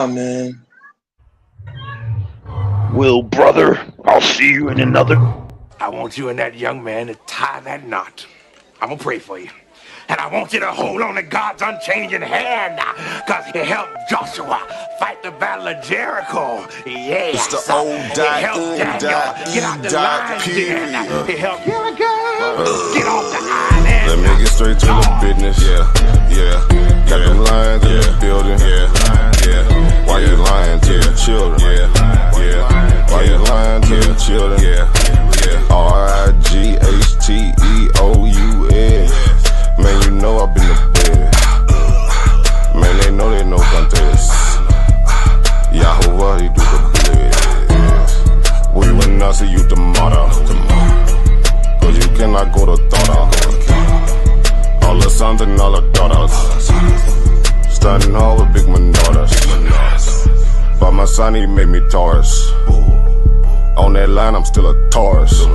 Man. Well, brother, I'll see you in another. I want you and that young man to tie that knot. I'm gonna pray for you. And I want you to hold on to God's unchanging hand, because he helped Joshua fight the battle of Jericho. It's Yes. the old He helped Daniel get out the lion's den. He helped Gilligan get off the island. Let me get straight to the business. Yeah. Got them lions in the building. Yeah. Why you lying to the children? Yeah. Why you lying to the children? Yeah. RIGHTEOUS. Man, you know I've been to bed. Man, they know they no contest. Yahuwah, he do the bless. We will not see you tomorrow. Cause you cannot go to thought. All the sons and all the daughters. Standing hard with big manodas. But my son, he made me Taurus. On that line, I'm still a Taurus.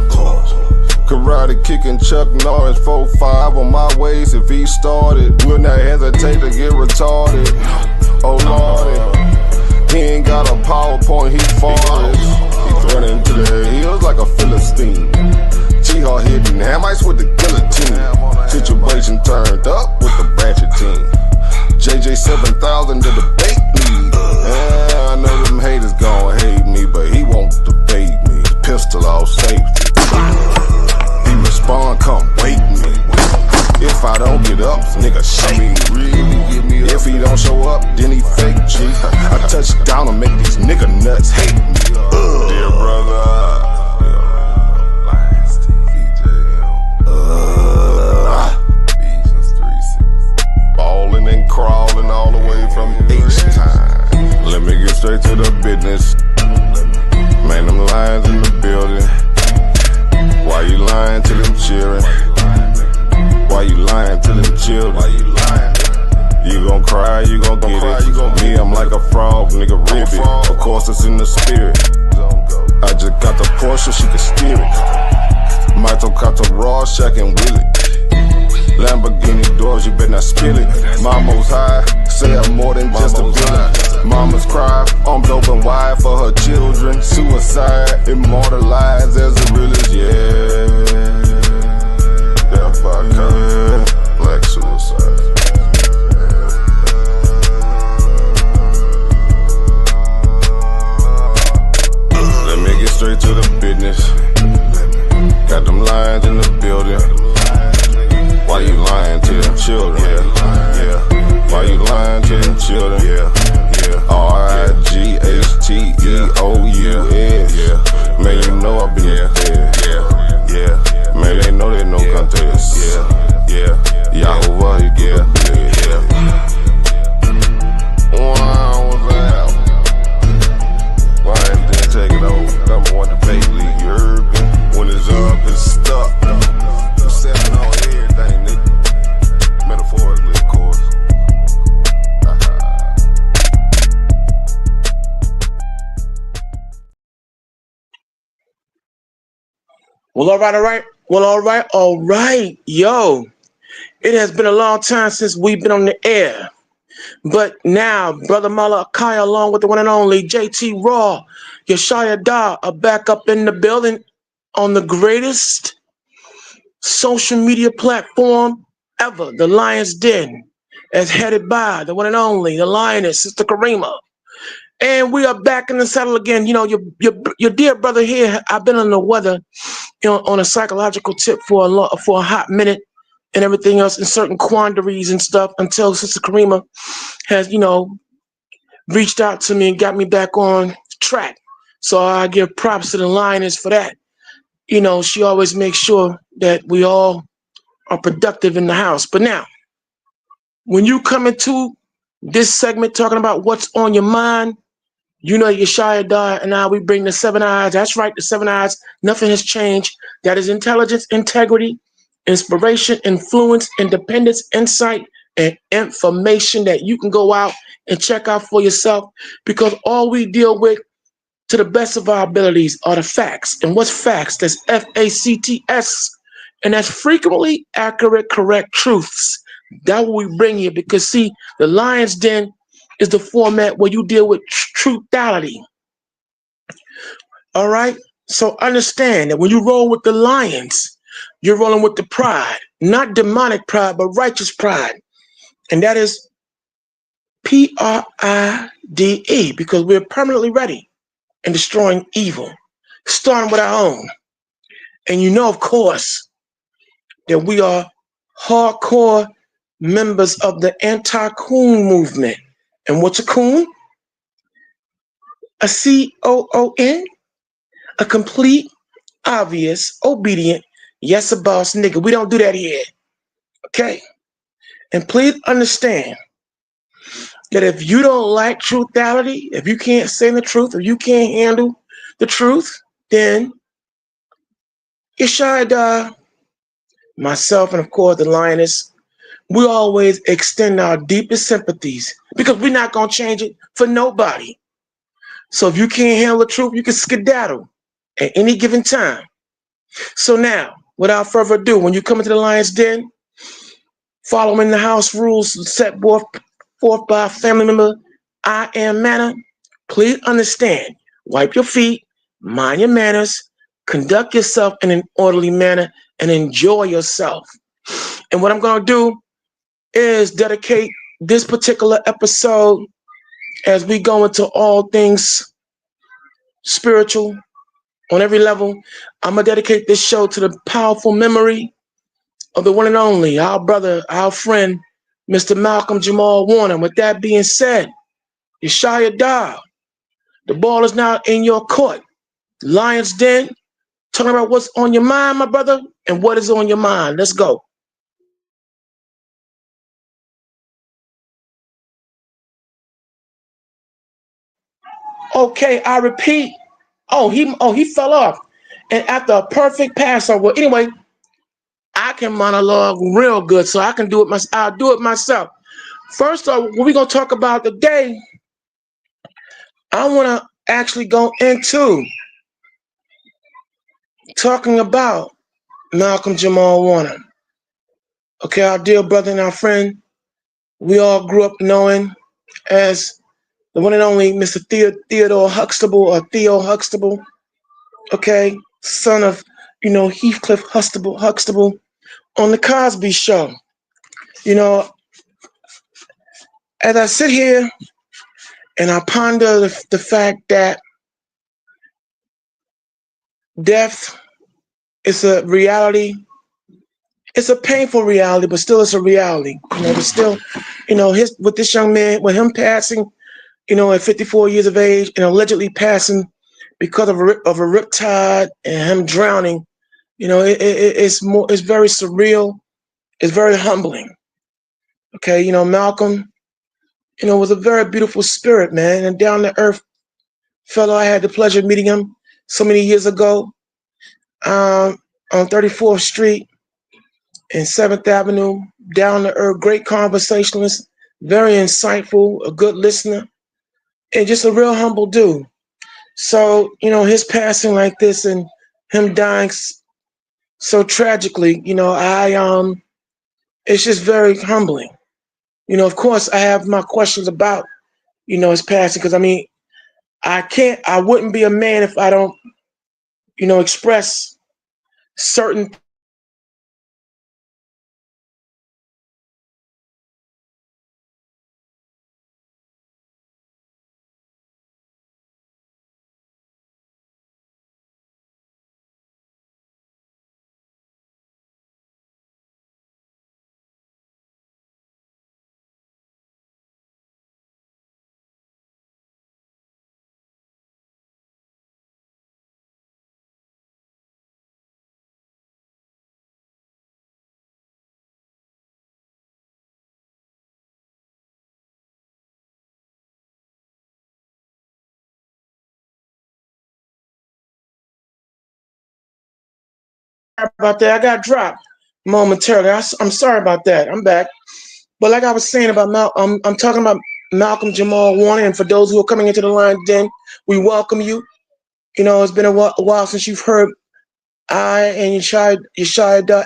Karate kicking Chuck Norris, 4-5 on my waist. If he started, will not hesitate to get retarded. Oh lordy, he ain't got a PowerPoint, he forest. He's running to the hills like a Philistine. Jihad hitting Hamites with the guillotine. Situation turned up with the ratchet team. JJ 7000 to the bait lead. Yeah, I know them haters gon' hate me, but he won't debate me. Pistol off safety. He respond, come wake me. If I don't get up, nigga shake me. Really give me up. If he don't show up, then he fake G. I touch down and make these nigga nuts hate me. Dear brother. Ballin' and crawling all the way from H-Time. Let me get straight to the business. Man, them lions in the building. Why you lying to them children? Why you lying to them children? You gon' cry, you gon' get it. Me, I'm like a frog, nigga, ribbit. Of course, it's in the spirit. I just got the Porsche, she can steer it. Michael got the Rorschach and Willie. Lamborghini doors, you better not spill it. Mama's high, say I'm more than just a villain. Mama's cry, arms open wide for her children. Suicide, immortalized as the realest, yeah. Death by cop, black suicide. Let me get straight to the business. Got them lions in the building. Why you lying to them children? Yeah. Why you lying to them children? Yeah. RIGHTEOUS. Man, you know I been there. Man, they know they no contest. Yahuwah, he get it. Wow, what's that? Why didn't take it over? Number one debate league, you heard me? When it's up, it's stuck. I'm stepping on everything, nigga. Metaphorically, of course. Well, all right. Yo, it has been a long time since we've been on the air. But now, Brother Malachi, along with the one and only JT Raw, Yeshaya Da, are back up in the building on the greatest social media platform ever, the Lion's Den, as headed by the one and only, the Lioness, Sister Karima. And we are back in the saddle again. You know, your dear brother here, I've been on the weather, on a psychological tip for a hot minute and everything else, and certain quandaries and stuff, until Sister Karima has, reached out to me and got me back on track. So I give props to the Lioness for that. She always makes sure that we all are productive in the house. But now, when you come into this segment talking about what's on your mind, Yeshaya Da and I, we bring the 7 eyes. That's right, the 7 eyes. Nothing has changed. That is intelligence, integrity, inspiration, influence, independence, insight, and information that you can go out and check out for yourself, because all we deal with, to the best of our abilities, are the facts. And what's facts? That's FACTS. And that's frequently accurate, correct truths. That what we bring you, because see, the Lion's Den is the format where you deal with truthality. All right? So understand that when you roll with the lions, you're rolling with the pride, not demonic pride, but righteous pride. And that is PRIDE, because we're permanently ready and destroying evil, starting with our own. And you know, of course, that we are hardcore members of the anti-coon movement. And what's a coon? A COON? A complete, obvious, obedient, yes, a boss nigga. We don't do that here. Okay? And please understand that if you don't like truthality, if you can't say the truth, if you can't handle the truth, then Yeshaya, myself, and of course the lioness, we always extend our deepest sympathies because we're not going to change it for nobody. So if you can't handle the truth, you can skedaddle at any given time. So now, without further ado, when you come into the lion's den, following the house rules set forth by a family member, I am manner, please understand, wipe your feet, mind your manners, conduct yourself in an orderly manner, and enjoy yourself. And what I'm going to do is dedicate this particular episode as we go into all things spiritual on every level. I'm going to dedicate this show to the powerful memory of the one and only, our brother, our friend, Mr. Malcolm Jamal Warner. With that being said, Yeshaya Dah, the ball is now in your court. Lion's Den, talking about what's on your mind, my brother, and what is on your mind. Let's go. Okay, I repeat. He fell off. And after a perfect Passover, anyway, I can monologue real good, so I can do it. I'll do it myself. First off, what we're gonna talk about today, I want to actually go into talking about Malcolm Jamal Warner. Okay, our dear brother and our friend, we all grew up knowing as the one and only Mr. Theodore Huxtable, or Theo Huxtable. Okay, son of, Heathcliff Huxtable on the Cosby Show. As I sit here and I ponder the fact that death is a reality. It's a painful reality, but still it's a reality. But still, with this young man, with him passing, at 54 years of age and allegedly passing because of a riptide and him drowning, it's very surreal. It's very humbling. Okay, Malcolm, was a very beautiful spirit, man, and down to earth fellow. I had the pleasure of meeting him so many years ago on 34th Street and 7th Avenue, down to earth, great conversationalist, very insightful, a good listener, and just a real humble dude. So, his passing like this and him dying so tragically, it's just very humbling. Of course, I have my questions about, his passing, because I wouldn't be a man if I don't, express certain about that. I got dropped momentarily. I'm sorry about that. I'm back. But like I was saying about I'm talking about Malcolm Jamal Warner, and for those who are coming into the Lion's Den, we welcome you. It's been a while since you've heard I and Yeshaya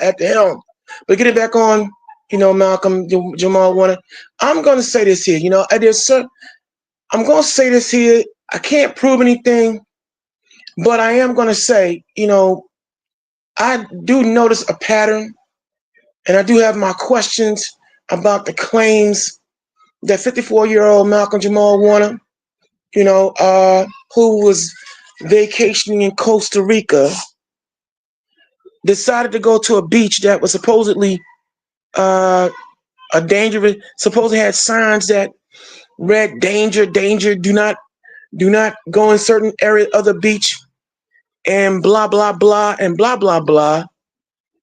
at the helm. But getting back on Malcolm Jamal Warner. I'm gonna say this here. I'm gonna say this here. I can't prove anything, but I am gonna say, I do notice a pattern, and I do have my questions about the claims that 54-year-old Malcolm Jamal Warner, who was vacationing in Costa Rica, decided to go to a beach that was supposedly supposedly had signs that read danger, danger, do not go in certain area of the beach, and blah blah blah and blah blah blah.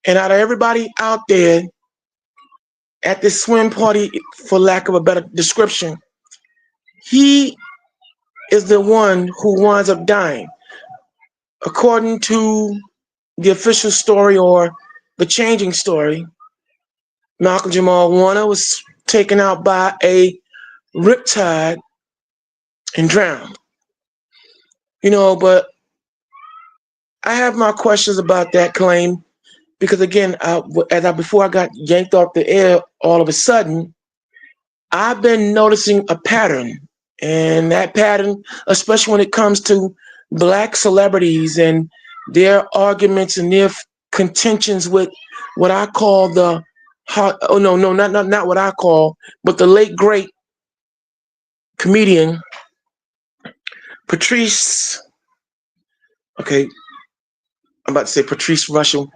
And out of everybody out there at this swim party, for lack of a better description, he is the one who winds up dying. According to the official story or the changing story, Malcolm Jamal Warner was taken out by a riptide and drowned. But I have my questions about that claim because, again, before I got yanked off the air, all of a sudden, I've been noticing a pattern, and that pattern, especially when it comes to Black celebrities and their arguments and their contentions with what I call not what I call, but the late great comedian Patrice. Okay, I'm about to say Patrice Russell.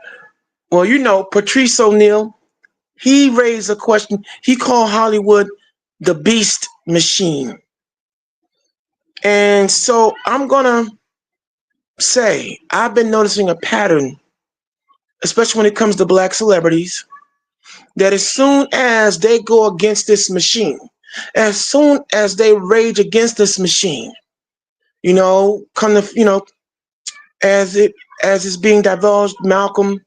Well, Patrice O'Neal. He raised a question. He called Hollywood the beast machine. And so I'm gonna say I've been noticing a pattern, especially when it comes to Black celebrities, that as soon as they go against this machine, as soon as they rage against this machine, as it's being divulged, Malcolm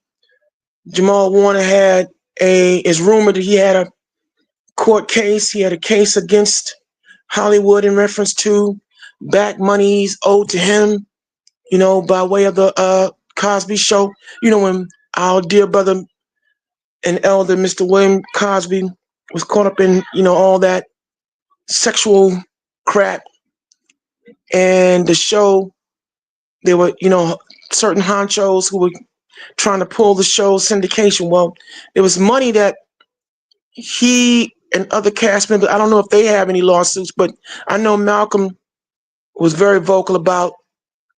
Jamal Warner is rumored that he had a court case. He had a case against Hollywood in reference to back monies owed to him, by way of the Cosby Show. When our dear brother and elder, Mr. William Cosby, was caught up in, all that sexual crap. And the show, there were, certain honchos who were trying to pull the show's syndication. Well, there was money that he and other cast members, I don't know if they have any lawsuits, but I know Malcolm was very vocal about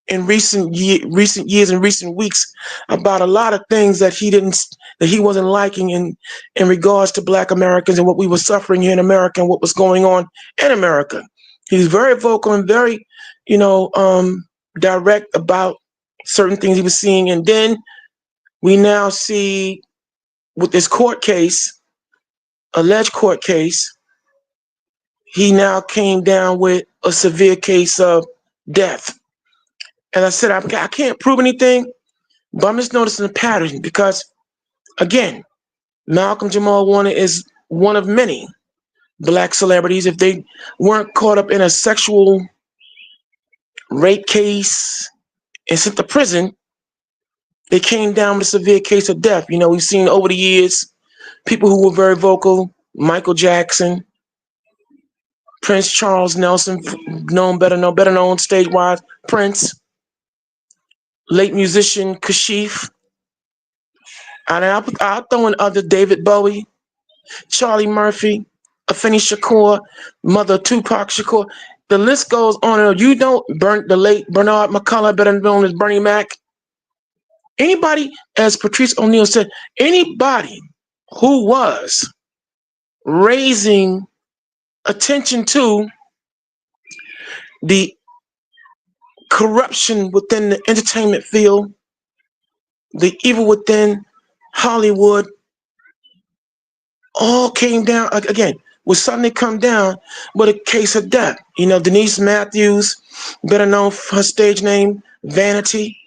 in recent years and recent weeks about a lot of things that he wasn't liking in regards to Black Americans and what we were suffering here in America and what was going on in America. He was very vocal and very, direct about certain things he was seeing. And then we now see with this alleged court case, he now came down with a severe case of death. And I said, I can't prove anything, but I'm just noticing a pattern because, again, Malcolm Jamal Warner is one of many Black celebrities. If they weren't caught up in a sexual rape case and sent to prison, they came down with a severe case of death. We've seen over the years people who were very vocal: Michael Jackson, Prince Charles Nelson, better known stage-wise, Prince, late musician Kashif, and I'll throw in other David Bowie, Charlie Murphy, Afeni Shakur, mother Tupac Shakur. The list goes on. The late Bernard McCullough, better known as Bernie Mac. Anybody, as Patrice O'Neal said, anybody who was raising attention to the corruption within the entertainment field, the evil within Hollywood, all came down, again, would suddenly come down with a case of death. Denise Matthews, better known for her stage name, Vanity.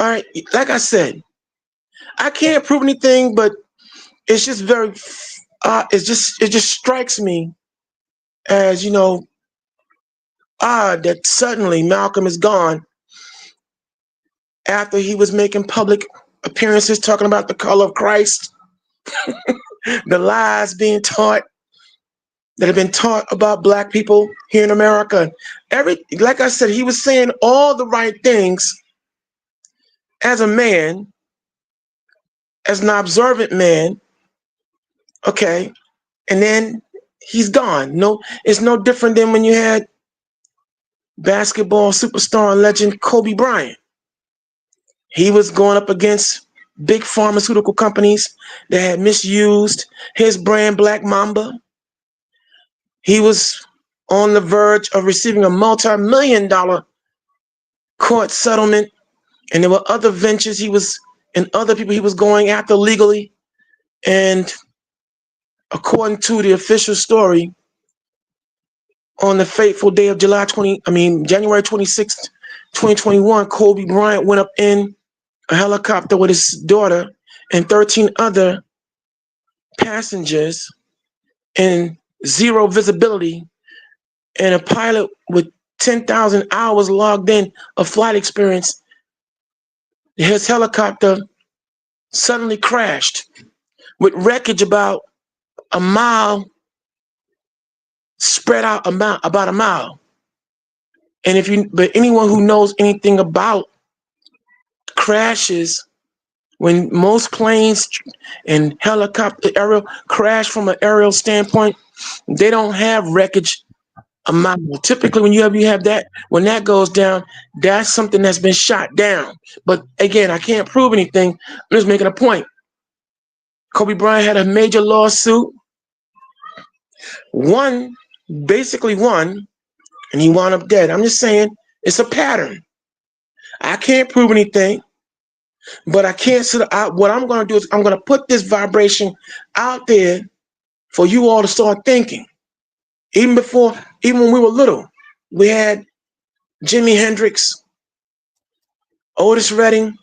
All right, like I said, I can't prove anything, but it's just very, it just strikes me as, odd that suddenly Malcolm is gone after he was making public appearances talking about the color of Christ the lies being taught that have been taught about black people here in America. Like I said, he was saying all the right things as a man, as an observant man, okay, and then he's gone. No, it's no different than when you had basketball superstar and legend Kobe Bryant. He was going up against big pharmaceutical companies that had misused his brand, Black Mamba. He was on the verge of receiving a multi-million-dollar court settlement, and there were other ventures and other people he was going after legally. And according to the official story, on the fateful day of January 26th, 2021, Kobe Bryant went up in a helicopter with his daughter and 13 other passengers in zero visibility, and a pilot with 10,000 hours logged in of flight experience. His helicopter suddenly crashed with wreckage about a mile, spread out about a mile. And but anyone who knows anything about crashes, when most planes and helicopter aerial crash from an aerial standpoint, they don't have wreckage a mile. Typically, when you have that, when that goes down, that's something that's been shot down. But again, I can't prove anything. I'm just making a point. Kobe Bryant had a major lawsuit, basically won, and he wound up dead. I'm just saying it's a pattern. I can't prove anything, but I can't what I'm going to do is I'm going to put this vibration out there for you all to start thinking. Even when we were little, we had Jimi Hendrix, Otis Redding,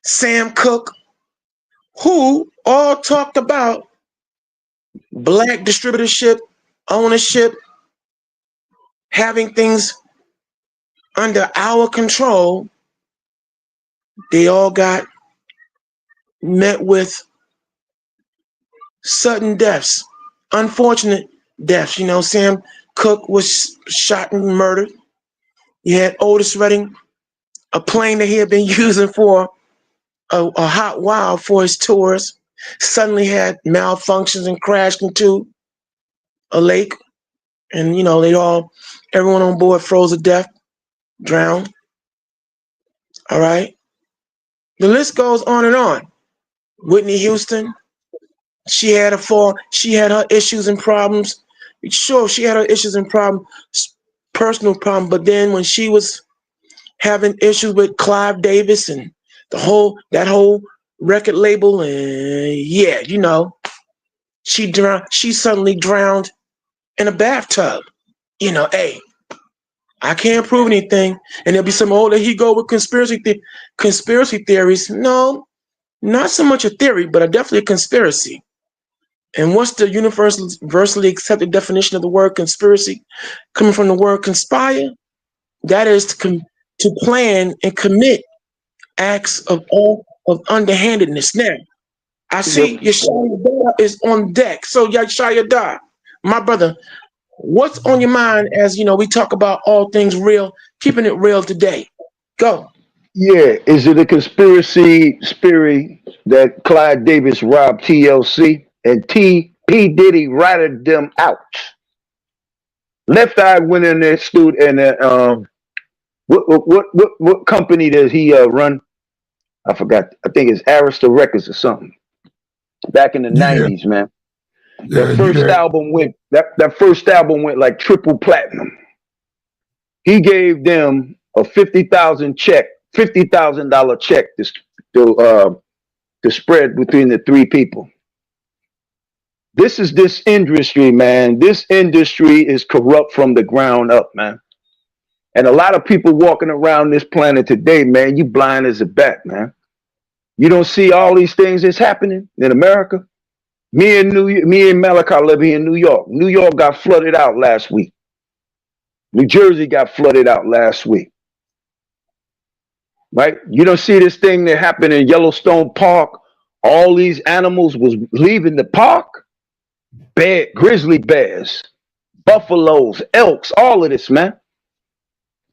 Sam Cooke, who all talked about black distributorship, ownership, having things under our control. They all got met with sudden deaths, unfortunate deaths. Sam Cooke was shot and murdered. You had Otis Redding, a plane that he had been using for a hot while for his tours, suddenly had malfunctions and crashed into a lake. And, everyone on board froze to death, drowned. All right. The list goes on and on. Whitney Houston, she had a fall. She had her issues and problems. Sure, she had her issues and problems, personal problems. But then when she was having issues with Clive Davis and that whole record label, and she drowned. She suddenly drowned in a bathtub. Hey, I can't prove anything. And there'll be some there he go with conspiracy theories. No, not so much a theory, but definitely a conspiracy. And what's the universally accepted definition of the word conspiracy? Coming from the word conspire, that is to plan and commit acts of underhandedness. Now, I see Yeshaya is on deck. So Yeshaya, my brother, what's on your mind as we talk about all things real, keeping it real today? Go. Yeah, is it a conspiracy that Clyde Davis robbed TLC and P Diddy ratted them out? Left Eye went in there, stood and what company does he run? I forgot. I think it's Arista Records or something. Back in the 90s, man. That first album went like triple platinum. He gave them a $50,000 check to spread between the three people. This is this industry, man. This industry is corrupt from the ground up, man. And a lot of people walking around this planet today, man, you blind as a bat, man. You don't see all these things that's happening in America. Me and Malachi live here in New York. New York got flooded out last week. New Jersey got flooded out last week. Right? You don't see this thing that happened in Yellowstone Park All these animals was leaving the park. Grizzly bears, buffaloes, elks, all of this, man.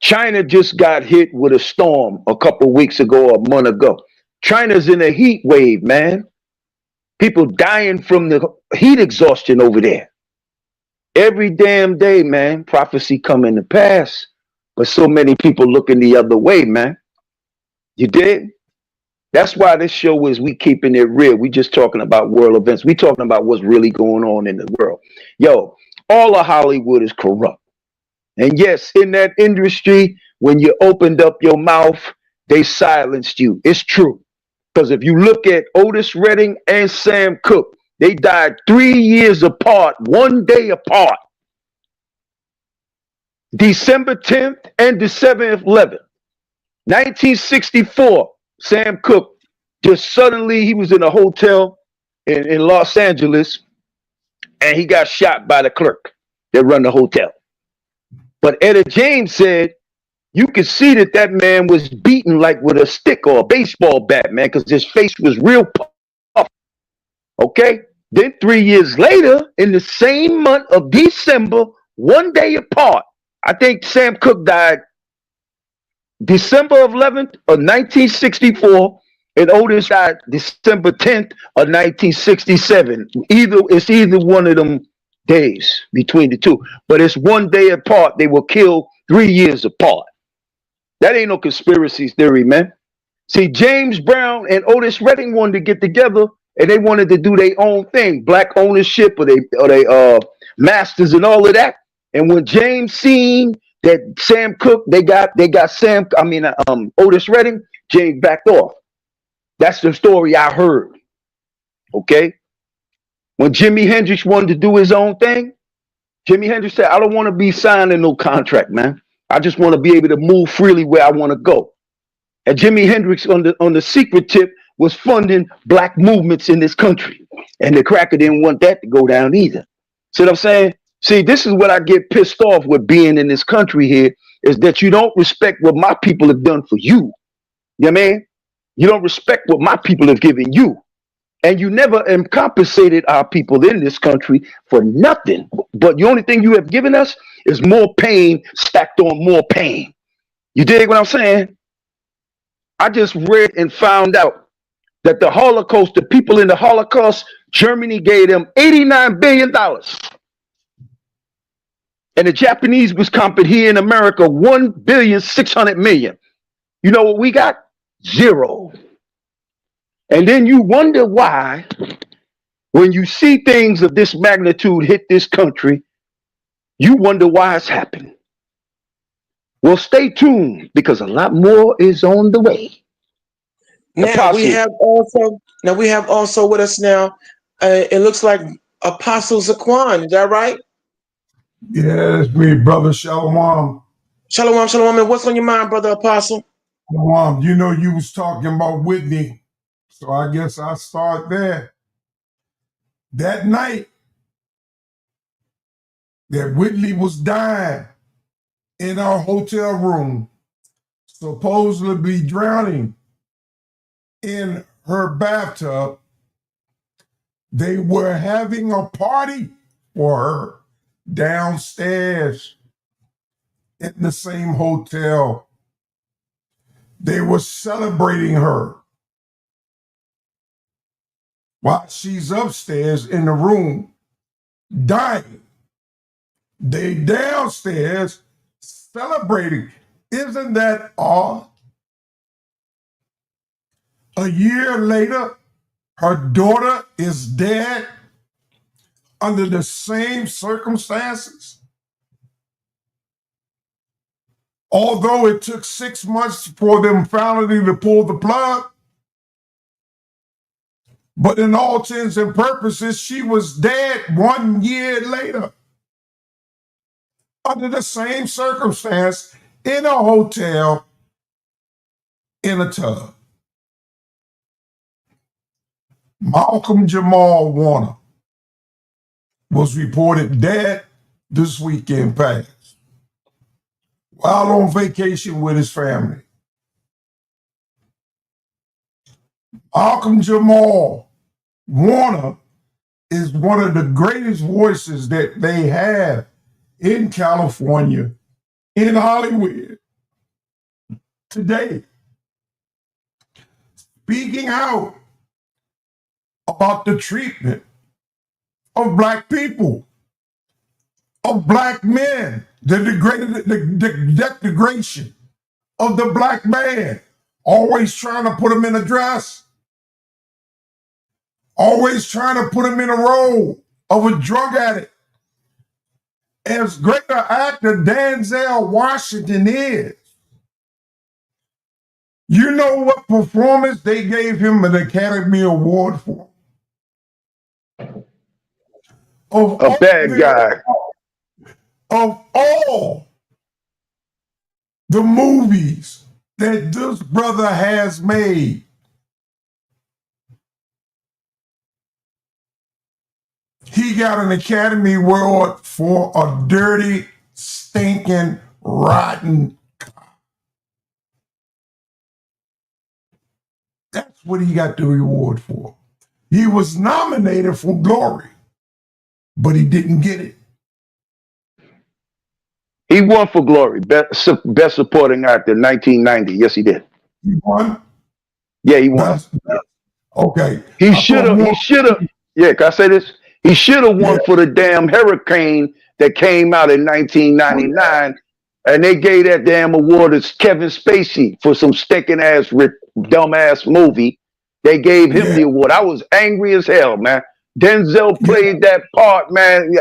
China just got hit with a storm a couple weeks ago or a month ago. China's in a heat wave, man. People dying from the heat exhaustion over there. Every damn day, man, prophecy coming to pass. But so many people looking the other way, man. You did? That's why this show is we keeping it real. We just talking about world events. We talking about what's really going on in the world. Yo, all of Hollywood is corrupt. And yes, in that industry, when you opened up your mouth, they silenced you. It's true. Because if you look at Otis Redding and Sam Cooke, they died 3 years apart, 1 day apart. December 10th and December 11th, 1964, Sam Cooke just suddenly, he was in a hotel in Los Angeles, and he got shot by the clerk that run the hotel. But Etta James said, you could see that that man was beaten like with a stick or a baseball bat, man, because his face was real puffed. Okay? Then 3 years later, in the same month of December, 1 day apart, I think Sam Cooke died December 11th of 1964, and Otis died December 10th of 1967. It's either one of them days between the two, but it's 1 day apart. They were killed 3 years apart. That ain't no conspiracy theory, man. See, James Brown and Otis Redding wanted to get together, and they wanted to do their own thing, black ownership, or they masters and all of that. And when James seen that Sam Cooke, they got Otis Redding, James backed off. That's the story I heard. Okay. When Jimi Hendrix wanted to do his own thing, Jimi Hendrix said, I don't want to be signing no contract, man. I just want to be able to move freely where I want to go. And Jimi Hendrix on the secret tip was funding black movements in this country. And the cracker didn't want that to go down either. See what I'm saying? See, this is what I get pissed off with being in this country here, is that you don't respect what my people have done for you. You know what I mean? You don't respect what my people have given you. And you never compensated our people in this country for nothing. But the only thing you have given us is more pain stacked on more pain. You dig what I'm saying? I just read and found out that the Holocaust, the people in the Holocaust, Germany gave them $89 billion. And the Japanese was comping here in America $1,600,000,000. You know what we got? Zero. And then you wonder why, when you see things of this magnitude hit this country, you wonder why it's happened. Well, stay tuned, because a lot more is on the way. Now we have also with us now. It looks like Apostle Zaquan. Is that right? Yeah, that's me, brother. Shalom. Shalom, shalom. And what's on your mind, brother Apostle? Shalom. You know, you was talking about Whitney, so I guess I'll start there. That night that Whitney was dying in our hotel room, supposedly drowning in her bathtub, they were having a party for her downstairs in the same hotel. They were celebrating her while she's upstairs in the room dying. They downstairs celebrating. Isn't that odd? A year later, her daughter is dead under the same circumstances. Although it took 6 months for them finally to pull the plug, but in all intents and purposes, she was dead 1 year later under the same circumstance in a hotel in a tub. Malcolm Jamal Warner was reported dead this weekend past while on vacation with his family. Malcolm Jamal Warner is one of the greatest voices that they have in California, in Hollywood today, speaking out about the treatment of Black people, of Black men, the degradation of the Black man, always trying to put him in a dress, always trying to put him in a role of a drug addict. As great an actor Denzel Washington is, you know what performance they gave him an Academy Award for? A bad guy. Of all the movies that this brother has made, he got an Academy Award for a dirty, stinking, rotten cop. That's what he got the reward for. He was nominated for Glory, but he didn't get it. He won for Glory, best supporting actor, 1990. Yes, he did. He won? Yeah, he won. Okay. He should have. Yeah, can I say this? He should have won for the damn hurricane that came out in 1999, and they gave that damn award to Kevin Spacey for some stinking ass, dumb ass movie. They gave him the award. I was angry as hell, man. Denzel played that part, man.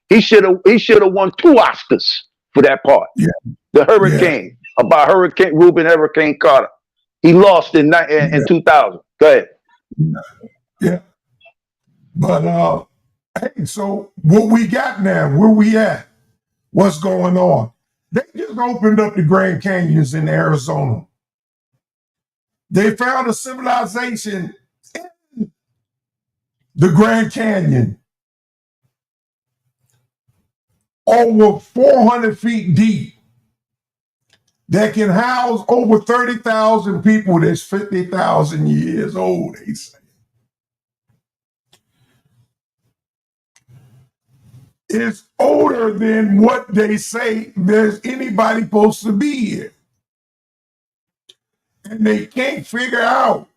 He should have won 2 Oscars for that part. Yeah. The Hurricane, about Reuben Hurricane Carter. He lost in 2000. Go ahead. Yeah. But hey, so what we got now? Where we at? What's going on? They just opened up the Grand Canyons in Arizona. They found a civilization in the Grand Canyon, over 400 feet deep, that can house over 30,000 people that's 50,000 years old, they say. It's older than what they say there's anybody supposed to be here. And they can't figure out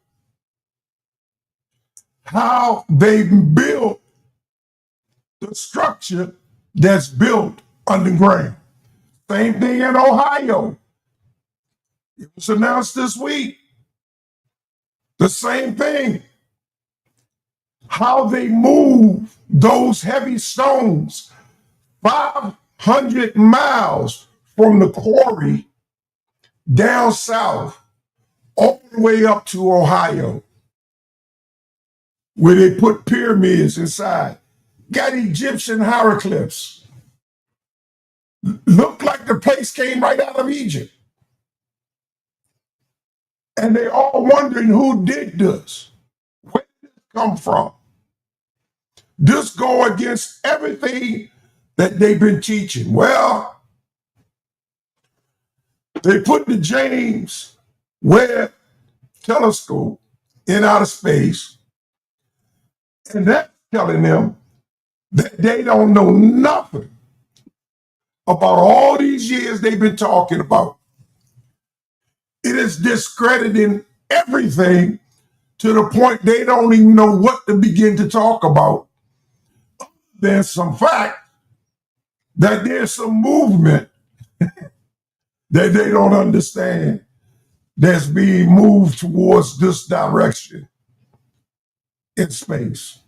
how they built the structure that's built underground. Same thing in Ohio. It was announced this week. The same thing. How they move those heavy stones 500 miles from the quarry down south, all the way up to Ohio, where they put pyramids inside. Got Egyptian hieroglyphs. Looked like the place came right out of Egypt. And they all wondering who did this. Where did it come from? This go against everything that they've been teaching. Well, they put the James Webb telescope in outer space, and that's telling them that they don't know nothing about all these years they've been talking about. It is discrediting everything to the point they don't even know what to begin to talk about. There's some fact that there's some movement that they don't understand that's being moved towards this direction in space.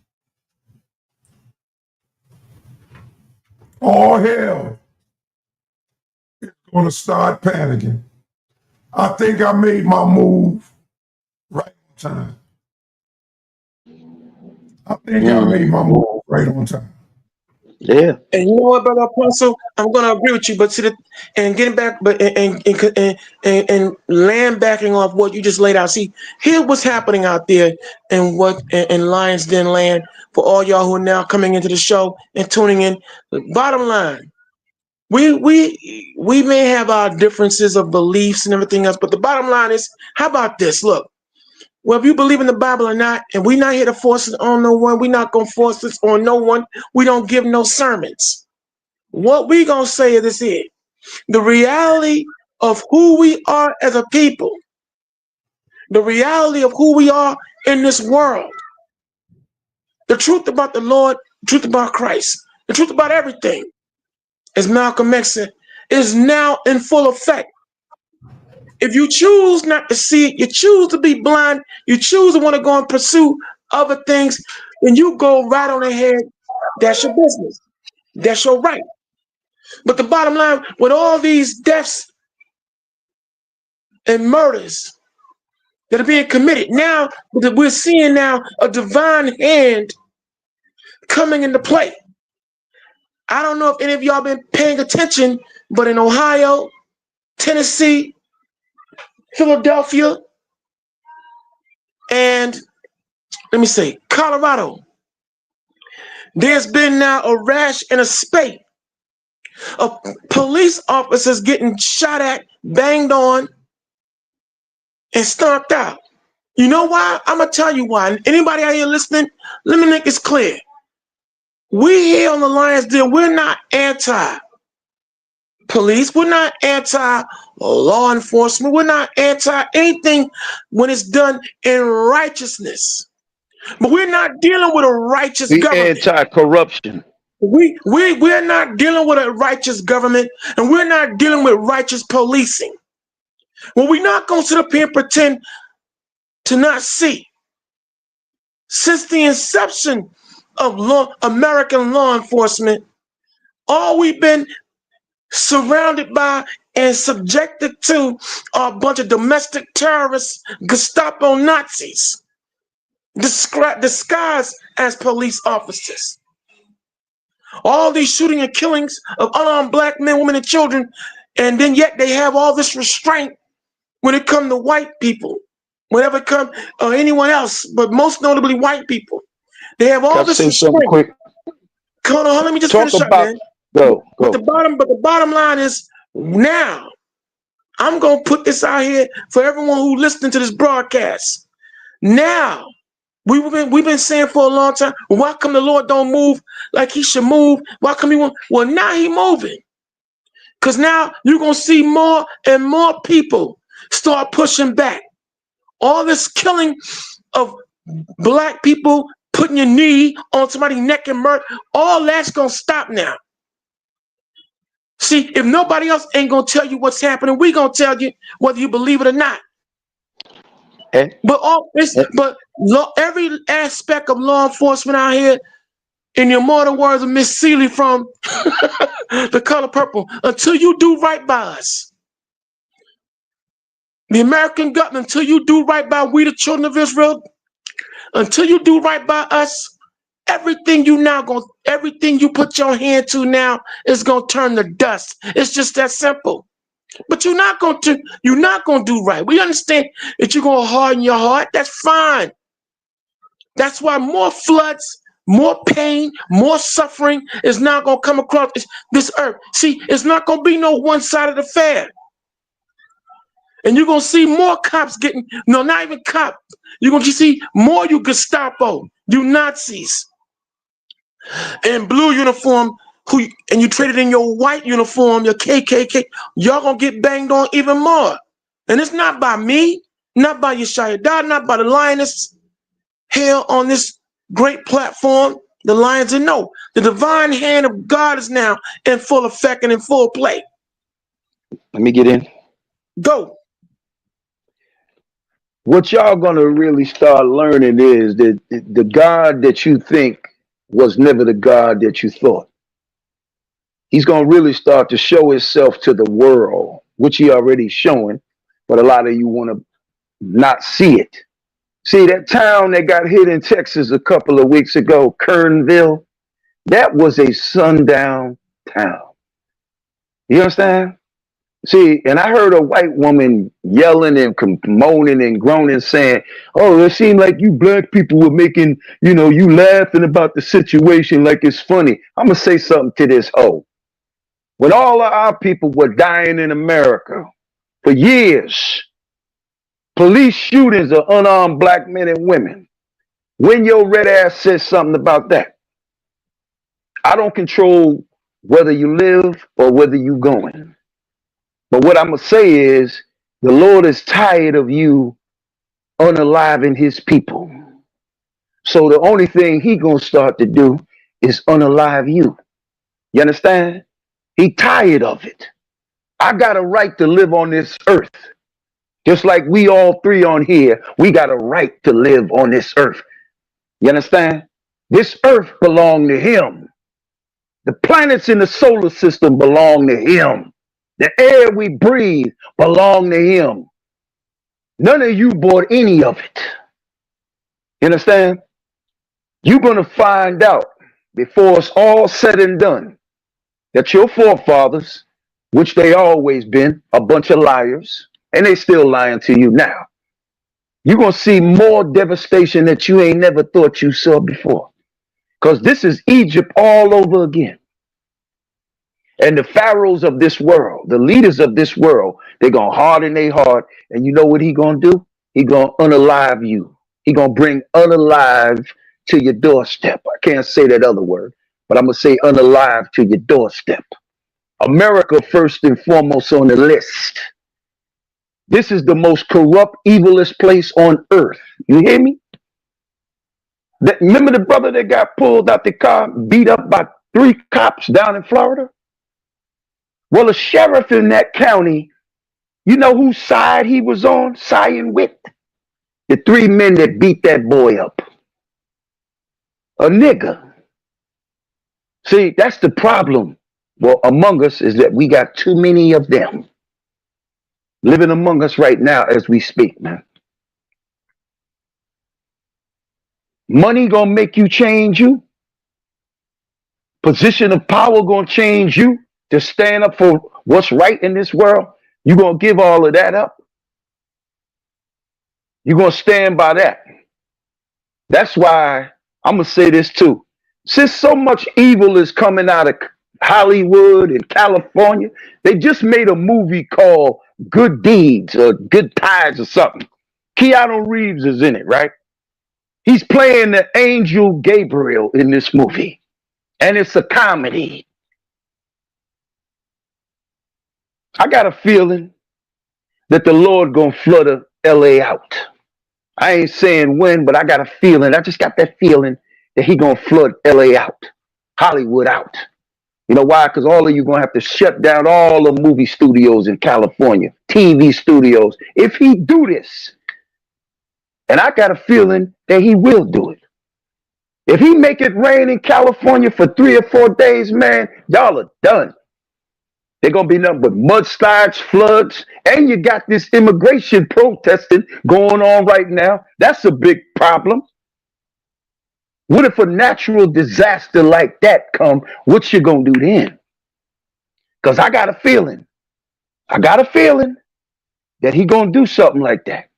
All hell is going to start panicking. I think I made my move right on time. I think I made my move right on time. Yeah. And you know what, brother Apostle, I'm gonna agree with you, but and getting back, but and land backing off what you just laid out. See, here's what's happening out there, and what in Lions Den land for all y'all who are now coming into the show and tuning in. Bottom line, we may have our differences of beliefs and everything else, but the bottom line is, how about this? Look, Well, if you believe in the Bible or not, and we're not here to force it on no one, we're not going to force this on no one. We don't give no sermons. What we going to say is this here. The reality of who we are as a people, the reality of who we are in this world, the truth about the Lord, the truth about Christ, the truth about everything, as Malcolm X said, is now in full effect. If you choose not to see it, you choose to be blind, you choose to want to go and pursue other things, then you go right on ahead. That's your business. That's your right. But the bottom line, with all these deaths and murders that are being committed, now we're seeing now a divine hand coming into play. I don't know if any of y'all been paying attention, but in Ohio, Tennessee, Philadelphia, and let me say, Colorado, there's been now a rash and a spate of police officers getting shot at, banged on, and stomped out. You know why? I'm going to tell you why. Anybody out here listening, let me make this clear. We here on the Lions Den, we're not anti-police. We're not anti-law enforcement. We're not anti-anything when it's done in righteousness. But we're not dealing with a righteous government. Anti-corruption. We're not dealing with a righteous government, and we're not dealing with righteous policing. Well, we're not going to sit up here and pretend to not see. Since the inception of American law enforcement, all we've been surrounded by and subjected to are a bunch of domestic terrorists, Gestapo Nazis, disguised as police officers. All these shooting and killings of unarmed black men, women, and children, and then yet they have all this restraint when it comes to white people, whenever it comes or anyone else, but most notably white people. They have all this restraint. Quick. Hold on, let me just finish up, man. Go. But the bottom line is now, I'm gonna put this out here for everyone who listening to this broadcast. Now, we've been saying for a long time, why come the Lord don't move like he should move? Why come he won't? Well, now he moving. Because now you're gonna see more and more people start pushing back. All this killing of black people, putting your knee on somebody's neck and murder, all that's gonna stop now. See, if nobody else ain't gonna tell you what's happening, we gonna tell you whether you believe it or not. But every aspect of law enforcement out here, in the immortal words of Miss Seeley from The Color Purple, until you do right by us, the American government, until you do right by we the children of Israel, until you do right by us, everything you put your hand to now is gonna turn to dust. It's just that simple. But you're not gonna do right. We understand that you're gonna harden your heart. That's fine. That's why more floods, more pain, more suffering is not gonna come across this earth. See, it's not gonna be no one-sided affair. And you're gonna see more cops not even cops. You're gonna see more you Gestapo, you Nazis, in blue uniform, and you traded in your white uniform, your KKK, y'all gonna get banged on even more. And it's not by me, not by Yeshaya Dad, not by the Lioness here on this great platform, the Lions. And no, the divine hand of God is now in full effect and in full play. Let me get in. Go. What y'all gonna really start learning is that the God that you think was never the God that you thought. He's gonna really start to show himself to the world, which he already showing, but a lot of you want to not see it. See, that town that got hit in Texas a couple of weeks ago, Kernville, that was a sundown town. You understand? See, and I heard a white woman yelling and moaning and groaning, saying, "Oh, it seemed like you black people were making, you laughing about the situation like it's funny." I'm gonna say something to this hoe. When all of our people were dying in America for years, Police shootings of unarmed black men and women. When your red ass says something about that, I don't control whether you live or whether you going. But what I'm going to say is the Lord is tired of you unaliving his people. So the only thing he going to start to do is unalive you. You understand? He tired of it. I got a right to live on this earth. Just like we all three on here, we got a right to live on this earth. You understand? This earth belongs to him. The planets in the solar system belong to him. The air we breathe belong to him. None of you bought any of it. You understand? You're going to find out before it's all said and done that your forefathers, which they always been, a bunch of liars, and they still lying to you now. You're going to see more devastation that you ain't never thought you saw before. Because this is Egypt all over again. And the pharaohs of this world, the leaders of this world, they're going to harden their heart. And you know what he going to do? He going to unalive you. He going to bring unalive to your doorstep. I can't say that other word, but I'm going to say unalive to your doorstep. America first and foremost on the list. This is the most corrupt, evilest place on earth. You hear me? Remember the brother that got pulled out the car, beat up by 3 cops down in Florida? Well, the sheriff in that county, you know whose side he was on, siding with? The 3 men that beat that boy up. A nigga. See, that's the problem. Well, among us is that we got too many of them living among us right now as we speak, man. Money gonna make you change you. Position of power gonna change you to stand up for what's right in this world. You gonna give all of that up. You're gonna stand by that. That's why I'm gonna say this too. Since so much evil is coming out of Hollywood and California, they just made a movie called Good Deeds or Good Tides or something. Keanu Reeves is in it, right? He's playing the angel Gabriel in this movie. And it's a comedy. I got a feeling that the Lord gonna flood LA out. I ain't saying when, but I got a feeling. I just got that feeling that he gonna flood LA out. Hollywood out. You know why? Because all of you gonna have to shut down all the movie studios in California, TV studios. If he do this, and I got a feeling that he will do it. If he make it rain in California for 3 or 4 days, man, y'all are done. They're gonna be nothing but mudslides, floods, and you got this immigration protesting going on right now. That's a big problem. What if a natural disaster like that come? What you gonna do then? Because I got a feeling that he gonna do something like that.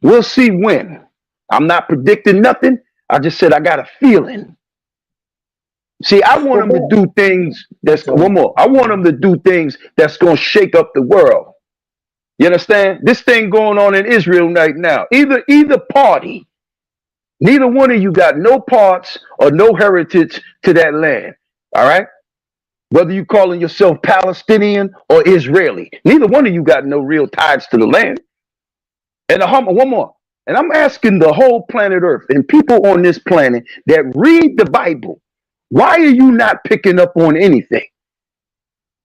We'll see when. I'm not predicting nothing. I just said I got a feeling. See, I want him to do things that's one more. I want him to do things that's gonna shake up the world. You understand? This thing going on in Israel right now. Either party. Neither one of you got no parts or no heritage to that land. All right? Whether you calling yourself Palestinian or Israeli, neither one of you got no real ties to the land. And one more. And I'm asking the whole planet Earth and people on this planet that read the Bible, why are you not picking up on anything?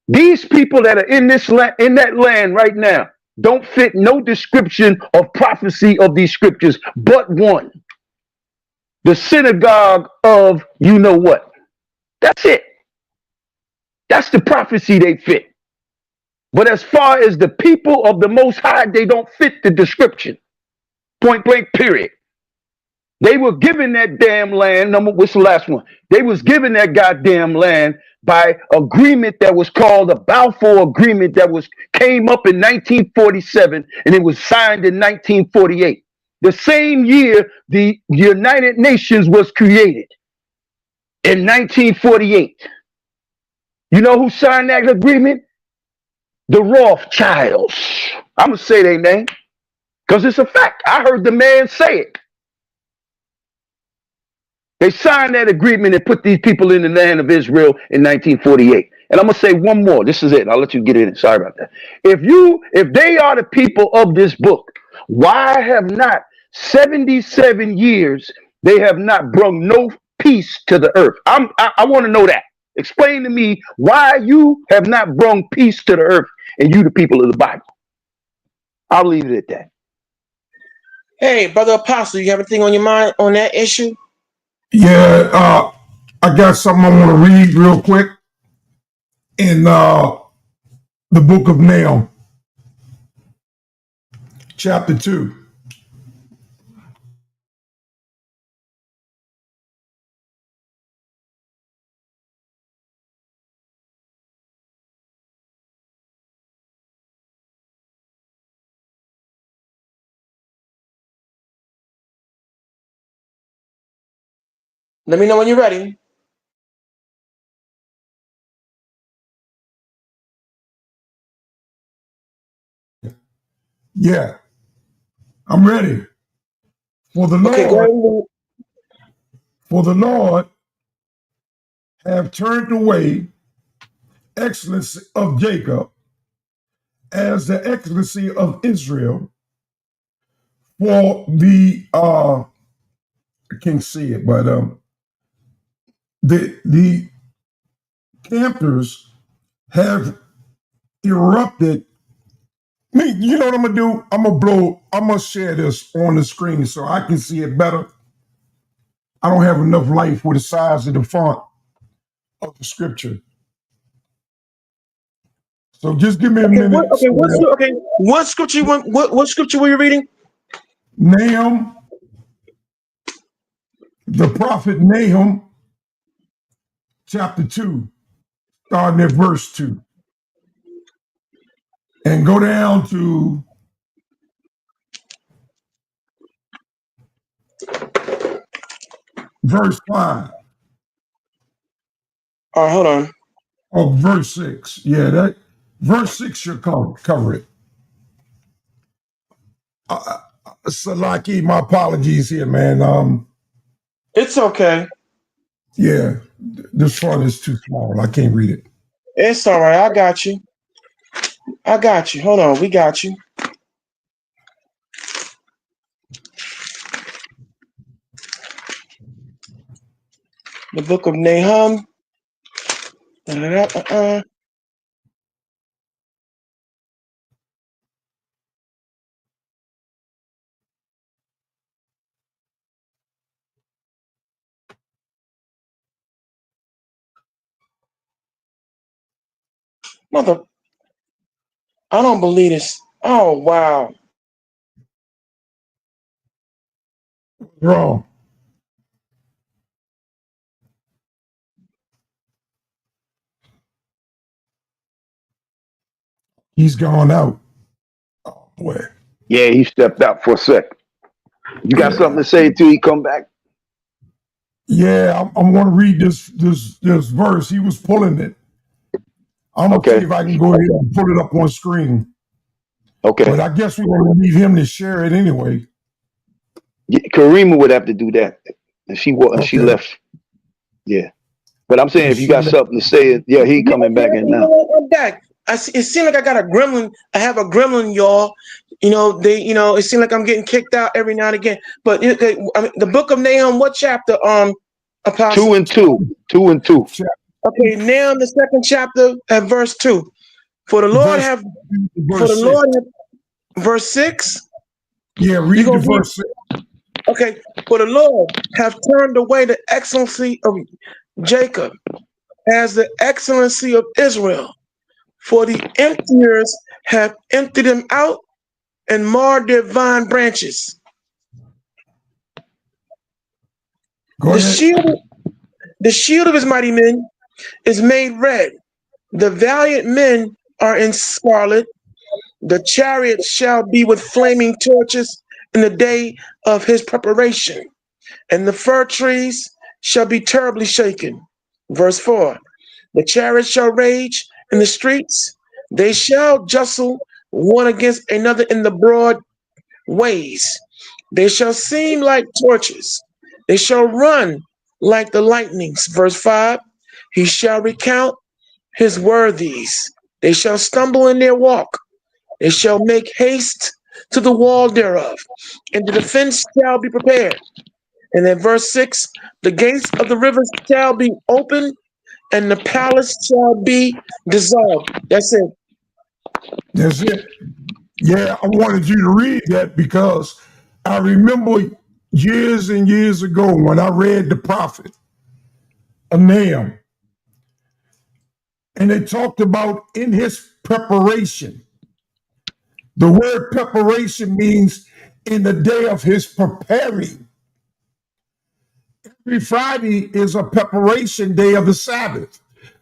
These people that are in that land right now don't fit no description of prophecy of these scriptures but one. The synagogue of you know what. That's it. That's the prophecy they fit. But as far as the people of the Most High, they don't fit the description. Point blank, period. They were given that damn land. What's the last one? They was given that goddamn land by agreement that was called the Balfour Agreement that came up in 1947 and it was signed in 1948. The same year the United Nations was created, in 1948. You know who signed that agreement? The Rothschilds. I'm going to say their name. Because it's a fact. I heard the man say it. They signed that agreement and put these people in the land of Israel in 1948. And I'm gonna say one more. This is it. I'll let you get in. Sorry about that. If they are the people of this book, why have not 77 years they have not brought no peace to the earth? I want to know that. Explain to me why you have not brought peace to the earth, and you the people of the Bible. I'll leave it at that. Hey, Brother Apostle, you have anything on your mind on that issue? Yeah, I got something I want to read real quick in the book of Nahum, chapter 2. Let me know when you're ready. Yeah, I'm ready. For the Okay, Lord, go for the Lord have turned away excellency of Jacob as the excellency of Israel. For the I can't see it, but the campers have erupted. You know what I'm gonna do? I'm gonna share this on the screen so I can see it better. I don't have enough light for the size of the font of the scripture. So just give me a minute. What scripture you want? What scripture were you reading? Nahum, the prophet Nahum, chapter 2, starting at verse 2. And go down to verse 5. All right, hold on. Oh, verse 6. Yeah, that verse 6 should cover it. Salaki, my apologies here, man. It's okay. Yeah, this font is too small. I can't read it. It's all right. I got you. Hold on. We got you. The book of Nahum. Mother, I don't believe this. Oh, wow. Wrong. He's gone out. Oh, boy. Yeah, he stepped out for a sec. You got something to say till he come back? Yeah, I'm going to read this verse. He was pulling it. I'm going to see if I can go ahead and pull it up on screen. Okay. But I guess we're going to need him to share it anyway. Yeah, Karima would have to do that. And she left. Yeah. But I'm saying if you got something to say, yeah, he coming back in now. I'm back. It seems like I got a gremlin. I have a gremlin, y'all. It seems like I'm getting kicked out every now and again. But the book of Nahum, what chapter? Apostle? 2 and 2. 2 and 2. Okay, Nahum, the second chapter at verse 2. Verse 6. Yeah, read the verse 6. Okay, for the Lord have turned away the excellency of Jacob as the excellency of Israel. For the emptiers have emptied them out and marred their vine branches. The shield of his mighty men is made red. The valiant men are in scarlet. The chariots shall be with flaming torches in the day of his preparation. And the fir trees shall be terribly shaken. Verse 4. The chariots shall rage in the streets. They shall jostle one against another in the broad ways. They shall seem like torches. They shall run like the lightnings. Verse 5. He shall recount his worthies. They shall stumble in their walk. They shall make haste to the wall thereof, and the defense shall be prepared. And then verse 6, the gates of the rivers shall be open, and the palace shall be dissolved. That's it. That's it. Yeah, I wanted you to read that because I remember years and years ago when I read the prophet of Nahum, and it talked about in his preparation. The word preparation means in the day of his preparing. Every Friday is a preparation day of the Sabbath.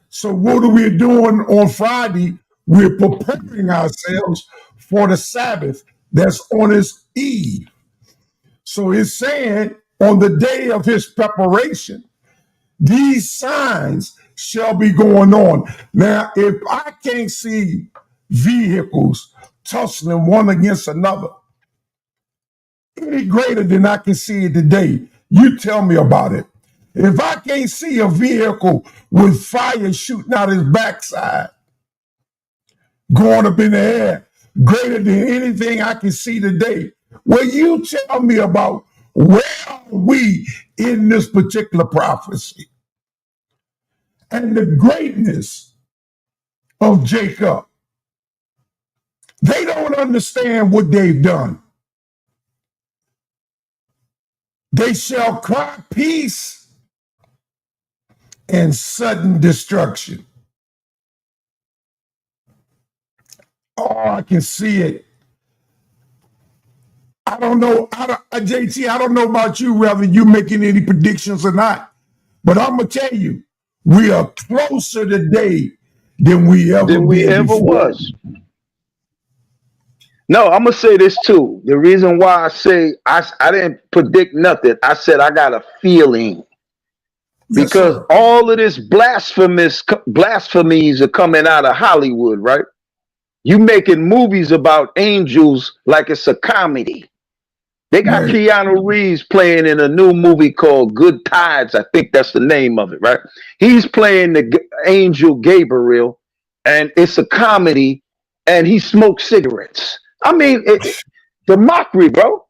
So what are we doing on Friday? We're preparing ourselves for the Sabbath that's on his eve. So it's saying on the day of his preparation, these signs shall be going on. Now, if I can't see vehicles tussling one against another any greater than I can see it today, you tell me about it. If I can't see a vehicle with fire shooting out his backside, going up in the air, greater than anything I can see today, well, you tell me about where are we in this particular prophecy and the greatness of Jacob. They don't understand what they've done. They shall cry peace and sudden destruction. Oh, I can see it. I don't know, JT, I don't know about you, whether you making any predictions or not, but I'm going to tell you, we are closer today than we ever was. No, I'm gonna say this too. The reason why I say I didn't predict nothing. I said I got a feeling because all of this blasphemies are coming out of Hollywood, right? You making movies about angels like it's a comedy. They got Keanu Reeves playing in a new movie called Good Tides. I think that's the name of it, right? He's playing the angel Gabriel, and it's a comedy, and he smokes cigarettes. I mean, the mockery, bro.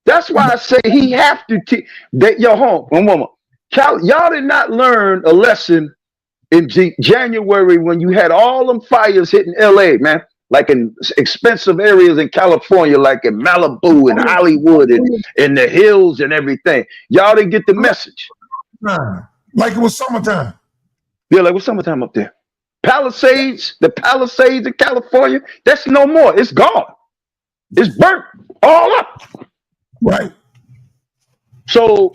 That's why I say he have to teach that. Yo, home, one moment. Y'all did not learn a lesson in January when you had all them fires hitting LA, man. Like in expensive areas in California, like in Malibu and Hollywood and in the hills and everything. Y'all didn't get the message. Like it was summertime. Yeah, like it was summertime up there. The Palisades in California, that's no more. It's gone. It's burnt all up. Right. So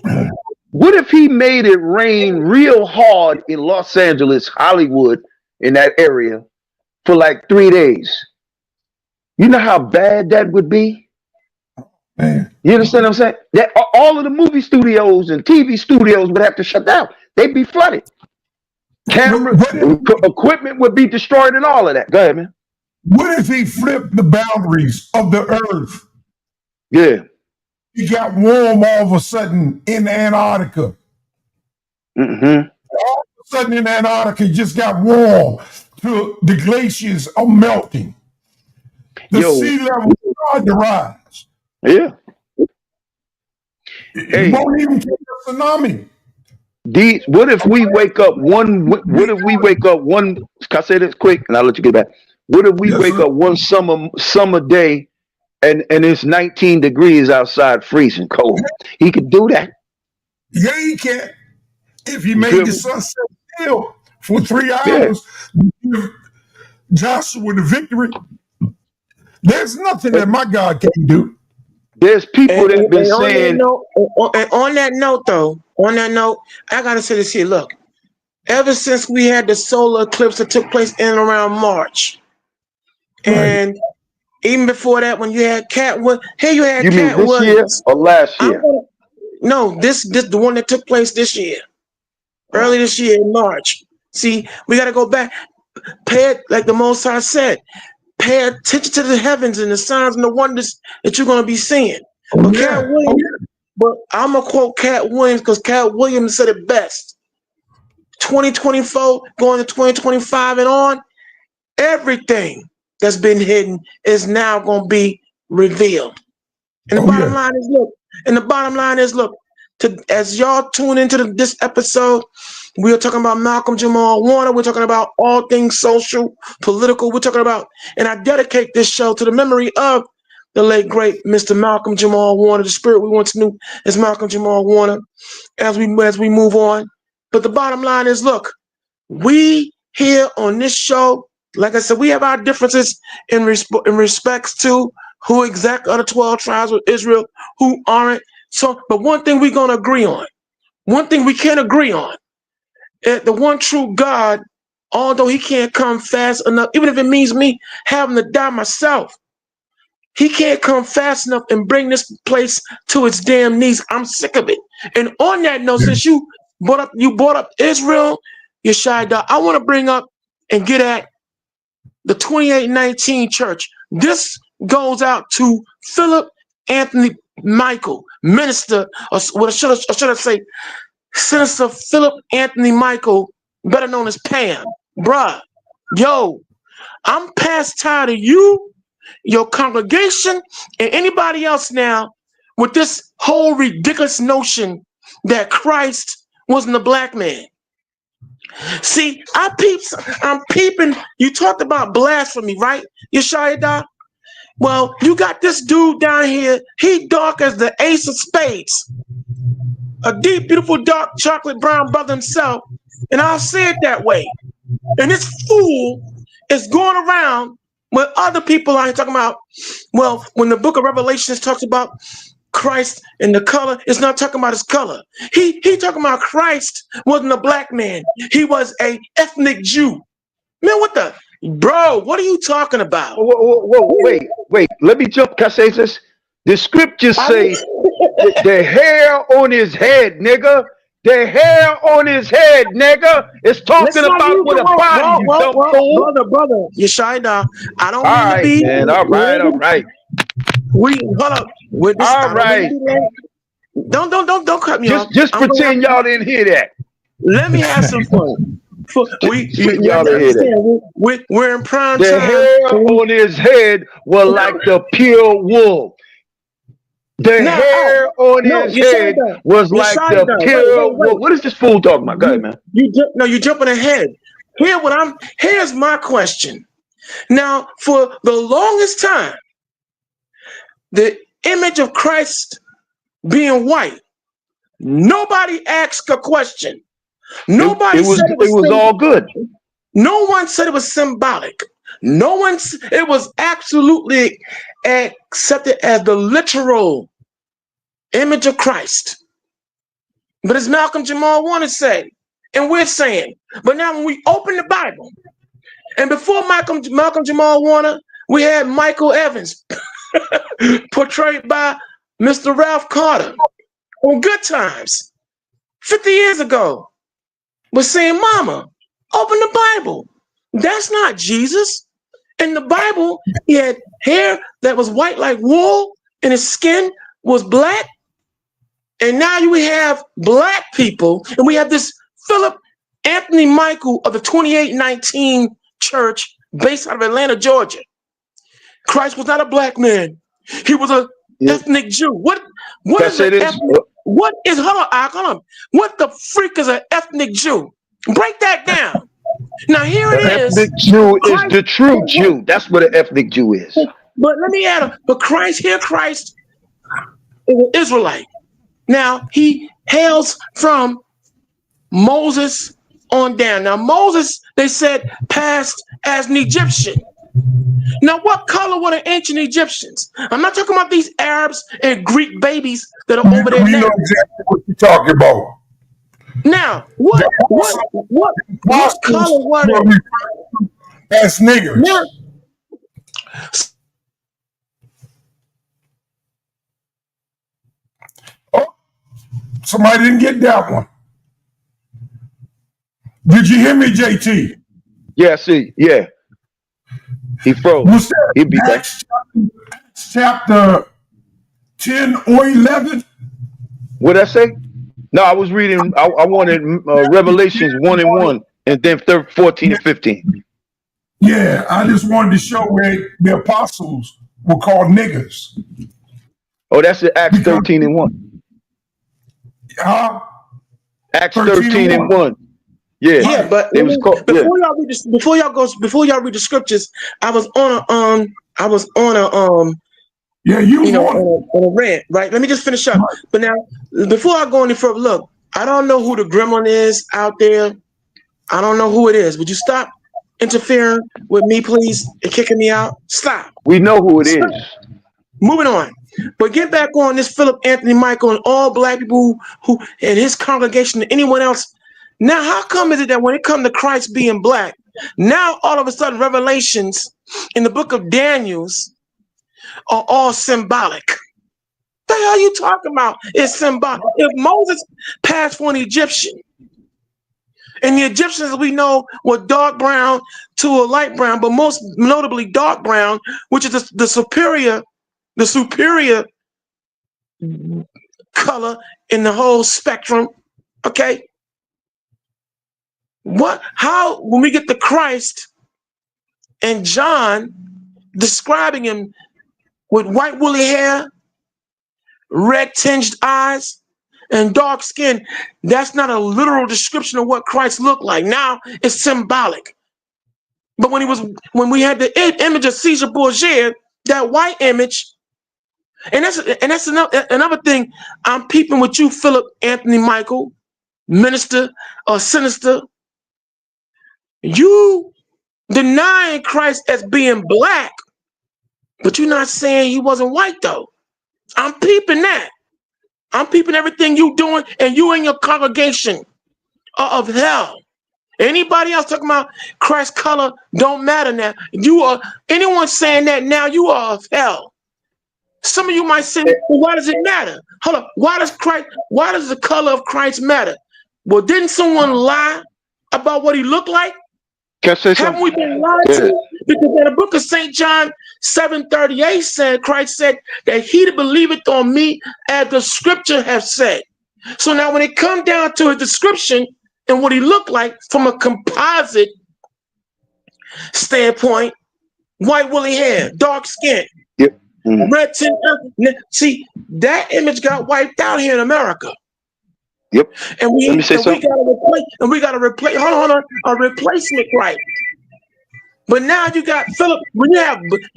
what if he made it rain real hard in Los Angeles, Hollywood, in that area for like 3 days? You know how bad that would be? Man. You understand what I'm saying? That all of the movie studios and TV studios would have to shut down. They'd be flooded. Camera equipment would be destroyed and all of that. Go ahead, man. What if he flipped the boundaries of the earth? Yeah. He got warm all of a sudden in Antarctica. Mm-hmm. All of a sudden in Antarctica, it just got warm. The glaciers are melting. The sea level started to rise. Yeah. It won't even take a tsunami. What if we wake up one? Can I say this quick, and I'll let you get back. What if we wake up one summer day, and it's 19 degrees outside, freezing cold? He could do that. Yeah, he can. If he made the sunset still for 3 hours, give Joshua the victory. There's nothing that my God can't do. There's people that have been saying. On that note, I gotta say this here. Look, ever since we had the solar eclipse that took place in and around March, and even before that, when you had Catwood, you had Cat mean this year or last year? No, this the one that took place this year, early this year in March. See, we gotta go back. Pay it like the Most High said. pay attention to the heavens and the signs and the wonders that you're going to be seeing. But Cat Williams, but I'm going to quote Cat Williams because Cat Williams said it best. 2024 going to 2025 and on, everything that's been hidden is now going to be revealed. And the bottom line is, look, as y'all tune into this episode, we are talking about Malcolm Jamal Warner. We're talking about all things social, political. We're talking about, and I dedicate this show to the memory of the late, great Mr. Malcolm Jamal Warner, the spirit we once knew as Malcolm Jamal Warner, as we move on. But the bottom line is, look, we here on this show, like I said, we have our differences in respects to who exactly are the 12 tribes of Israel, who aren't. So, but one thing we're going to agree on, one thing we can agree on, the one true God, although he can't come fast enough, even if it means me having to die myself, he can't come fast enough and bring this place to its damn knees. I'm sick of it. And on that note, since you brought up Israel, Yeshua, I want to bring up and get at the 2819 church. This goes out to Philip Anthony Michael, minister, or should I say, Senator Philip Anthony Michael, better known as Pam. Bruh, yo, I'm past tired of you, your congregation, and anybody else now with this whole ridiculous notion that Christ wasn't a black man. See, I'm peeping. You talked about blasphemy, right, Yeshua? Well, you got this dude down here. He dark as the ace of spades. A deep, beautiful, dark, chocolate brown brother himself. And I'll say it that way. And this fool is going around with other people out here talking about, well, when the book of Revelations talks about Christ and the color, it's not talking about his color. He talking about Christ wasn't a black man. He was a ethnic Jew. Man, what the? Bro, what are you talking about? Whoa, wait. Let me jump. Can I say this? The scriptures say the hair on his head, nigga. The hair on his head, nigga. It's talking about with a body, you dumb fool. Brother. Yeshua, I don't mean to be. Man, all right. Hold up. All right. Don't cut me off. Just pretend y'all didn't hear that. Let me have some fun. We're in prime time. The hair on his head was like the pure wool. The hair on his head was like the pure wool. What is this fool talking about? Go ahead, man. You're jumping ahead. Here's my question. Now, for the longest time, the image of Christ being white, nobody asked a question. Nobody said it was all good. No one said it was symbolic. It was absolutely accepted as the literal image of Christ. But as Malcolm Jamal Warner said, and we're saying, but now when we open the Bible, and before Malcolm Jamal Warner, we had Michael Evans, portrayed by Mr. Ralph Carter on Good Times 50 years ago. Was saying, Mama, open the Bible. That's not Jesus. In the Bible, he had hair that was white like wool, and his skin was black. And now you have black people, and we have this Philip Anthony Michael of the 2819 church based out of Atlanta, Georgia. Christ was not a black man. He was an ethnic Jew. What is hold on. What the freak is an ethnic Jew? Break that down. Now here it is. Ethnic Jew is the true Jew. That's what an ethnic Jew is. But let me add but Christ is an Israelite. Now he hails from Moses on down. Now Moses, they said, passed as an Egyptian. Now, what color were the ancient Egyptians? I'm not talking about these Arabs and Greek babies that are over there now. You know exactly what you're talking about. Now, what color were they? As niggers. Now, somebody didn't get that one. Did you hear me, JT? Yeah, see, yeah. He froze. Was that He'll be back. Acts chapter 10 or 11? What did I say? No, I was reading. I wanted Revelations 1:1, and then 14 and 15. Yeah, I just wanted to show where the apostles were called niggers. Oh, that's it, Acts 13 and 1. Acts 13 and 1. Yeah, Yeah, but it was called. before y'all read this, before y'all read the scriptures, I was on a Yeah, you you know, want on a rant, right? Let me just finish up. But now, before I go any further, look, I don't know who the gremlin is out there. I don't know who it is. Would you stop interfering with me, please, and kicking me out? Stop. We know who it is. Moving on. But get back on this Philip Anthony Michael and all black people who and his congregation and anyone else. Now, how come is it that when it comes to Christ being black, now all of a sudden revelations in the book of Daniel's are all symbolic? The hell are you talking about? It's symbolic. If Moses passed for an Egyptian, and the Egyptians we know were dark brown to a light brown, but most notably dark brown, which is the superior color in the whole spectrum. Okay. How when we get to Christ and John describing him with white woolly hair, red tinged eyes, and dark skin, that's not a literal description of what Christ looked like. Now it's symbolic. But when we had the image of Caesar Borgia, that white image, and that's another thing I'm peeping with you, Philip Anthony Michael, minister or sinister. You denying Christ as being black, but you're not saying he wasn't white though. I'm peeping that. I'm peeping everything you doing, and you and your congregation are of hell. Anybody else talking about Christ's color don't matter now. Anyone saying that now, you are of hell. Some of you might say, well, why does it matter? Hold on. Why does the color of Christ matter? Well, didn't someone lie about what he looked like? Can I say something? Haven't we been lied to? Because in the book of St. John 7:38 Christ said that he that believeth on me, as the scripture have said. So now when it comes down to a description and what he looked like from a composite standpoint, white woolly hair, dark skin, Yep. Mm-hmm. red tint. See, that image got wiped out here in America. Yep. And we Let me say something. we gotta replace hold on, a replacement right. But now you got Philip, when you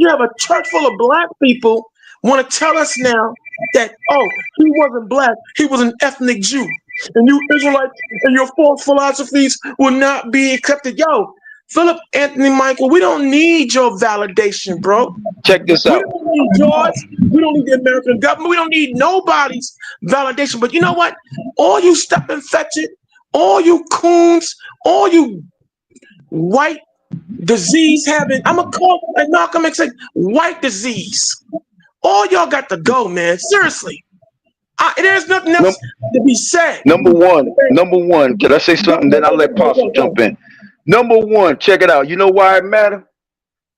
have a church full of black people want to tell us now that, oh, he wasn't black, he was an ethnic Jew. And you Israelites and your false philosophies will not be accepted. Yo, Philip Anthony Michael, we don't need your validation, bro. Check this out. We don't need yours. We don't need the American government. We don't need nobody's validation. But you know what? All you step and fetch it, all you coons, all you white disease having, I'm gonna call like Malcolm X, white disease. All y'all got to go, man. Seriously. There's nothing else to be said. Number one, can I say something? Then I'll let Apostle jump in. Number one, check it out. You know why it matters?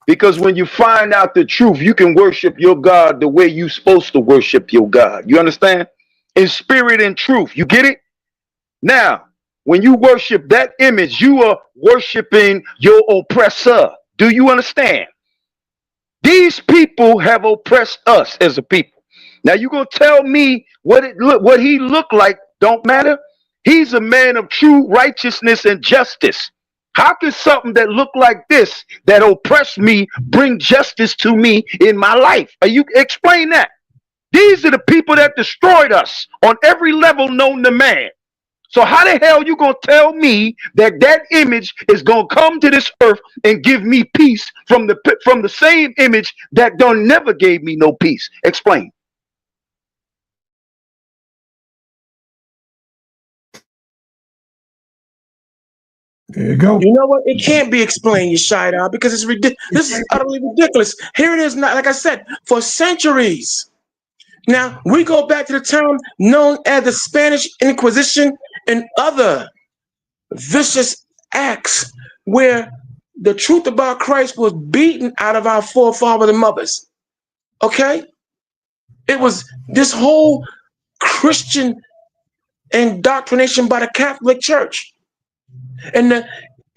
Because when you find out the truth, you can worship your God the way you're supposed to worship your God. You understand? In spirit and truth. You get it? Now, when you worship that image, you are worshiping your oppressor. Do you understand? These people have oppressed us as a people. Now you're gonna tell me what he looked like don't matter? He's a man of true righteousness and justice. How can something that looked like this, that oppressed me, bring justice to me in my life? You explain that. These are the people that destroyed us on every level known to man. So how the hell you gonna tell me that that image is gonna come to this earth and give me peace from the same image that don't never gave me no peace? Explain. There you go. You know what? It can't be explained, Yeshaya, because it's ridiculous. This is utterly ridiculous. Here it is, not like I said, for centuries. Now we go back to the term known as the Spanish Inquisition and other vicious acts where the truth about Christ was beaten out of our forefathers and mothers. Okay? It was this whole Christian indoctrination by the Catholic Church and the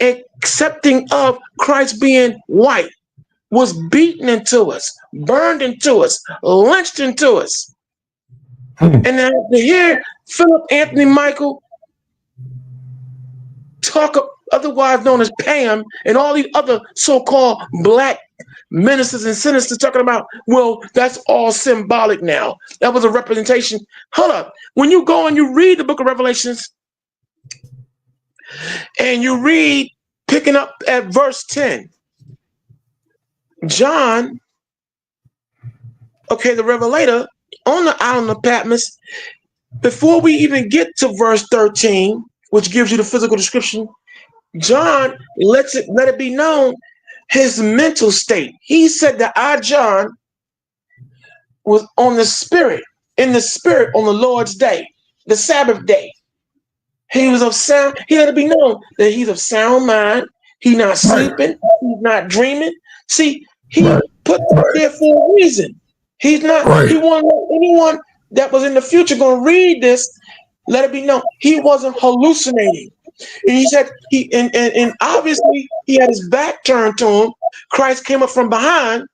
accepting of Christ being white was beaten into us, burned into us, lynched into us. And then to hear Philip Anthony Michael talk, otherwise known as Pam, and all these other so-called black ministers and senators talking about, well, that's all symbolic now. That was a representation. Hold up. When you go and you read the book of Revelations, and you read, picking up at verse 10, John, okay, the Revelator, on the island of Patmos, before we even get to verse 13, which gives you the physical description, John let it be known his mental state. He said that I, John, was in the spirit on the Lord's day, the Sabbath day. He was of sound. He let it be known that he's of sound mind. He's not sleeping. He's not dreaming. See, he put that there for a reason. He's not. He wanted anyone that was in the future going to read this. Let it be known he wasn't hallucinating. And he said and obviously he had his back turned to him. Christ came up from behind,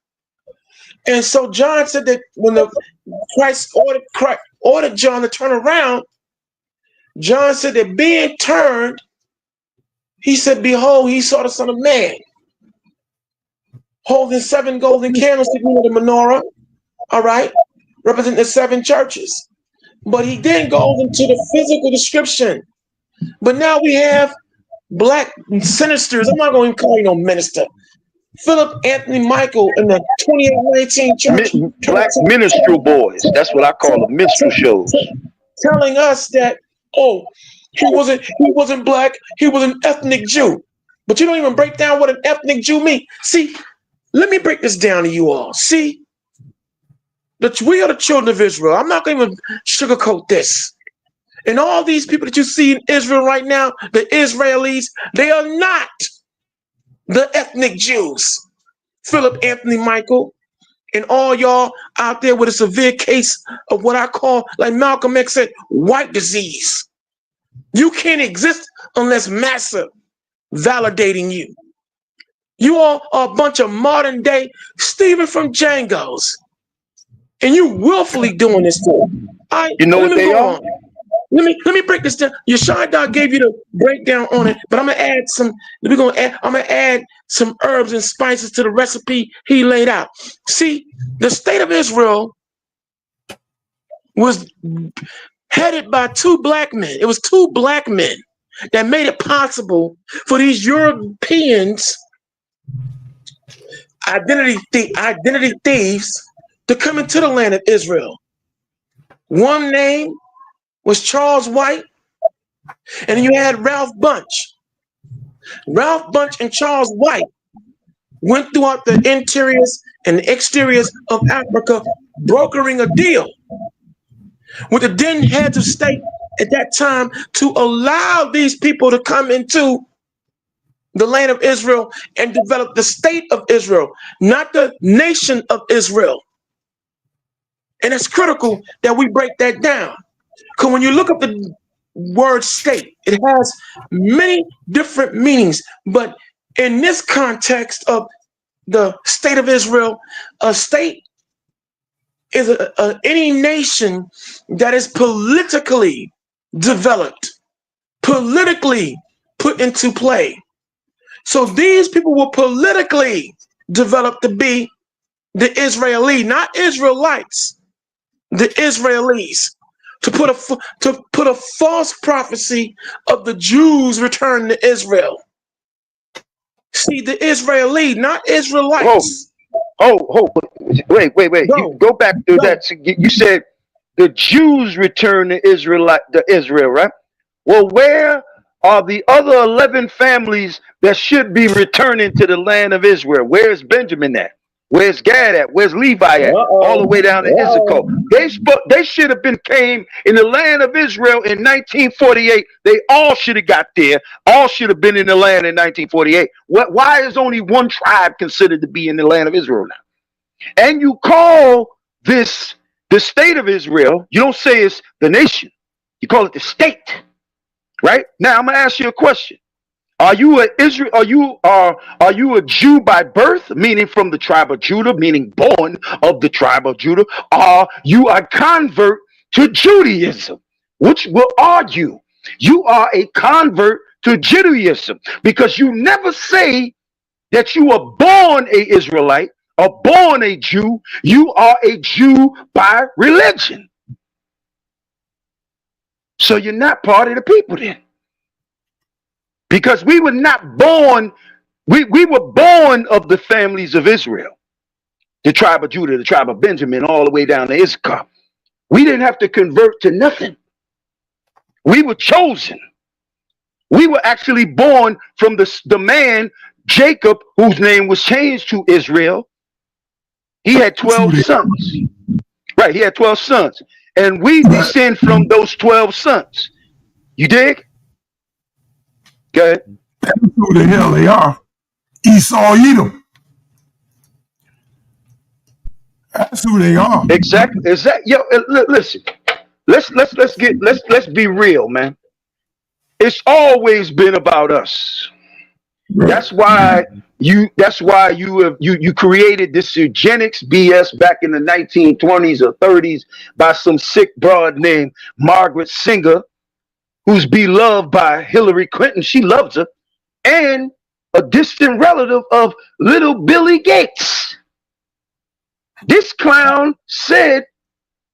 and so John said that when Christ ordered John to turn around, John said that being turned, he said, behold, he saw the Son of Man holding 7 golden candlesticks in the menorah, all right, representing the 7 churches. But he then goes into the physical description. But now we have black sinisters. I'm not going to call you no minister. Philip Anthony Michael in the 2819 church. Black minstrel boys. That's what I call them, minstrel shows. Telling us that, oh, he wasn't black, he was an ethnic Jew. But you don't even break down what an ethnic Jew means. See, let me break this down to you all. See, we are the children of Israel. I'm not going to even sugarcoat this. And all these people that you see in Israel right now, the Israelis, they are not the ethnic Jews. Philip Anthony Michael and all y'all out there with a severe case of what I call, like Malcolm X said, white disease. You can't exist unless Massa validating you. You all are a bunch of modern day Stephen from Django's. And you willfully doing this to him. You know what they are? Let me break this down. Yeshua Dog gave you the breakdown on it, but I'm gonna add some. I'm gonna add some herbs and spices to the recipe he laid out. See, the state of Israel was headed by 2 black men. It was 2 black men that made it possible for these Europeans, identity thieves, to come into the land of Israel. One name was Charles White, and you had Ralph Bunche. Ralph Bunche and Charles White went throughout the interiors and the exteriors of Africa, brokering a deal with the then heads of state at that time to allow these people to come into the land of Israel and develop the state of Israel, not the nation of Israel. And it's critical that we break that down. Because when you look up the word state, it has many different meanings. But in this context of the state of Israel, a state is any nation that is politically developed, politically put into play. So these people were politically developed to be the Israeli, not Israelites, the Israelis, to put a false prophecy of the Jews returning to Israel. See, the Israeli, not Israelites. Wait. You go back to that. You said the Jews return to Israel, right? Well, where are the other 11 families that should be returning to the land of Israel? Where's Benjamin at? Where's Gad at? Where's Levi at? All the way down to Issachar. They should have been came in the land of Israel in 1948. They all should have got there. All should have been in the land in 1948. Why is only one tribe considered to be in the land of Israel now? And you call this the state of Israel. You don't say it's the nation. You call it the state. Right? Now I'm gonna ask you a question. Are you a Israel? Are you a Jew by birth, meaning from the tribe of Judah, meaning born of the tribe of Judah? Are you a convert to Judaism? Which are you? You are a convert to Judaism because you never say that you are born a Israelite or born a Jew. You are a Jew by religion. So you're not part of the people then. Because we were not born, we were born of the families of Israel, the tribe of Judah, the tribe of Benjamin, all the way down to Issachar. We didn't have to convert to nothing. We were chosen. We were actually born from the man, Jacob, whose name was changed to Israel. He had 12 sons. Right, he had 12 sons. And we descend from those 12 sons. You dig? Good. That's who the hell they are. Esau, Edom. That's who they are. Exactly. Yo, listen. Let's be real, man. It's always been about us. Right. That's why you created this eugenics BS back in the 1920s or 30s by some sick broad named Margaret Sanger, who's beloved by Hillary Clinton. She loves her. And a distant relative of little Billy Gates. This clown said,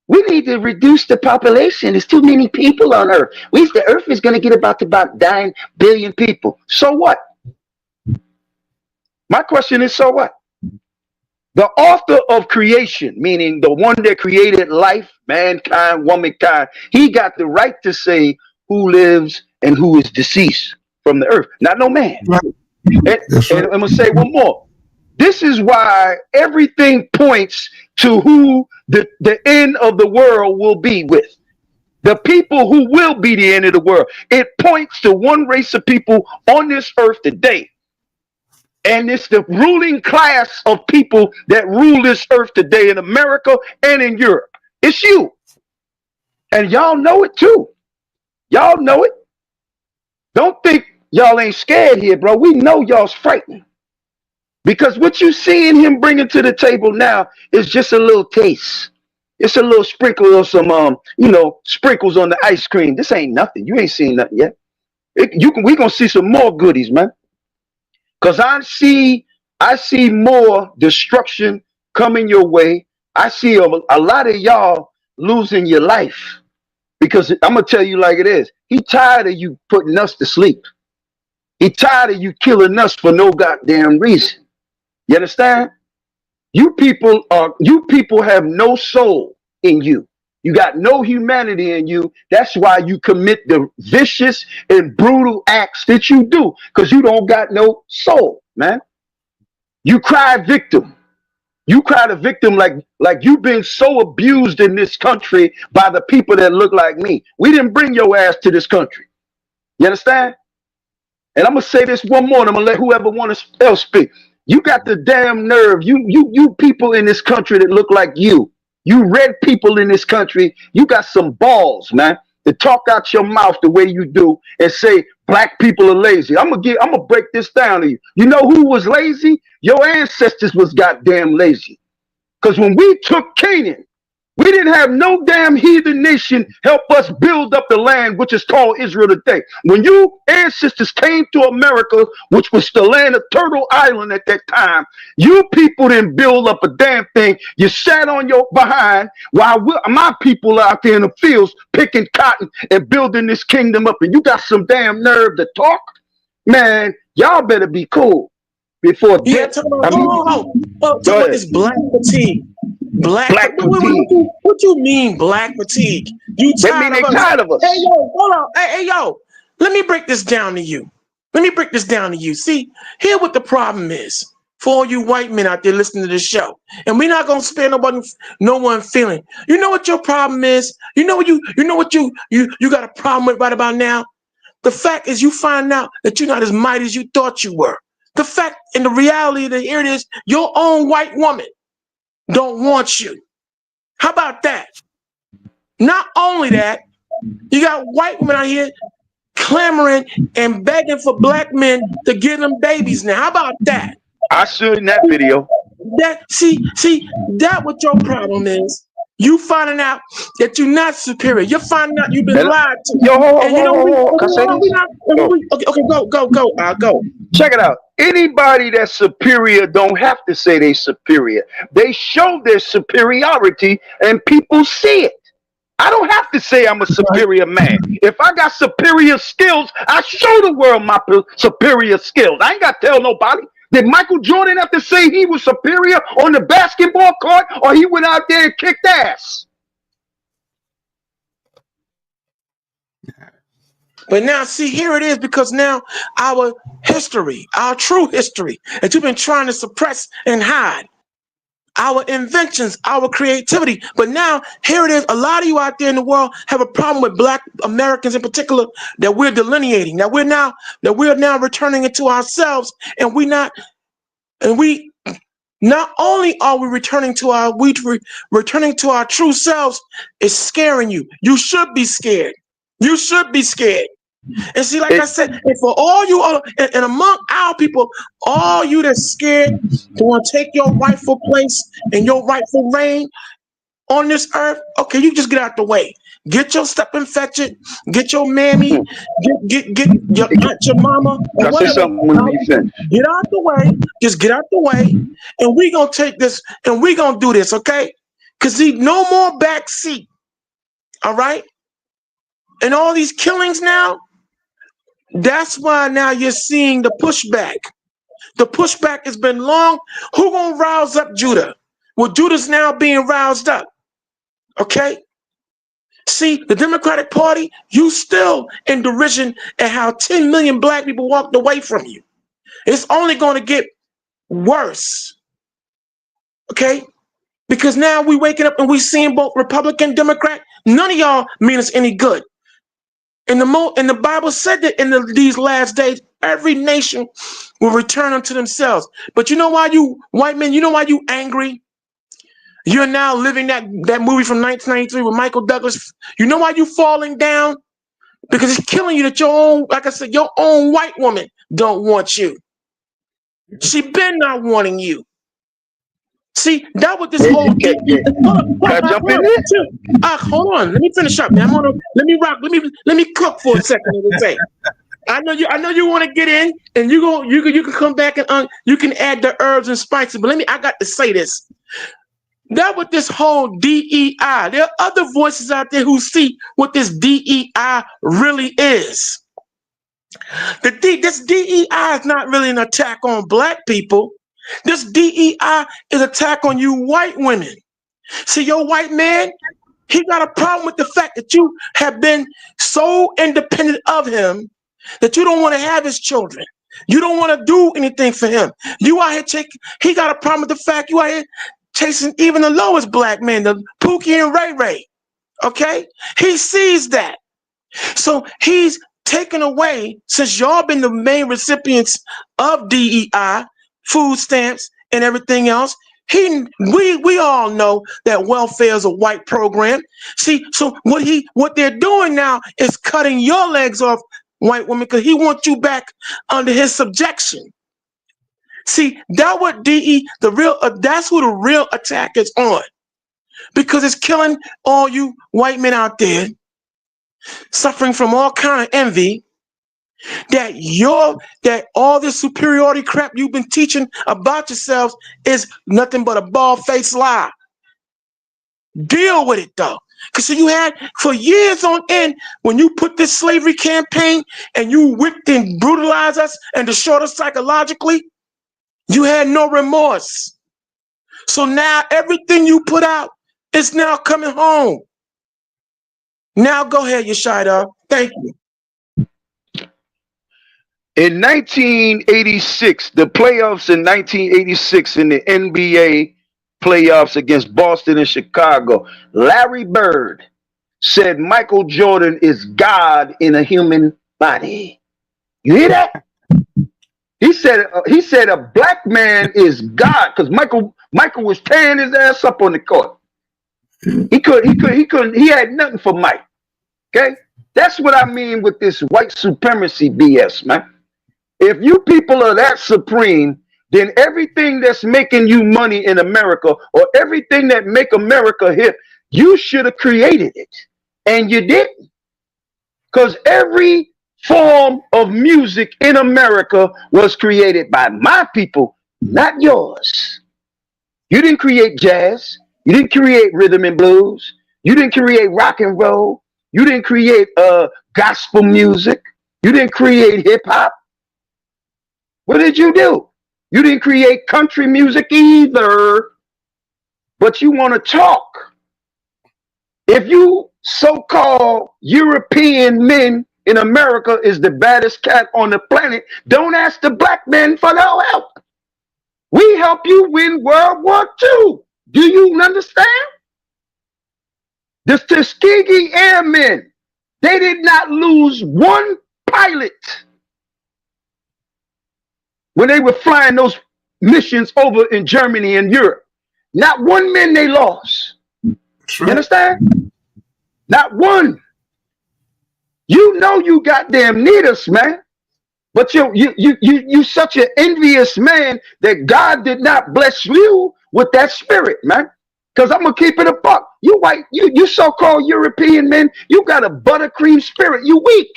we need to reduce the population. There's too many people on Earth. The Earth is going to get about 9 billion people. So what? My question is, so what? The author of creation, meaning the one that created life, mankind, womankind, he got the right to say who lives and who is deceased from the earth, not no man. Right. And I'm gonna say one more. This is why everything points to who the end of the world will be with. The people who will be the end of the world. It points to one race of people on this earth today. And it's the ruling class of people that rule this earth today in America and in Europe. It's you. And y'all know it too. Y'all know it. Don't think y'all ain't scared here, bro. We know y'all's frightened. Because what you seeing him bringing to the table now is just a little taste. It's a little sprinkle of some, sprinkles on the ice cream. This ain't nothing. You ain't seen nothing yet. We gonna see some more goodies, man. Cause I see more destruction coming your way. I see a lot of y'all losing your life. Because I'm gonna tell you like it is. He tired of you putting us to sleep. He tired of you killing us for no goddamn reason. You understand? You people have no soul in you. You got no humanity in you. That's why you commit the vicious and brutal acts that you do, because you don't got no soul, man. You cry victim. You cry the victim like you've been so abused in this country by the people that look like me. We didn't bring your ass to this country. You understand? And I'm gonna say this one more, and I'm gonna let whoever else speak. You got the damn nerve. You people in this country that look like you red people in this country, you got some balls, man, to talk out your mouth the way you do and say black people are lazy. I'm gonna break this down to you. You know who was lazy? Your ancestors was goddamn lazy. Because when we took Canaan, we didn't have no damn heathen nation help us build up the land, which is called Israel today. When you ancestors came to America, which was the land of Turtle Island at that time, you people didn't build up a damn thing. You sat on your behind while my people out there in the fields picking cotton and building this kingdom up. And you got some damn nerve to talk? Man, y'all better be cool before death. Talk about this black fatigue. Black fatigue. What you mean black fatigue? You tired of us. Hey, yo, hold on. Hey, yo. Let me break this down to you. See, here what the problem is. for all you white men out there listening to this show. And we're not gonna spare no one feeling. You know what your problem is? You know what you got a problem with right about now? The fact is you find out that you're not as mighty as you thought you were. The fact and the reality that here it is, your own white woman don't want you. How about that? Not only that, you got white women out here clamoring and begging for black men to give them babies now. How about that? I seen that video. See, that what your problem is. You finding out that you're not superior. You're finding out you've been lied to. Yo, go. Check it out. Anybody that's superior don't have to say they superior. They show their superiority and people see it. I don't have to say I'm a superior man. If I got superior skills, I show the world my superior skills. I ain't got to tell nobody. Did Michael Jordan have to say he was superior on the basketball court, or he went out there and kicked ass? But now, see, here it is, because now our history, our true history, that you've been trying to suppress and hide, our inventions, our creativity. But now, here it is, a lot of you out there in the world have a problem with black Americans in particular, that we're delineating, that we're now returning into ourselves, and we not only are we returning to our true selves, it's scaring you. You should be scared. You should be scared. And see, like I said, and for all you and among our people, all you that's scared to want to take your rightful place and your rightful reign on this earth, okay, you just get out the way. Get your step and fetch it. Get your mammy. Get your aunt, your mama. Get out the way. Just get out the way, and we gonna take this and we gonna do this, okay? Cause see, no more back seat. All right. And all these killings now. That's why now you're seeing the pushback. The pushback has been long. Who gonna rouse up Judah? Well, Judah's now being roused up. Okay. See, the Democratic Party, you still in derision at how 10 million black people walked away from you. It's only going to get worse. Okay? Because now we waking up and we seeing both Republican, Democrat. None of y'all mean us any good. And the Bible said that in these last days, every nation will return unto themselves. But you know why you white men, you know why you angry? You're now living that movie from 1993 with Michael Douglas. You know why you falling down? Because it's killing you that your own, like I said, your own white woman don't want you. She been not wanting you. See, that was this whole. Hold on. Let me finish up, man. Let me rock. Let me cook for a second. I know you want to get in, and you can come back and you can add the herbs and spices. But I got to say this. That with this whole DEI, there are other voices out there who see what this DEI really is. This DEI is not really an attack on black people. This DEI is an attack on you white women. See, your white man, he got a problem with the fact that you have been so independent of him that you don't want to have his children. You don't want to do anything for him. You out here he got a problem with the fact you out here chasing even the lowest black man, the Pookie and Ray Ray. Okay? He sees that. So he's taken away, since y'all been the main recipients of DEI, food stamps, and everything else. We all know that welfare is a white program. See, so what they're doing now is cutting your legs off, white woman, because he wants you back under his subjection. See, that's who the real attack is on, because it's killing all you white men out there suffering from all kind of envy. That all this superiority crap you've been teaching about yourselves is nothing but a bald-faced lie. Deal with it though. Because you had for years on end, when you put this slavery campaign and you whipped and brutalized us and destroyed us psychologically, you had no remorse. So now everything you put out is now coming home. Now go ahead, Yeshida. Thank you. In 1986, the playoffs in 1986 in the NBA playoffs against Boston and Chicago, Larry Bird said Michael Jordan is God in a human body. You hear that? He said a black man is God because Michael was tearing his ass up on the court. He had nothing for Mike. Okay, that's what I mean with this white supremacy BS, man. If you people are that supreme, then everything that's making you money in America or everything that make America hip, you should have created it, and you didn't, because every form of music in America was created by my people, not yours. You didn't create jazz. You didn't create rhythm and blues. You didn't create rock and roll. You didn't create gospel music. You didn't create hip hop. What did you do? You didn't create country music either. But you want to talk. If you so-called European men in America is the baddest cat on the planet, don't ask the black men for no help. We help you win World War II. Do you understand? The Tuskegee Airmen, they did not lose one pilot when they were flying those missions over in Germany and Europe. Not one man they lost. Sure. You understand? Not one. You know you goddamn need us, man. But you such an envious man that God did not bless you with that spirit, man. Because I'm gonna keep it a buck. You white, you so-called European men, you got a buttercream spirit. You weak.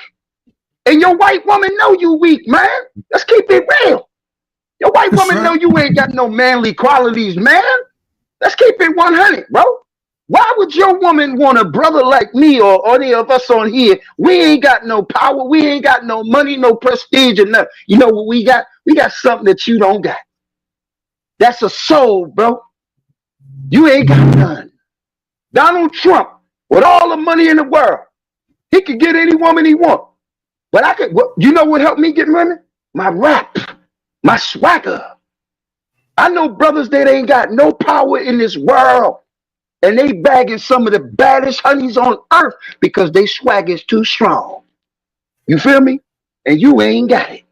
And your white woman know you weak, man. Let's keep it real. Your white woman know you ain't got no manly qualities, man. Let's keep it 100, bro. Why would your woman want a brother like me or any of us on here? We ain't got no power. We ain't got no money, no prestige or nothing. You know what we got? We got something that you don't got. That's a soul, bro. You ain't got none. Donald Trump, with all the money in the world, he could get any woman he wants. But I could, you know what helped me get women? My rap, my swagger. I know brothers that ain't got no power in this world. And they bagging some of the baddest honeys on earth because they swag is too strong. You feel me? And you ain't got it.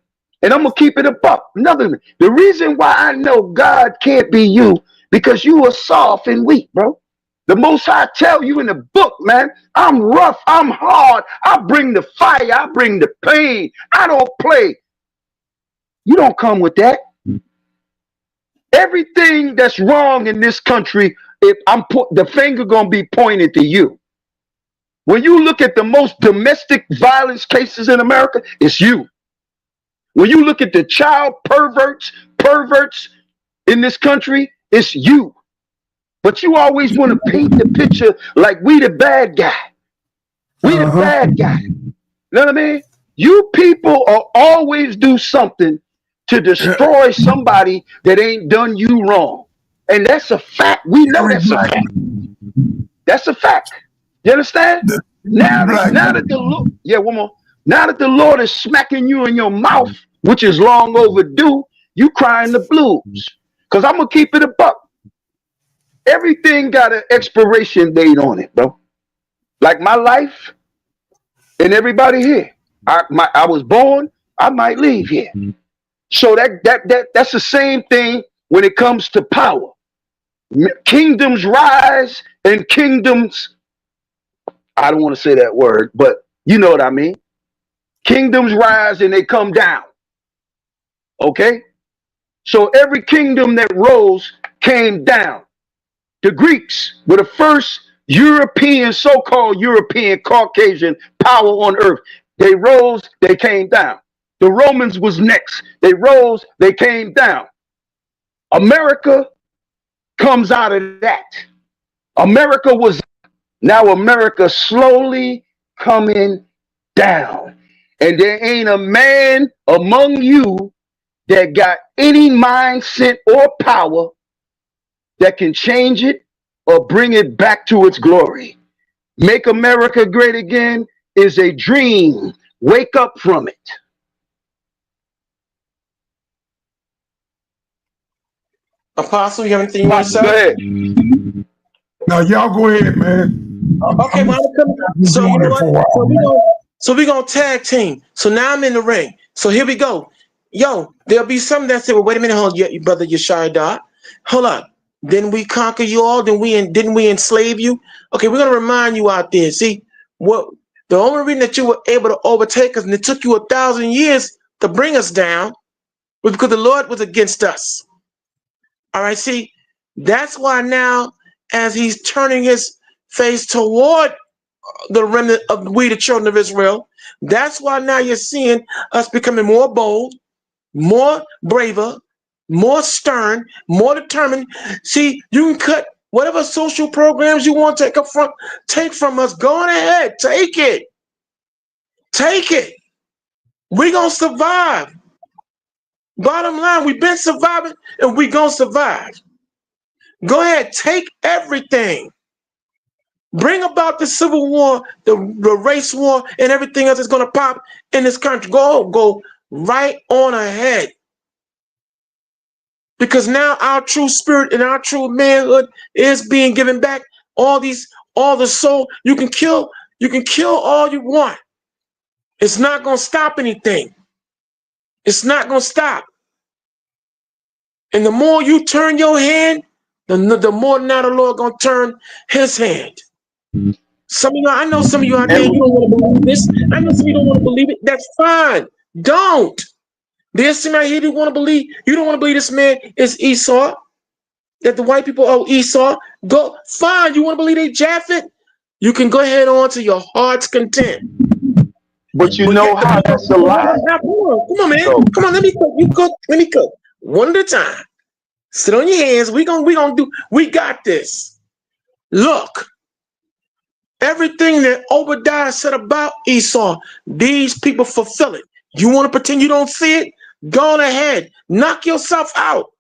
And I'm going to keep it a buck. The reason why I know God can't be you, because you are soft and weak, bro. The Most High tell you in the book, man, I'm rough, I'm hard. I bring the fire, I bring the pain. I don't play. You don't come with that. Everything that's wrong in this country, if the finger gonna be pointed to you. When you look at the most domestic violence cases in America, it's you. When you look at the child perverts in this country, it's you. But you always want to paint the picture like we the bad guy. We the bad guy. You know what I mean? You people are always do something to destroy somebody that ain't done you wrong. And that's a fact. We know that's a fact. That's a fact. You understand? Now that the Lord, one more. Now that the Lord is smacking you in your mouth, which is long overdue, you crying the blues. Because I'm going to keep it a buck. Everything got an expiration date on it, bro. Like my life and everybody here. I was born, I might leave here. So that's the same thing when it comes to power. Kingdoms rise and kingdoms, I don't want to say that word, but you know what I mean. Kingdoms rise and they come down. Okay? So every kingdom that rose came down. The Greeks were the first European, so-called European Caucasian power on earth. They rose, they came down. The Romans was next. They rose, they came down. America comes out of that. Now America slowly coming down. And there ain't a man among you that got any mindset or power that can change it or bring it back to its glory. Make America great again is a dream. Wake up from it. Apostle, you have anything you want to Go say? ahead. Now y'all go ahead, man. Okay, well, so you know what? So we're gonna tag team. So now I'm in the ring. So here we go. Yo, there'll be some that say, well, wait a minute, hold your brother Yeshaya. Hold up. Didn't we conquer you all? Didn't we enslave you? Okay, we're gonna remind you out there. See, what the only reason that you were able to overtake us and it took you 1,000 years to bring us down was because the Lord was against us. All right, see, that's why now, as he's turning his face toward the remnant of we, the children of Israel, that's why now you're seeing us becoming more bold, more braver, more stern, more determined. See, you can cut whatever social programs you want to take from us. Go on ahead, take it. Take it. We're going to survive. Bottom line, we've been surviving and we're going to survive. Go ahead, take everything. Bring about the civil war, the race war, and everything else that's going to pop in this country. Go right on ahead. Because now our true spirit and our true manhood is being given back. All the soul, you can kill all you want. It's not going to stop anything. It's not going to stop. And the more you turn your hand, the more now the Lord going to turn his hand. Some of you, I know some of you out there, you don't want to believe this. I know some of you don't want to believe it. That's fine. Don't. There's some out here you want to believe. You don't want to believe this man is Esau. That the white people are Esau. Go fine. You want to believe they Japhet? You can go ahead on to your heart's content. But you know how that's a lie. Come on, man. Come on, let me cook. You cook. Let me cook. One at a time. Sit on your hands. We got this. Look. Everything that Obadiah said about Esau, these people fulfill it. You want to pretend you don't see it? Go on ahead. Knock yourself out.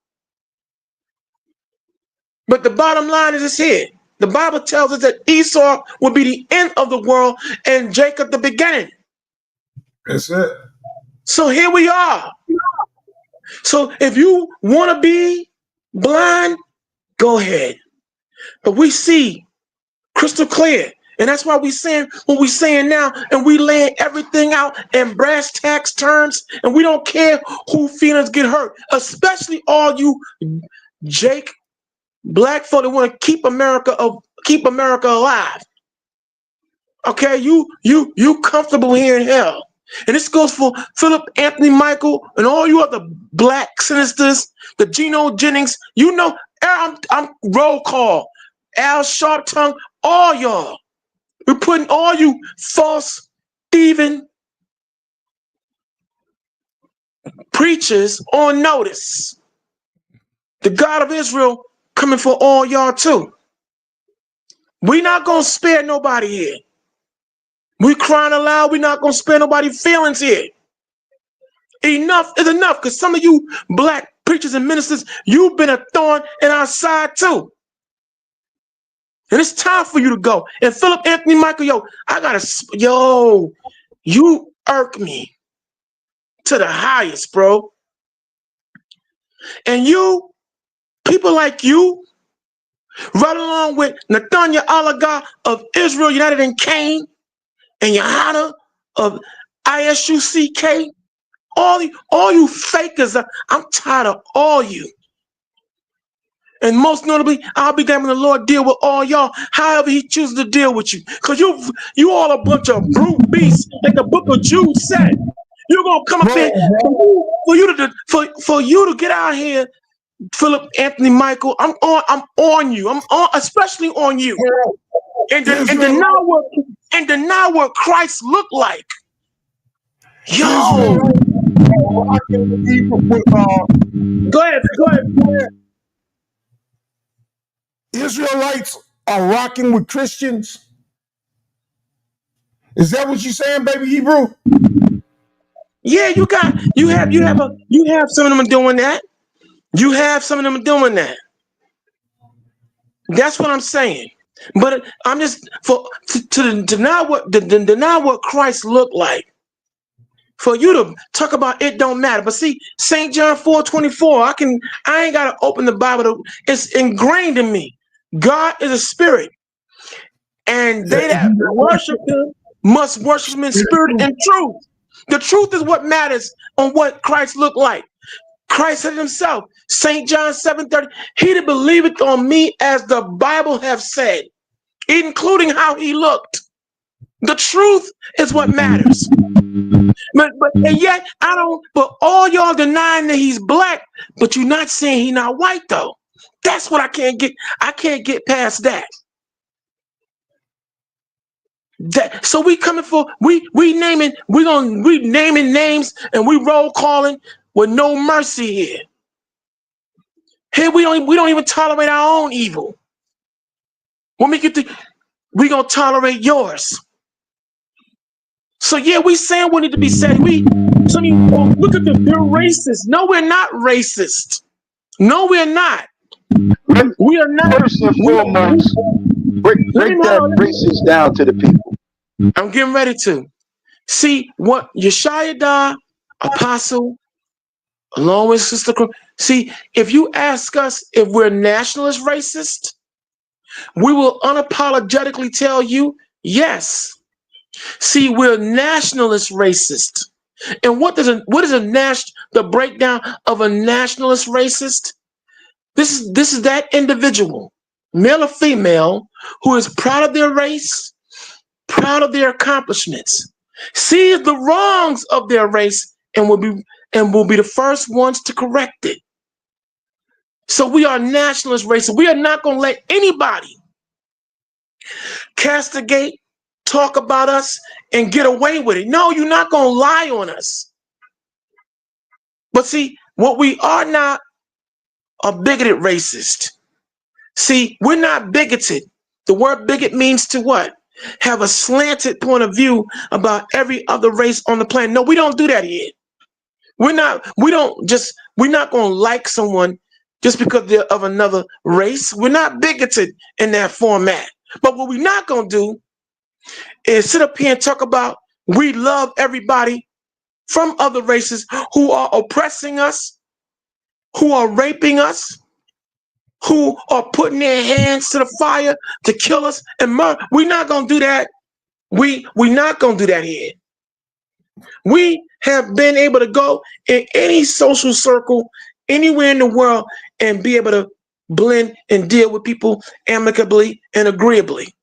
But the bottom line is this here. The Bible tells us that Esau will be the end of the world and Jacob the beginning. That's it. So here we are. So if you want to be blind, go ahead. But we see crystal clear. And that's why we're saying what we're saying now, and we laying everything out in brass tacks terms, and we don't care who feelings get hurt, especially all you black folk that want to keep America alive. Okay, you comfortable here in hell. And this goes for Philip Anthony Michael and all you other black sinisters, the Geno Jennings, you know, I'm roll call, Al Sharptongue, all y'all. We're putting all you false, thieving preachers on notice. The God of Israel coming for all y'all too. We're not going to spare nobody here. We crying aloud. We're not going to spare nobody's feelings here. Enough is enough, because some of you black preachers and ministers, you've been a thorn in our side too. And it's time for you to go. And Philip Anthony Michael, you irk me to the highest, bro. And you, people like you, right along with Nathaniel Alaga of Israel United in Cain, and Johanna of ISUCK, all you fakers, I'm tired of all you. And most notably, I'll be damned when the Lord deal with all y'all, however he chooses to deal with you. Because you all a bunch of brute beasts, like the book of Jude said. You're going to come up here for you to get out here, Philip Anthony Michael. I'm on you. I'm on, especially on you. And deny what Christ looked like. Yo. Go ahead. Israelites are rocking with Christians. Is that what you're saying, baby Hebrew? Yeah, you have some of them doing that. You have some of them doing that. That's what I'm saying. But I'm just to deny what Christ looked like. for you to talk about it don't matter. But see, St. John 4:24, I ain't gotta open the Bible. It's ingrained in me. God is a spirit, and they that worship him must worship him in spirit and truth. The truth is what matters on what Christ looked like. Christ said himself, St. John 7:30, he that believeth on me as the Bible have said, including how he looked. The truth is what matters. And yet but all y'all denying that he's black, but you're not saying he's not white though. That's what I can't get. I can't get past that. So we coming for we naming names and we roll calling with no mercy here. Here we don't even tolerate our own evil. When we gonna tolerate yours. So yeah, we saying what need to be said. Some of you look at them, they're racist. No, we're not racist. No, we're not. We are not. First and foremost, break that racist down to the people. I'm getting ready to. See what Yeshaya, Apostle, along with Sister. See, if you ask us if we're nationalist racist, we will unapologetically tell you yes. See, we're nationalist racist. And what is the breakdown of a nationalist racist? This is that individual, male or female, who is proud of their race, proud of their accomplishments, sees the wrongs of their race, and will be the first ones to correct it. So we are nationalist racist. We are not going to let anybody castigate, talk about us, and get away with it. No, you're not going to lie on us. But see, what we are not a bigoted racist. See, we're not bigoted. The word bigot means to what? Have a slanted point of view about every other race on the planet. No, we don't do that here. We're not going to like someone just because they're of another race. We're not bigoted in that format. But what we're not going to do is sit up here and talk about we love everybody from other races who are oppressing us, who are raping us, who are putting their hands to the fire to kill us and murder. We're not going to do that. We're not going to do that here. We have been able to go in any social circle, anywhere in the world, and be able to blend and deal with people amicably and agreeably.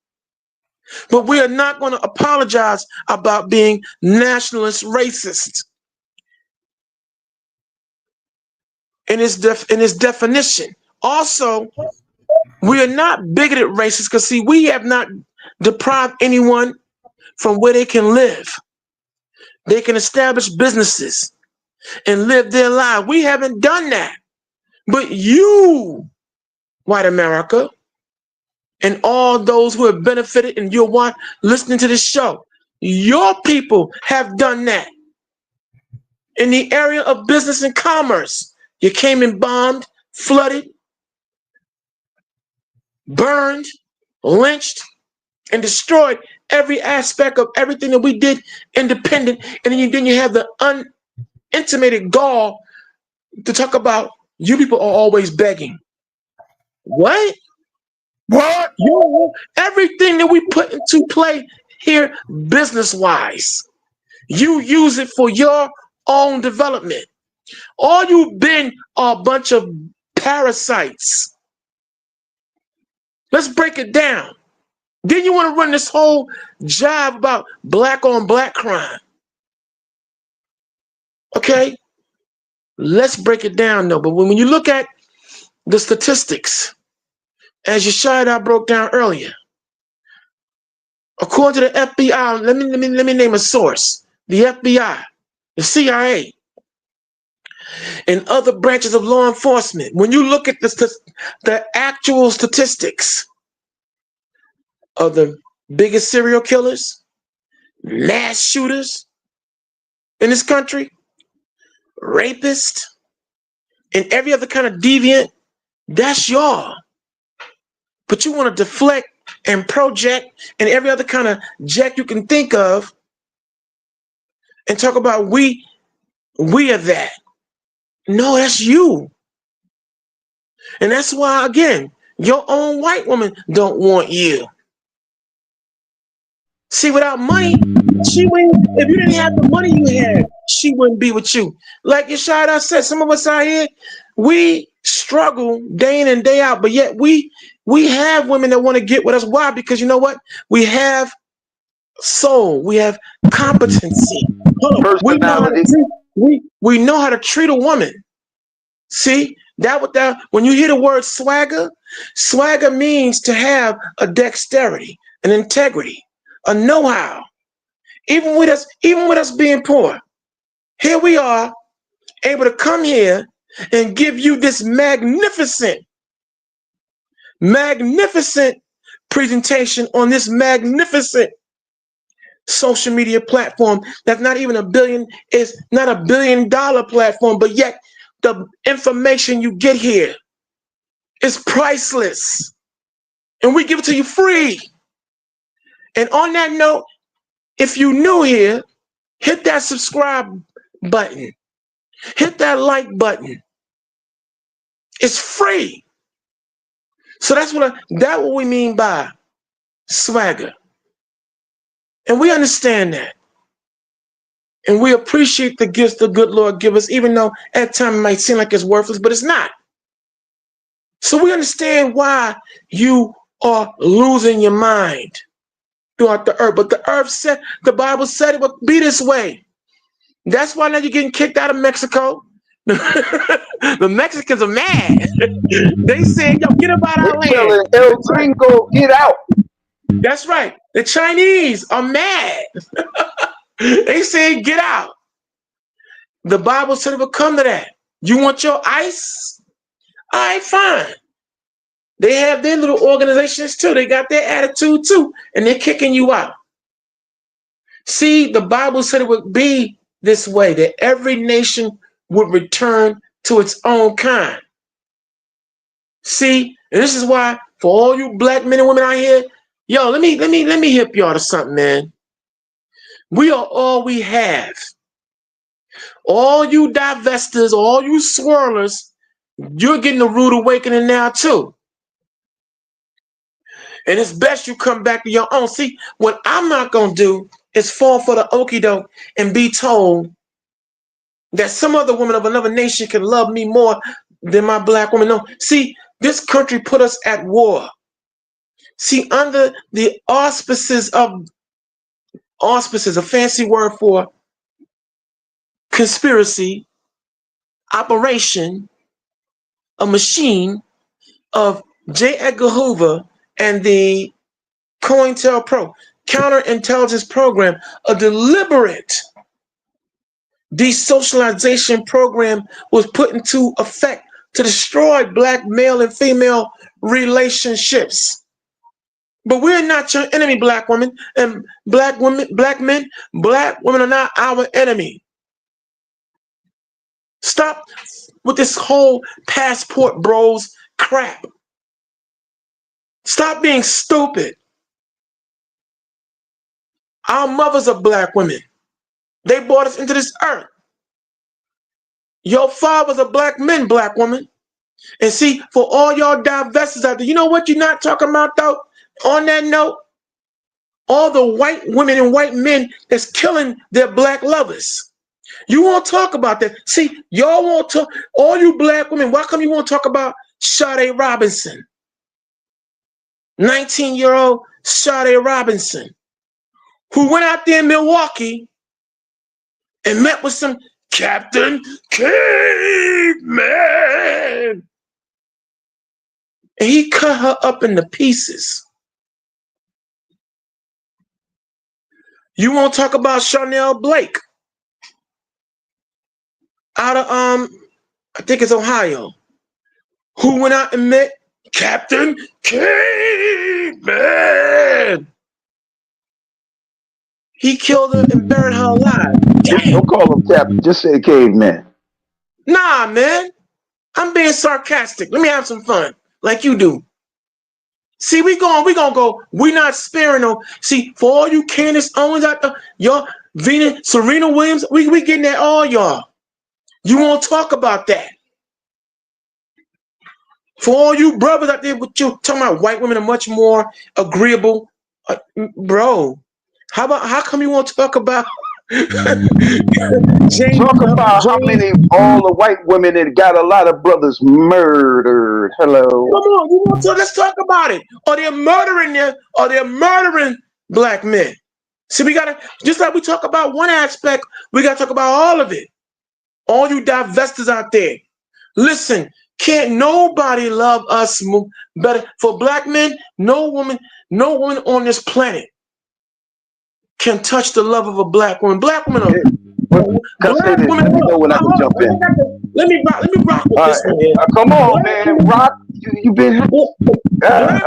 But we are not going to apologize about being nationalist racist. In its definition. Also, we are not bigoted racists because, see, we have not deprived anyone from where they can live. They can establish businesses and live their lives. We haven't done that. But you, white America, and all those who have benefited and you're listening to this show, your people have done that. In the area of business and commerce, you came and bombed, flooded, burned, lynched, and destroyed every aspect of everything that we did independent. And then you have the unintimated gall to talk about you people are always begging. What? What? Everything that we put into play here business-wise, you use it for your own development. All you've been are a bunch of parasites. Let's break it down. Then you want to run this whole jive about black on black crime. Okay? Let's break it down though. But when you look at the statistics, as Yeshaya broke down earlier, according to the FBI, let me name a source. The FBI, the CIA, and other branches of law enforcement, when you look at the actual statistics of the biggest serial killers, mass shooters in this country, rapists, and every other kind of deviant, that's y'all. But you want to deflect and project and every other kind of jack you can think of and talk about we are that. No, that's you. And that's why, again, your own white woman don't want you. See, without money, she wouldn't. If you didn't have the money you had, she wouldn't be with you. Like Yeshaya said, some of us out here, we struggle day in and day out, but yet we have women that want to get with us. Why? Because you know what? We have soul. We have competency. Personality. We know how to treat a woman. See, when you hear the word swagger, swagger means to have a dexterity, an integrity, a know-how. Even with us being poor, here we are able to come here and give you this magnificent presentation on this magnificent social media platform that's not even it's not $1 billion platform, but yet the information you get here is priceless. And we give it to you free. And on that note, if you're new here, hit that subscribe button. Hit that like button. It's free. So that's what we mean by swagger. And we understand that. And we appreciate the gifts the good Lord give us, even though at times it might seem like it's worthless, but it's not. So we understand why you are losing your mind throughout the earth. But the Bible said it would be this way. That's why now you're getting kicked out of Mexico. The Mexicans are mad. They said, yo, get up out of our land. El Gringo, get out. That's right. The Chinese are mad. They said, get out. The Bible said it would come to that. You want your ice? All right, fine. They have their little organizations too. They got their attitude too, and they're kicking you out. See, the Bible said it would be this way, that every nation would return to its own kind. See, and this is why for all you black men and women out here, yo, let me hip y'all to something, man. We are all we have. All you divestors, all you swirlers, you're getting a rude awakening now too. And it's best you come back to your own. See, what I'm not going to do is fall for the okie doke and be told that some other woman of another nation can love me more than my black woman. No, see, this country put us at war. See, under the auspices, a fancy word for conspiracy, operation, a machine of J. Edgar Hoover and the COINTELPRO, counterintelligence program, a deliberate desocialization program was put into effect to destroy black male and female relationships. But we're not your enemy, black women and black women, black men. Black women are not our enemy. Stop with this whole passport bros crap. Stop being stupid. Our mothers are black women. They brought us into this earth. Your fathers are black men, black woman. And see, for all y'all divestors out there, you know what you're not talking about though? On that note, all the white women and white men that's killing their black lovers. You won't talk about that. See, y'all won't talk, all you black women, why come you won't talk about Sade Robinson? 19-year-old Sade Robinson, who went out there in Milwaukee and met with some Captain Caveman. And he cut her up into pieces. You won't talk about Chanel Blake out of I think it's Ohio, who went out and met Captain Caveman. He killed her and buried her alive. Damn. Don't call him Captain. Just say Caveman. Nah, man. I'm being sarcastic. Let me have some fun, like you do. See, we gonna go. We not sparing no. See, for all you Candace Owens out there, Serena Williams, we getting at all y'all. You won't talk about that. For all you brothers out there with you talking about white women are much more agreeable, bro. How come you won't talk about James? Talk about how many all the white women that got a lot of brothers murdered. Hello. Come on, you want to? Let's talk about it. Or they're murdering black men. See, we gotta, just like we talk about one aspect, we gotta talk about all of it. All you divestors out there, listen. Can't nobody love us better. For black men, no woman on this planet can touch the love of a black woman. Black women are. Black women, let me know when I can jump in. Let me rock with this one here. Come on, man. Rock. You been. Black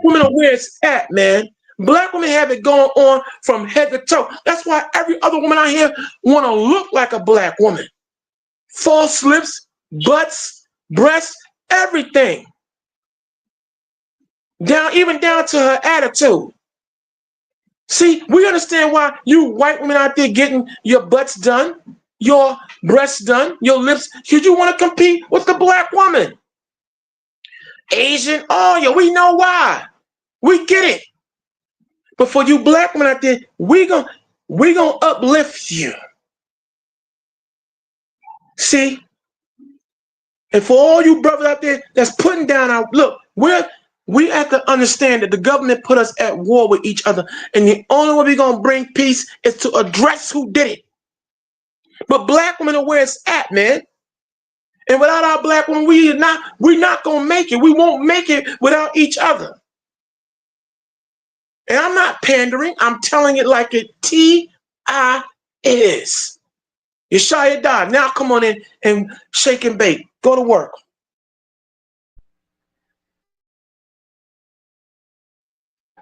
women are where it's at, man. Black women have it going on from head to toe. That's why every other woman out here want to look like a black woman. False lips, butts, breasts, everything. Even down to her attitude. See, we understand why you white women out there getting your butts done, your breasts done, your lips, because you want to compete with the black woman. Asian, oh yeah, we know why. We get it. But for you black women out there, we gonna uplift you. See? And for all you brothers out there that's putting down our look, we have to understand that the government put us at war with each other, and the only way we're gonna bring peace is to address who did it. But black women are where it's at, man. And without our black women, we're not gonna make it. We won't make it without each other. And I'm not pandering. I'm telling it like it is. Yeshaya died. Now come on in and shake and bake. Go to work.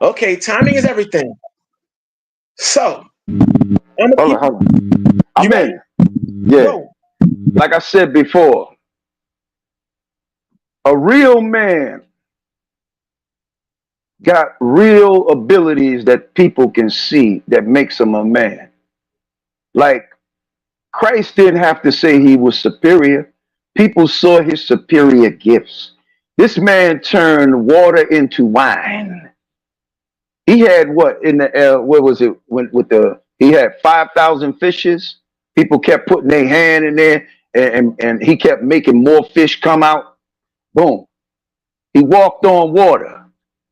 Okay, timing is everything. So, hold on. I'm in. Yeah. Go. Like I said before, a real man got real abilities that people can see that makes him a man. Like, Christ didn't have to say he was superior. People saw his superior gifts. This man turned water into wine. He had what in the what was it he had 5,000 fishes. People kept putting their hand in there, and he kept making more fish come out. Boom. He walked on water.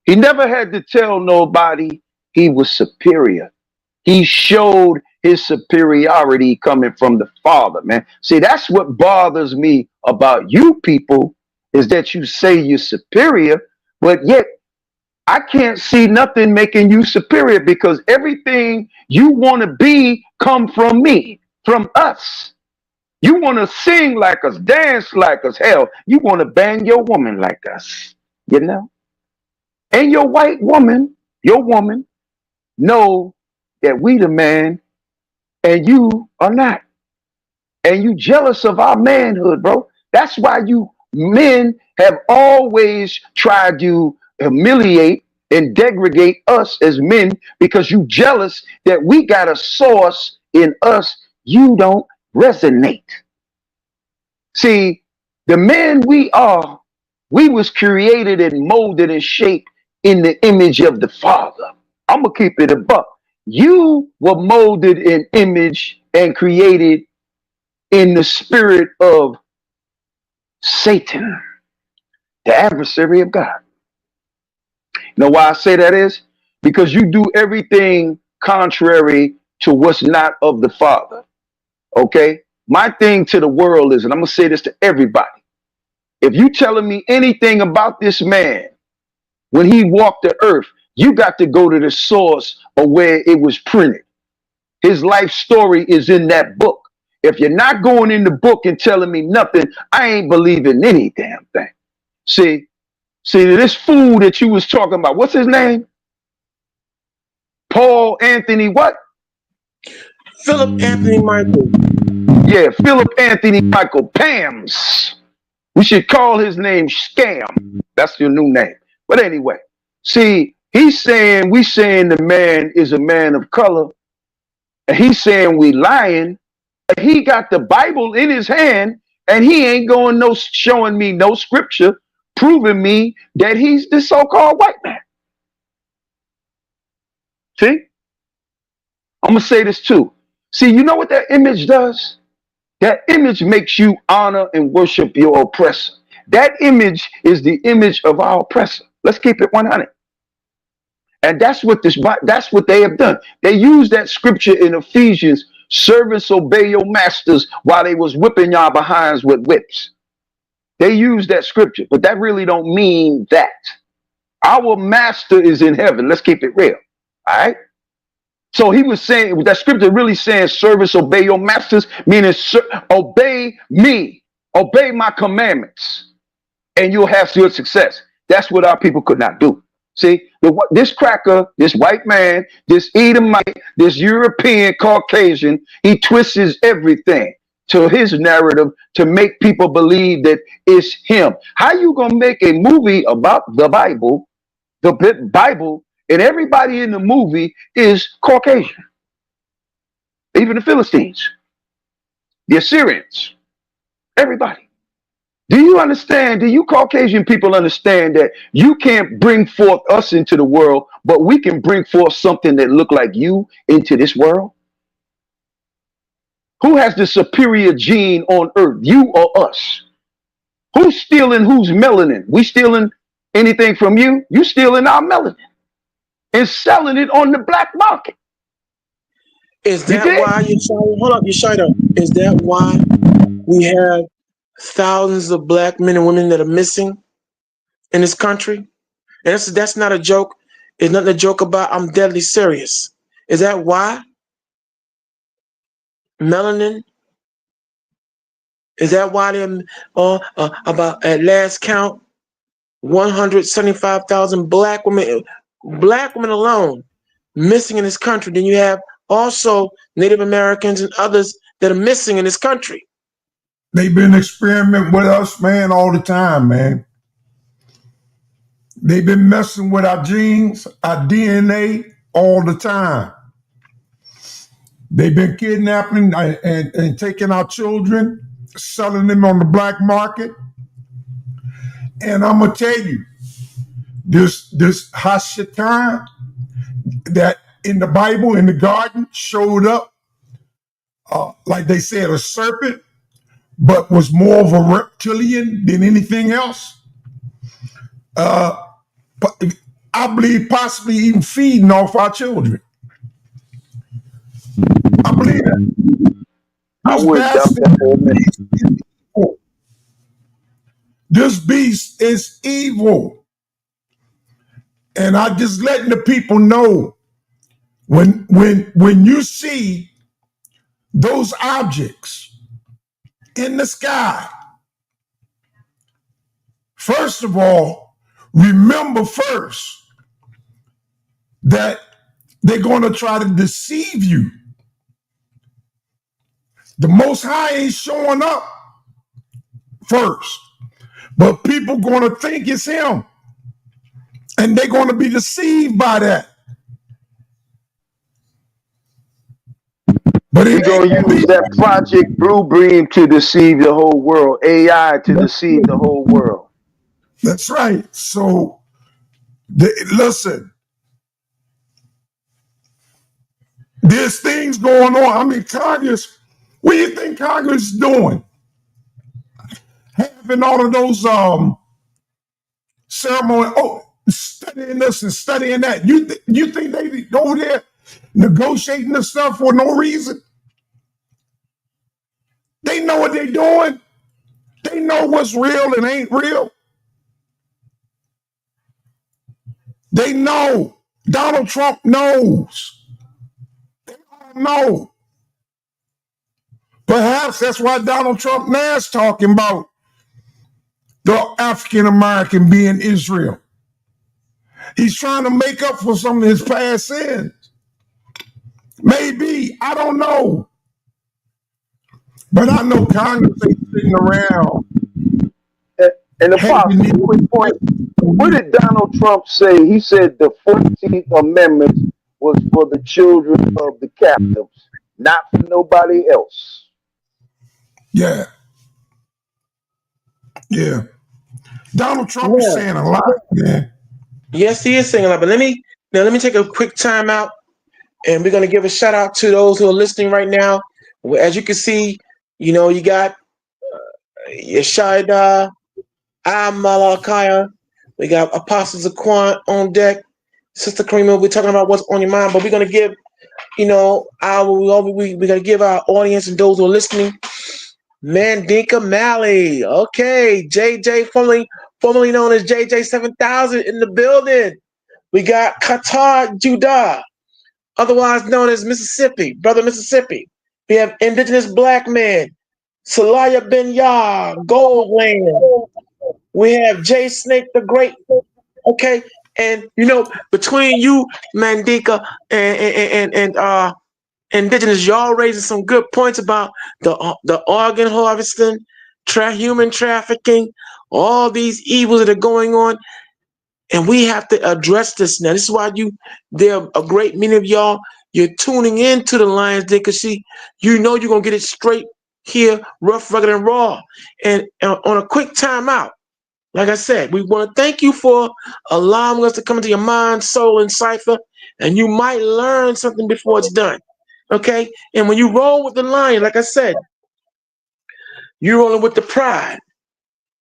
He never had to tell nobody he was superior. He showed his superiority coming from the Father, man. See, that's what bothers me about you people, is that you say you're superior, but yet I can't see nothing making you superior, because everything you want to be come from me, from us. You want to sing like us, dance like us. Hell, you want to bang your woman like us, you know? And your white woman, your woman, know that we the man and you are not. And you jealous of our manhood, bro. That's why you men have always tried to humiliate and degrade us as men, because you jealous that we got a source in us you don't resonate. See, the man we are, we was created and molded and shaped in the image of the Father. I'm gonna keep it a buck. You were molded in image and created in the spirit of Satan, the adversary of God. You know why I say that is? Because you do everything contrary to what's not of the Father. Okay? My thing to the world is, and I'm going to say this to everybody, if you telling me anything about this man, when he walked the earth, you got to go to the source of where it was printed. His life story is in that book. If you're not going in the book and telling me nothing, I ain't believing any damn thing. See, this fool that you was talking about, what's his name? Paul Anthony what? Philip Anthony Michael. Yeah, Philip Anthony Michael Pams. We should call his name Scam. That's your new name. But anyway, see, we saying the man is a man of color, And he's saying we lying. But he got the Bible in his hand, and he ain't going no showing me no scripture proving me that he's the so-called white man. See? I'm gonna say this too. See, you know what that image does? That image makes you honor and worship your oppressor. That image is the image of our oppressor. Let's keep it 100. And that's what they have done. They use that scripture in Ephesians, servants obey your masters, while they was whipping y'all behinds with whips. They use that scripture, but that really don't mean that. Our master is in heaven. Let's keep it real. All right. So he was saying, that scripture really saying, servants obey your masters, meaning obey me, obey my commandments, and you'll have good success. That's what our people could not do. See, this cracker, this white man, this Edomite, this European Caucasian, he twists everything to his narrative to make people believe that it's him. How you gonna make a movie about the Bible, and everybody in the movie is Caucasian? Even the Philistines, the Assyrians, everybody. Do you understand? Do you Caucasian people understand that you can't bring forth us into the world, but we can bring forth something that look like you into this world? Who has the superior gene on earth, you or us? Who's stealing whose melanin? We stealing anything from you? You stealing our melanin and selling it on the black market. Is that why hold up, Yeshaya? Is that why we have thousands of black men and women that are missing in this country? And that's not a joke. It's nothing to joke about. I'm deadly serious. Is that why? Melanin? Is that why they're about, at last count, 175,000 black women alone missing in this country? Then you have also Native Americans and others that are missing in this country. They've been experimenting with us, man, all the time, man. They've been messing with our genes, our DNA all the time. They've been kidnapping and taking our children, selling them on the black market. And I'm going to tell you, this Hashatan that in the Bible, in the garden, showed up, like they said, a serpent, but was more of a reptilian than anything else. I believe possibly even feeding off our children. I believe that. This beast is evil. And I just letting the people know, when you see those objects in the sky, first of all, remember first that they're going to try to deceive you. The Most High ain't showing up first, but people going to think it's him, and they're going to be deceived by that. But he's going to use that Project Bluebeam to deceive the whole world, AI to deceive the whole world. That's right. So, listen, there's things going on. I mean, Congress, what do you think Congress is doing? Having all of those ceremony, studying this and studying that. You think they go there negotiating this stuff for no reason? They know what they're doing. They know what's real and ain't real. They know. Donald Trump knows. They all know. Perhaps that's why Donald Trump now is talking about the African American being Israel. He's trying to make up for some of his past sins. Maybe. I don't know. But I know Congress ain't sitting around. And the quick point, what did Donald Trump say? He said the 14th Amendment was for the children of the captives. not for nobody else. Yeah. Yeah. Donald Trump is Yeah. saying a lot, man. Yes, he is saying a lot. But let me take a quick time out, and we're gonna give a shout out to those who are listening right now. As you can see, you got Yeshida, Malakaya. We got Apostles of Quan on deck. Sister Karima, we're talking about what's on your mind, but we're gonna give, we're gonna give our audience and those who are listening, Mandinka Mally. Okay, JJ, formerly known as JJ 7000 in the building. We got Qatar Judah, otherwise known as Mississippi, Brother Mississippi. We have Indigenous Black Man, Salaya Ben Yah, Goldland. We have Jay Snake the Great. Okay, and between you, Mandinka, and Indigenous, y'all raising some good points about the organ harvesting, human trafficking, all these evils that are going on. And we have to address this now. This is why there are a great many of y'all, you're tuning into the Lions Den, because you're going to get it straight here, rough, rugged, and raw. And on a quick timeout, like I said, we want to thank you for allowing us to come into your mind, soul, and cipher. And you might learn something before it's done. Okay? And when you roll with the lion, like I said, you're rolling with the pride.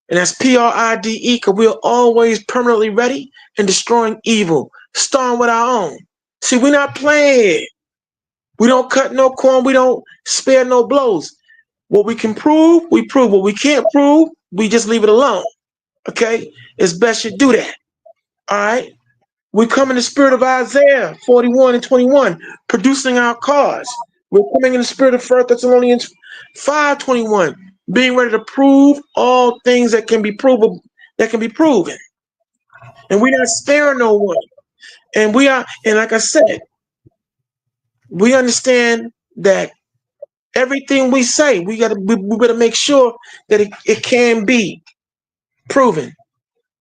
And that's PRIDE, because we're always permanently ready and destroying evil, starting with our own. See, we're not playing. We don't cut no corn. We don't spare no blows. What we can prove, we prove. What we can't prove, we just leave it alone. Okay? It's best you do that. All right? We come in the spirit of Isaiah 41 and 21, producing our cause. We're coming in the spirit of 1 Thessalonians 5:21, being ready to prove all things that can be proven. And we're not sparing no one. And like I said, we understand that everything we say, we better make sure that it can be proven.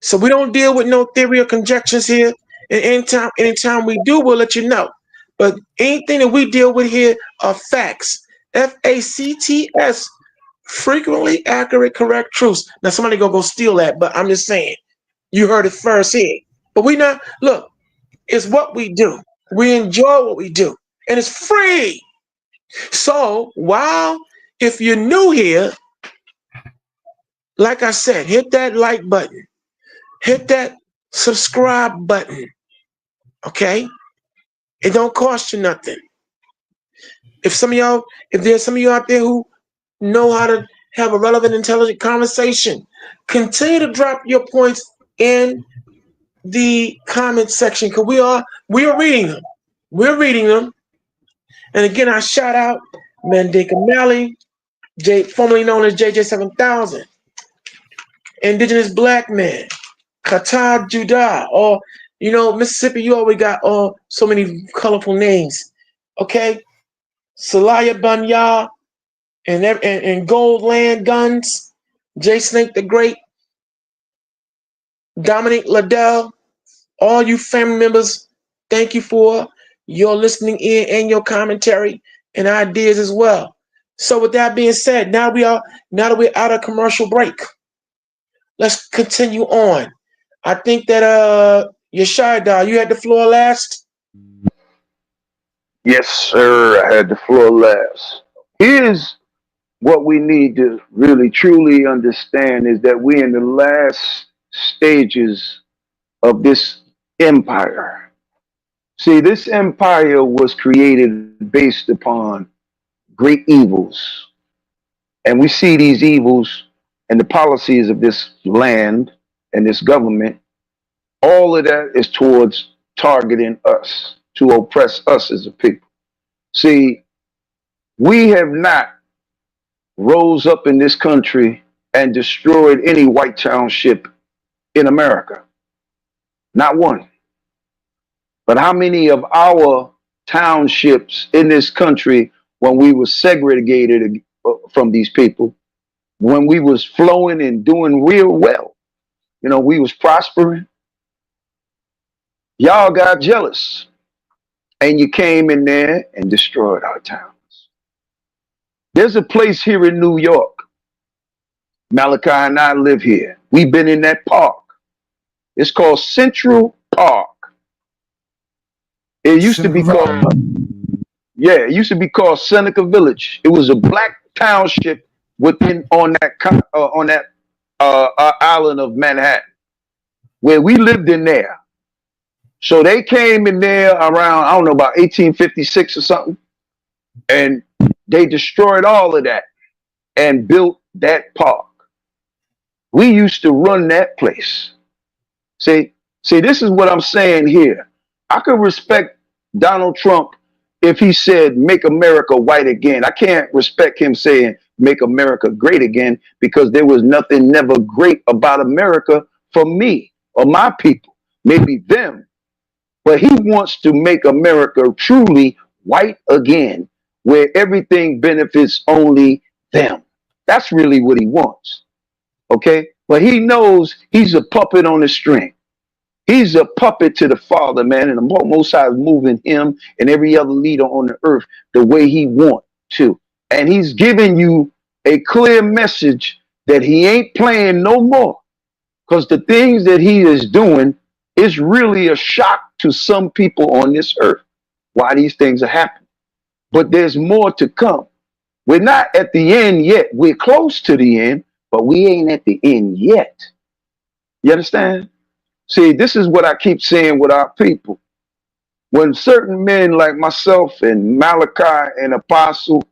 So we don't deal with no theory or conjectures here. And anytime we do, we'll let you know. But anything that we deal with here are facts. FACTS, frequently accurate, correct truths. Now somebody gonna go steal that, but I'm just saying, you heard it first here. But look, it's what we do. We enjoy what we do, and it's free. So if you're new here, like I said, hit that like button, hit that subscribe button. Okay, it don't cost you nothing. If there's some of you out there who know how to have a relevant, intelligent conversation, continue to drop your points in the comment section, because we are reading them. We're reading them. And again, I shout out Mandinka Mally, formerly known as JJ 7000, Indigenous Black Man, Qatar Judah, or Mississippi. You always got so many colorful names. Okay, Salaya Banya and Goldland Guns, Jay Snake the Great, Dominic Liddell, all you family members, thank you for your listening in and your commentary and ideas as well. So with that being said, now that we're out of commercial break, let's continue on. I think that Yeshida, you had the floor last. Yes, sir. I had the floor last. Here's what we need to really truly understand is that we're in the last stages of this empire. See, this empire was created based upon great evils. And we see these evils and the policies of this land and this government, all of that is towards targeting us, to oppress us as a people. See, we have not rose up in this country and destroyed any white township in America. Not one. But how many of our townships in this country, when we were segregated from these people, when we was flowing and doing real well, we was prospering, y'all got jealous and you came in there and destroyed our towns. There's a place here in New York. Malachi and I live here. We've been in that park. It's called Central Park. It used to be called, it used to be called Seneca Village. It was a black township on that island of Manhattan, where we lived in there. So they came in there around, I don't know, about 1856 or something, and they destroyed all of that and built that park. We used to run that place. See, this is what I'm saying here. I could respect Donald Trump if he said, make America white again. I can't respect him saying, make America great again, because there was nothing never great about America for me or my people, maybe them. But he wants to make America truly white again, where everything benefits only them. That's really what he wants. Okay? But he knows he's a puppet on a string. He's a puppet to the Father, man, and the Most High is moving him and every other leader on the earth the way he wants to. And he's giving you a clear message that he ain't playing no more, because the things that he is doing is really a shock to some people on this earth, why these things are happening. But there's more to come. We're not at the end yet. We're close to the end, but we ain't at the end yet. You understand? See, this is what I keep saying with our people. When certain men like myself and Malachi and Apostle,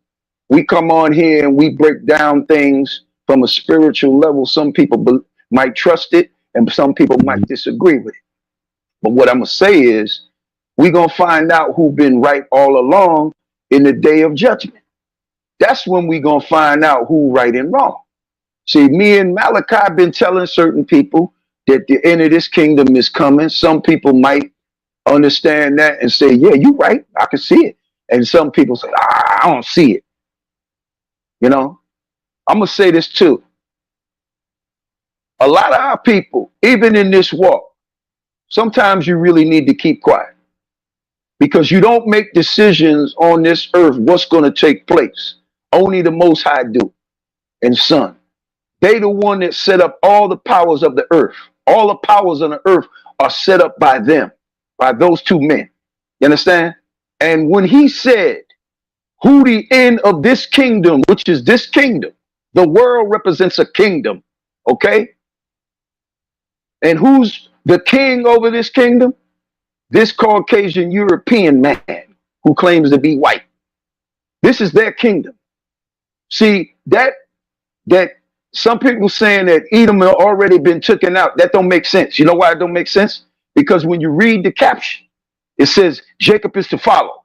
we come on here and we break down things from a spiritual level, some people might trust it and some people might disagree with it. But what I'm going to say is, we're going to find out who's been right all along in the day of judgment. That's when we're going to find out who right and wrong. See, me and Malachi have been telling certain people that the end of this kingdom is coming. Some people might understand that and say, yeah, you're right, I can see it. And some people say, I don't see it. You know, I'm going to say this too. A lot of our people, even in this walk, sometimes you really need to keep quiet, because you don't make decisions on this earth what's going to take place. Only the Most High do. And Son, they the one that set up all the powers of the earth. All the powers on the earth are set up by them, by those two men. You understand? And when he said, who the end of this kingdom, which is this kingdom, the world represents a kingdom, okay? And who's the king over this kingdom? This Caucasian European man who claims to be white. This is their kingdom. See, that some people saying that Edom had already been taken out, that don't make sense. You know why it don't make sense? Because when you read the caption, it says Jacob is to follow.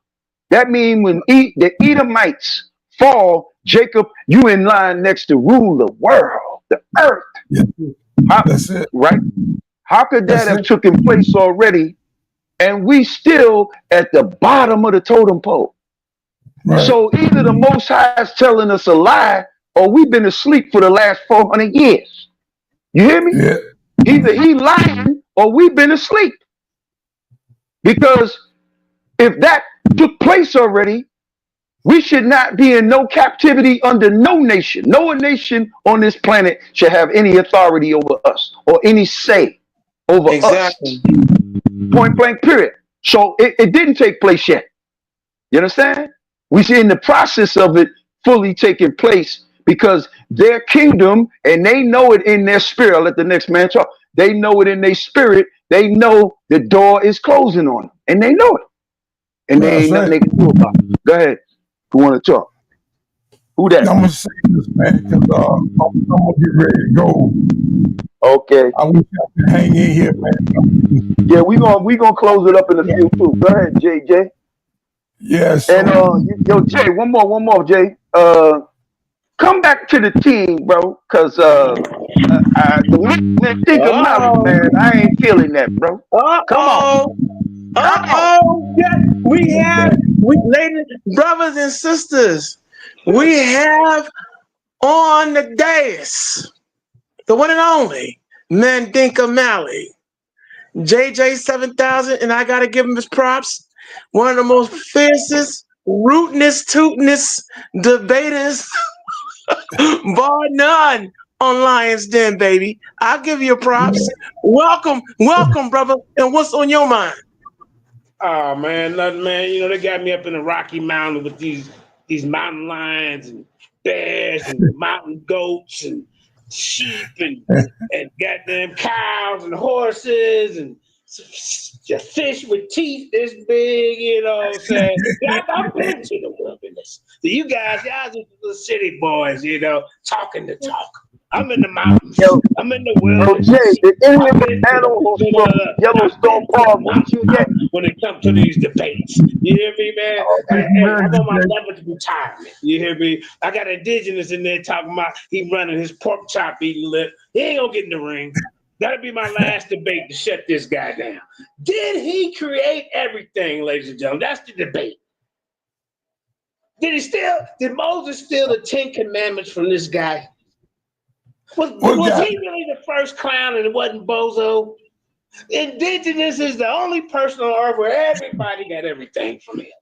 That means when the Edomites fall, Jacob, you in line next to rule the world, the earth. Yeah, that's it. Right? How could that have taken place already, and we still at the bottom of the totem pole? Right. So either the Most High is telling us a lie, or we've been asleep for the last 400 years. You hear me? Yeah. Either he lying or we've been asleep. Because if that took place already, we should not be in no captivity under no nation. No nation on this planet should have any authority over us or any say over us. Point blank, period. So it didn't take place yet. You understand? We see in the process of it fully taking place, because their kingdom, and they know it in their spirit. I'll let the next man talk. They know it in their spirit. They know the door is closing on them, and they know it. And there ain't nothing they can do about it. Go ahead. Who want to talk? Who that? I'm going to say this, man, because I'm going to get ready to go. Okay. I wish I could hang in here, man. Yeah, we gonna close it up in a few too. Go ahead, JJ. Yes. And yo, Jay, one more, Jay. Come back to the team, bro, because think about it, man. I ain't feeling that, bro. Come on. Yeah, ladies, brothers and sisters, we have on the dais the one and only Mandinka Mally, JJ 7000, and I gotta give him his props. One of the most fiercest, rootinest, tootinest debaters, bar none on Lions Den, baby. I'll give you props. Welcome, brother. And what's on your mind? Oh man, nothing, man. You know, they got me up in the Rocky Mountain with these mountain lions and bears and mountain goats and sheep and goddamn cows and horses and fish with teeth this big, you know what I'm saying? I've been to the wilderness. So you guys, y'all just the city boys, you know, talking the talk. I'm in the mountains. I'm in the wilderness. Jay, did any of the animals from Yellowstone Park reach you yet? When it comes to these debates, you hear me, man? I'm on my level to retirement. You hear me? I got indigenous in there talking about he running his pork chop eating lip. He ain't gonna get in the ring. That'll be my last debate to shut this guy down. Did he create everything, ladies and gentlemen? That's the debate. Did Moses steal the 10 commandments from this guy? Was he really the first clown and it wasn't Bozo? Indigenous is the only person on earth where everybody got everything from him.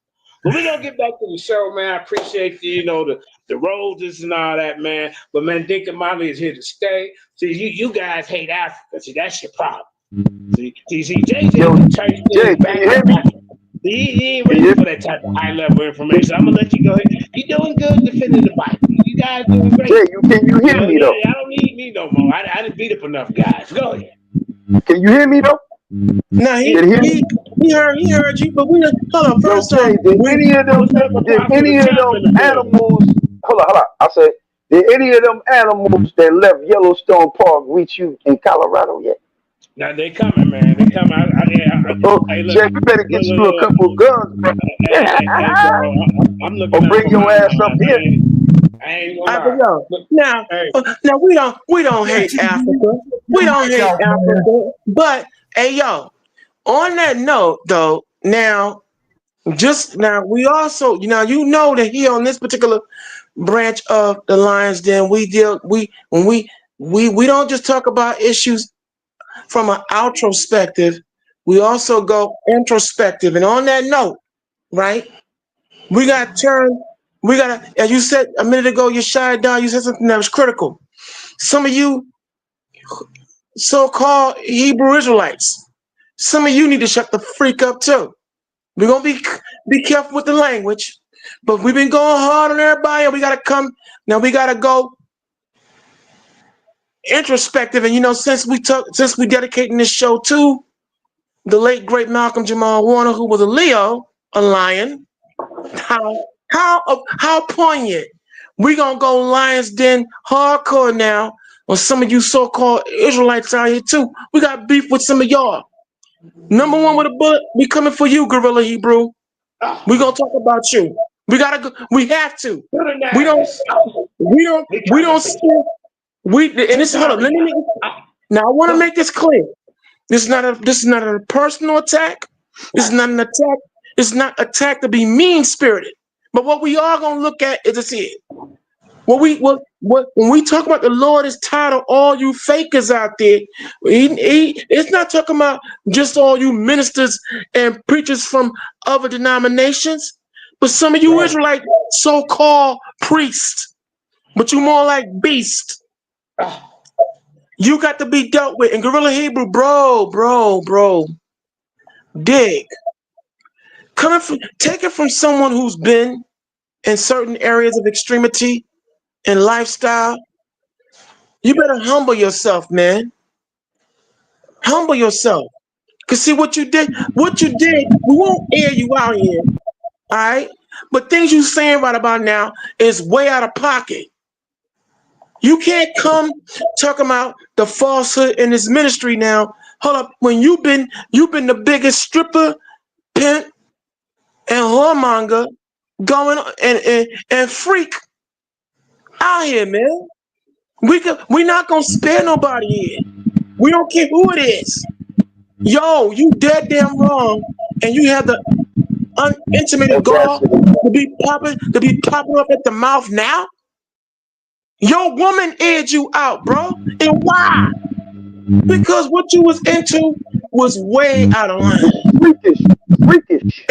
But we're going to get back to the show, man. I appreciate the roses and all that, man. But, man, Dinka Molly is here to stay. See, you guys hate Africa. See, that's your problem. See, JJ back he ain't ready for that type of high-level information. I'm going to let you go ahead. You're doing good defending the Bible. You guys doing great. Jay, can you hear me, though? I don't need me no more. I didn't beat up enough guys. Go ahead. Can you hear me, though? No, he heard you, but we done, hold on, first Jay, did any of them animals, hold on, I said, did any of them animals that left Yellowstone Park reach you in Colorado yet? Now they coming, man. They coming. Jay, you better get you a couple of guns, bro. I'm looking. Or bring your ass up here. I ain't gonna lie. Now we don't hate Africa. We don't hate Africa. But hey, yo, on that note, though, now we also, you know that here on this particular branch of the Lions Den, we don't just talk about issues from an outrospective, we also go introspective. And on that note, right, as you said a minute ago, you shied down, you said something that was critical. Some of you so-called Hebrew Israelites, some of you need to shut the freak up too. We're going to be careful with the language, but we've been going hard on everybody, and we got to go introspective. And since we dedicating this show to the late great Malcolm Jamal Warner, who was a Leo, a lion, how poignant. We're gonna go Lions Den hardcore now on some of you so-called Israelites out here too. We got beef with some of y'all. Number one with a bullet, we coming for you, Gorilla Hebrew. We gonna talk about you. We gotta go. We have to. We don't steal. Now I want to make this clear. This is not a personal attack. This is not an attack. It's not attack to be mean-spirited. But what we are gonna look at is this here. When we talk about the Lord is tired of all you fakers out there, it's not talking about just all you ministers and preachers from other denominations, but some of you Israelite so-called priests, but you more like beasts. You got to be dealt with. And Gorilla Hebrew, bro, dig. Take it from someone who's been in certain areas of extremity and lifestyle. You better humble yourself, man. Humble yourself. Because see what you did, we won't air you out here. All right? But things you saying right about now is way out of pocket. You can't come talking about the falsehood in this ministry now. Hold up, when you've been the biggest stripper, pimp, and whoremonger going and freak out here, man. We're not gonna spare nobody here. We don't care who it is. Yo, you dead damn wrong, and you have the unintimate gall to be popping up at the mouth now. Your woman aired you out, bro. And why? Because what you was into was way out of line. Freakish.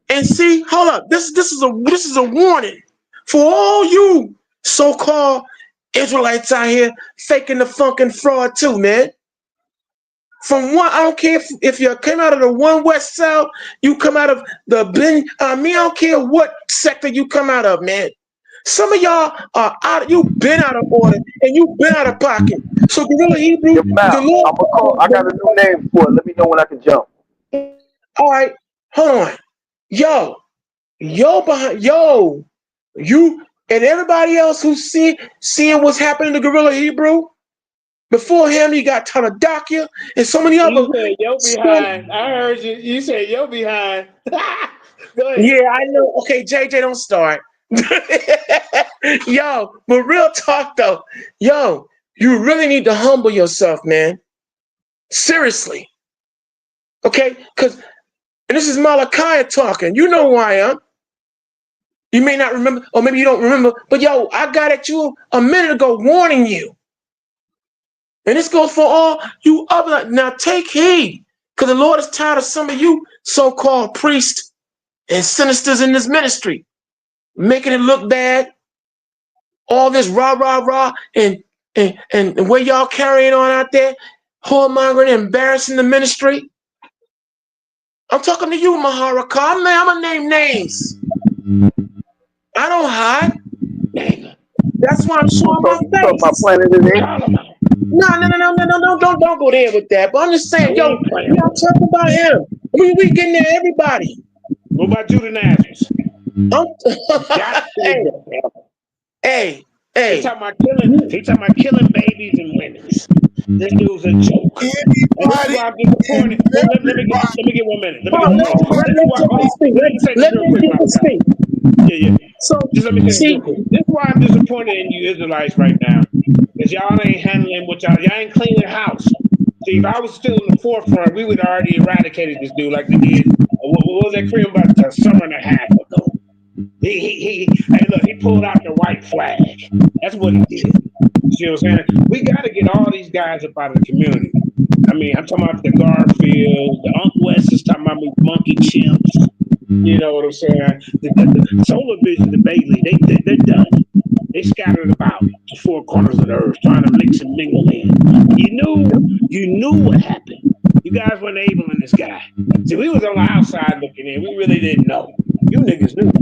And And see, hold up. This is a warning for all you so-called Israelites out here faking the funk and fraud too, man. From one, I don't care if you came out of the One West South, you come out of the I don't care what sector you come out of, man. Some of y'all are out. You've been out of order and you've been out of pocket. So Gorilla Hebrew, Your mouth. I got a new name for it. Let me know when I can jump. All right, hold on. Yo, you and everybody else who's seeing what's happening to Gorilla Hebrew. Before him, you got Tanadakia and so many other. You said yo behind. I heard you. You said yo behind. Go ahead. Yeah, I know. Okay, JJ, don't start. Yo, but real talk though, yo, you really need to humble yourself, man. Seriously. Okay, because this is Malachi talking. You know who I am. You may not remember, or maybe you don't remember, but yo, I got at you a minute ago warning you. And this goes for all you other. Now take heed, because the Lord is tired of some of you so-called priests and sinisters in this ministry, making it look bad. All this rah, rah, rah, and the way y'all carrying on out there, whoremongering, embarrassing the ministry. I'm talking to you, Maharaka. I'm gonna name names. I don't hide. That's why I'm showing my face. No, don't go there with that. But I'm just saying, yo, we don't talk about him. We getting there, everybody. What about Judah Nazareth? Hey. He talking about killing babies and women. This dude's a joke. That's why I'm disappointed. Let me get 1 minute. Let me speak. Yeah. So just let me say this is why I'm disappointed in you Israelites right now. Because y'all ain't handling what y'all ain't cleaning house. See, if I was still in the forefront, we would have already eradicated this dude like we did. What was that cream about a summer and a half ago? Hey, look, he pulled out the white flag. That's what he did. You see what I'm saying? We got to get all these guys up out of the community. I mean, I'm talking about the Garfield, the Uncle West is talking about monkey chimps. You know what I'm saying? The Solar Vision, the Bailey, they're done. They scattered about the four corners of the earth, trying to mix and mingle in. You knew what happened. You guys weren't enabling this guy. See, we was on the outside looking in. We really didn't know. You niggas knew.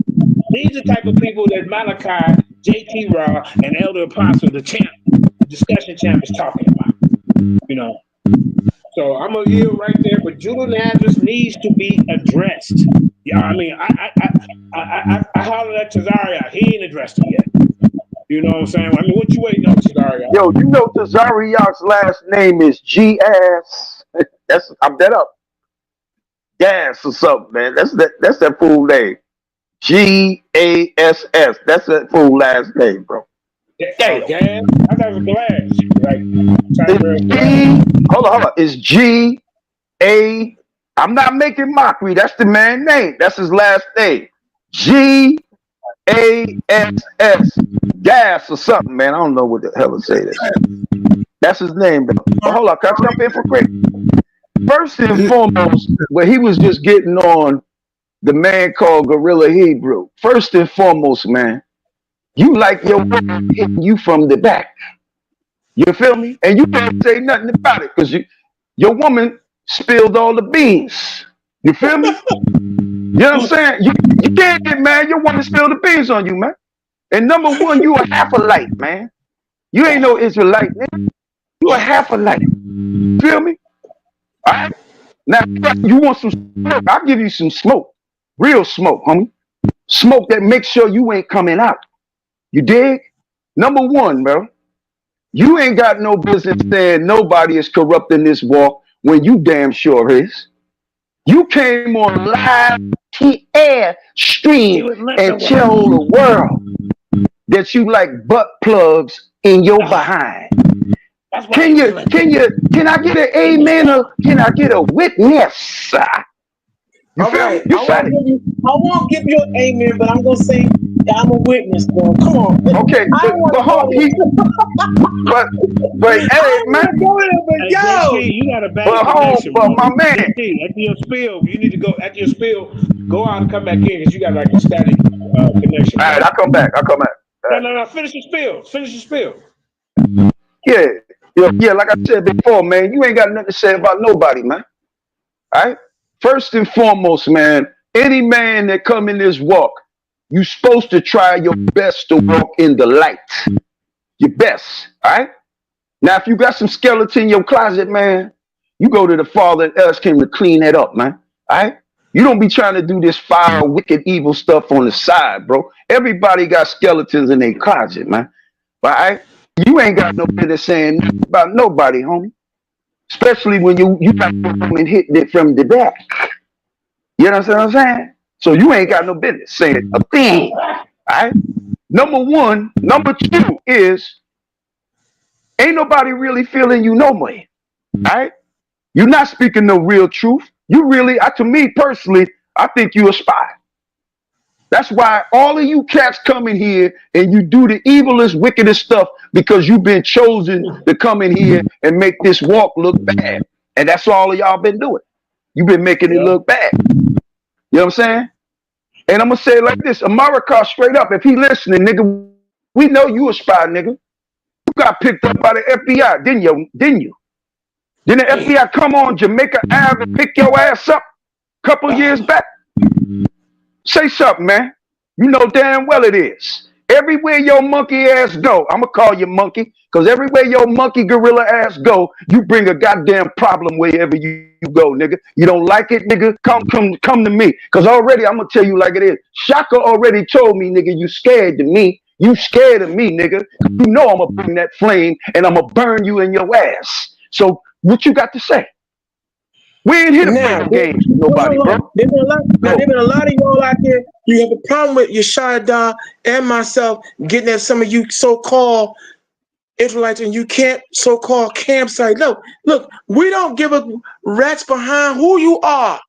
These are the type of people that Malachi, JT Raw, and Elder Apostle, the discussion champ, is talking about. You know. So I'm gonna yield right there. But Judah Nazareth needs to be addressed. Yeah, I mean, I hollered at Tazariah. He ain't addressed it yet. You know what I'm saying? I mean, what you waiting on, Tazariah? Yo, you know Tazariah's last name is G-Ass. I'm that up. Gas or something, man. That's that fool name. G-A-S-S. That's that fool last name, bro. Damn. I thought it was glass. Hold on. It's G-A. I'm not making mockery. That's the man's name. That's his last name. G-A-S-S. Gas or something, man. I don't know what the hell to say that. That's his name, bro. But hold on. Can I jump in for quick? First and foremost, where he was just getting on the man called Gorilla Hebrew. First and foremost, man, you like your woman hitting you from the back. You feel me? And you can't say nothing about it because your woman spilled all the beans. You feel me? You know what I'm saying? You can't get mad. Your woman spilled the beans on you, man. And number one, you a half-a-light, man. You ain't no Israelite, man. You a half-a-light. Feel me? All right? Now, you want some smoke? I'll give you some smoke. Real smoke, homie. Smoke that makes sure you ain't coming out. You dig? Number one, bro. You ain't got no business saying nobody is corrupting this walk when you damn sure is. You came on live air stream and tell the world that you like butt plugs in your behind. Can I get an amen or can I get a witness? You All feel right. me? You said it. I won't give you an amen, but I'm gonna say I'm a witness, bro. Come on. Okay, I don't want but to go hold there. but I hey, don't man. want to go there, but Hey, yo. JT, you got a bad But hold, connection, but bro. my man. JT, after your spill, you need to go after your spill. Go out and come back in because you got like a static connection, All right, bro. I'll come back. All right. No. Finish your spill. Finish your spill. Yeah. Like I said before, man, you ain't got nothing to say about nobody, man. All right. First and foremost, man, any man that come in this walk, you supposed to try your best to walk in the light. Your best. All right. Now, if you got some skeleton in your closet, man, you go to the Father and ask him to clean that up, man. All right. You don't be trying to do this foul, wicked, evil stuff on the side, bro. Everybody got skeletons in their closet, man. All right. You ain't got no business saying about nobody, homie. Especially when you got and hitting it from the back. You know what I'm saying? So you ain't got no business saying a thing. All right. Number one. Number two is ain't nobody really feeling you no more. All right. You're not speaking no real truth. You really, to me personally, I think you a spy. That's why all of you cats come in here and you do the evilest, wickedest stuff because you've been chosen to come in here and make this walk look bad. And that's all of y'all been doing. You've been making it look bad. You know what I'm saying? And I'm going to say it like this. America, straight up, if he listening, nigga, we know you a spy, nigga. You got picked up by the FBI, didn't you? Didn't the FBI come on Jamaica Ave and pick your ass up a couple years back? Say something, man. You know damn well it is. Everywhere your monkey ass go, I'm going to call you monkey, because everywhere your monkey gorilla ass go, you bring a goddamn problem wherever you go, nigga. You don't like it, nigga? Come to me. Because already, I'm going to tell you like it is. Shaka already told me, nigga, you scared of me. You scared of me, nigga. You know I'm going to bring that flame and I'm going to burn you in your ass. So what you got to say? We ain't here to play no games with nobody, bro. There's been a lot of y'all out there. You have a problem with Yeshua and myself getting at some of you so-called Israelites, and you can't so-called campsite. No, look, we don't give a rat's behind who you are.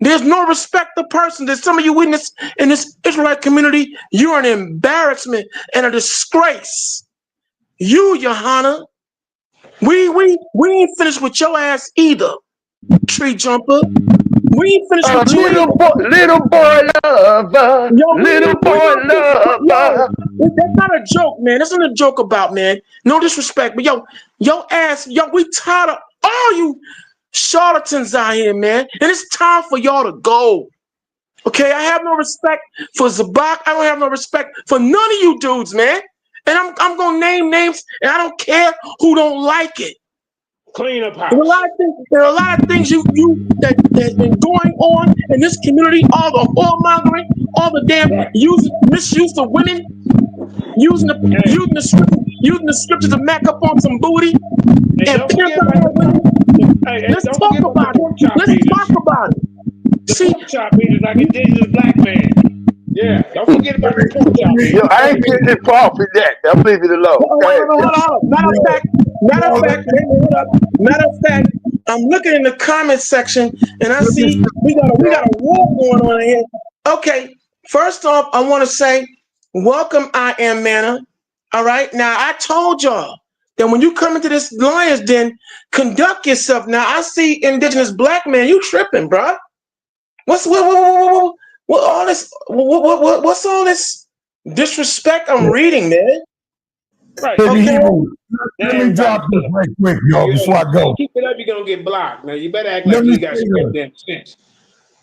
There's no respect to person. There's some of you witness in this Israelite community. You're an embarrassment and a disgrace. You, Johanna, we ain't finished with your ass either. Tree jumper. We ain't finished with you. Little boy lover. Little boy lover. That's not a joke, man. That's not a joke about, man. No disrespect. But your ass, we tired of all you charlatans out here, man. And it's time for y'all to go. Okay, I have no respect for Zabak. I don't have no respect for none of you dudes, man. And I'm gonna name names, and I don't care who don't like it. Clean up house. There are a lot of things that's been going on in this community. All the whoremongering, all the damn misuse of women, using the scripture to mac up on some booty and pimp out women. Let's talk about it. See, pork chop means like indigenous black man. Yeah, don't forget about the pork chop. Yo, I ain't getting involved in that. I'll leave it alone. Hold on. Matter of fact, I'm looking in the comment section and I see we got a war going on here. Okay, first off, I want to say welcome, I Am Manna. All right, now I told y'all that when you come into this lion's den, conduct yourself. Now I see indigenous black man, you tripping, bro. What's all this? What's all this disrespect I'm reading, man? Right. Okay. Let me drop this right quick, y'all, before I go. Keep it up, you're gonna get blocked. Now you better act like you got some goddamn sense.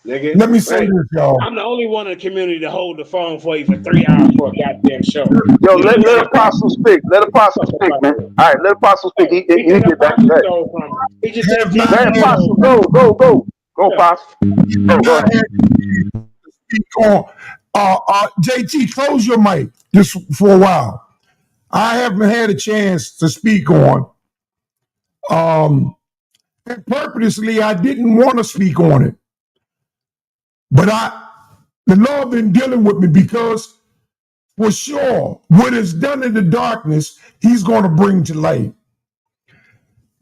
Nigga. Let me say this, y'all. I'm the only one in the community to hold the phone for you for 3 hours for a goddamn show. Yo, let Apostle speak. Let Apostle speak, man. All right, let Apostle speak. He get back to that. Let Apostle go. Go, Apostle. Go ahead. Speak on. JT, close your mic just for a while. I haven't had a chance to speak on. And purposely, I didn't want to speak on it. But the Lord been dealing with me because for sure, what is done in the darkness, he's going to bring to light.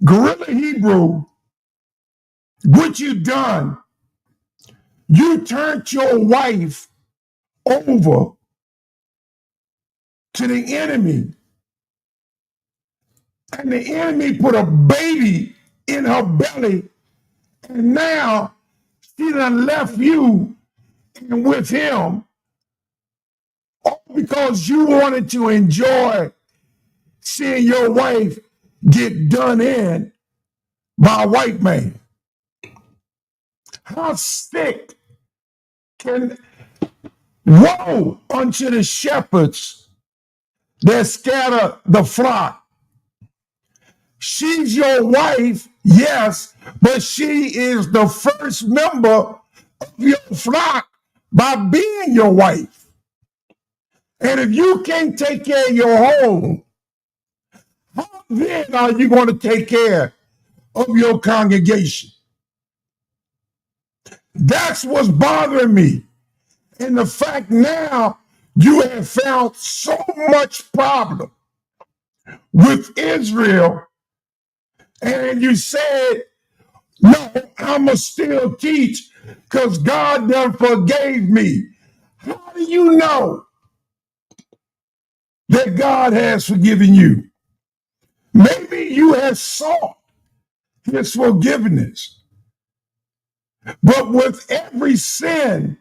Gorilla Hebrew, what you done, You turned your wife over to the enemy, and the enemy put a baby in her belly, and now she done left you and with him, all because you wanted to enjoy seeing your wife get done in by a white man. How sick can woe unto the shepherds that scatter the flock. She's your wife, yes, but she is the first member of your flock by being your wife. And if you can't take care of your home, how then are you going to take care of your congregation? That's what's bothering me. And the fact now you have found so much problem with Israel, and you said, no, I'ma still teach because God done forgave me. How do you know that God has forgiven you? Maybe you have sought his forgiveness, but with every sin,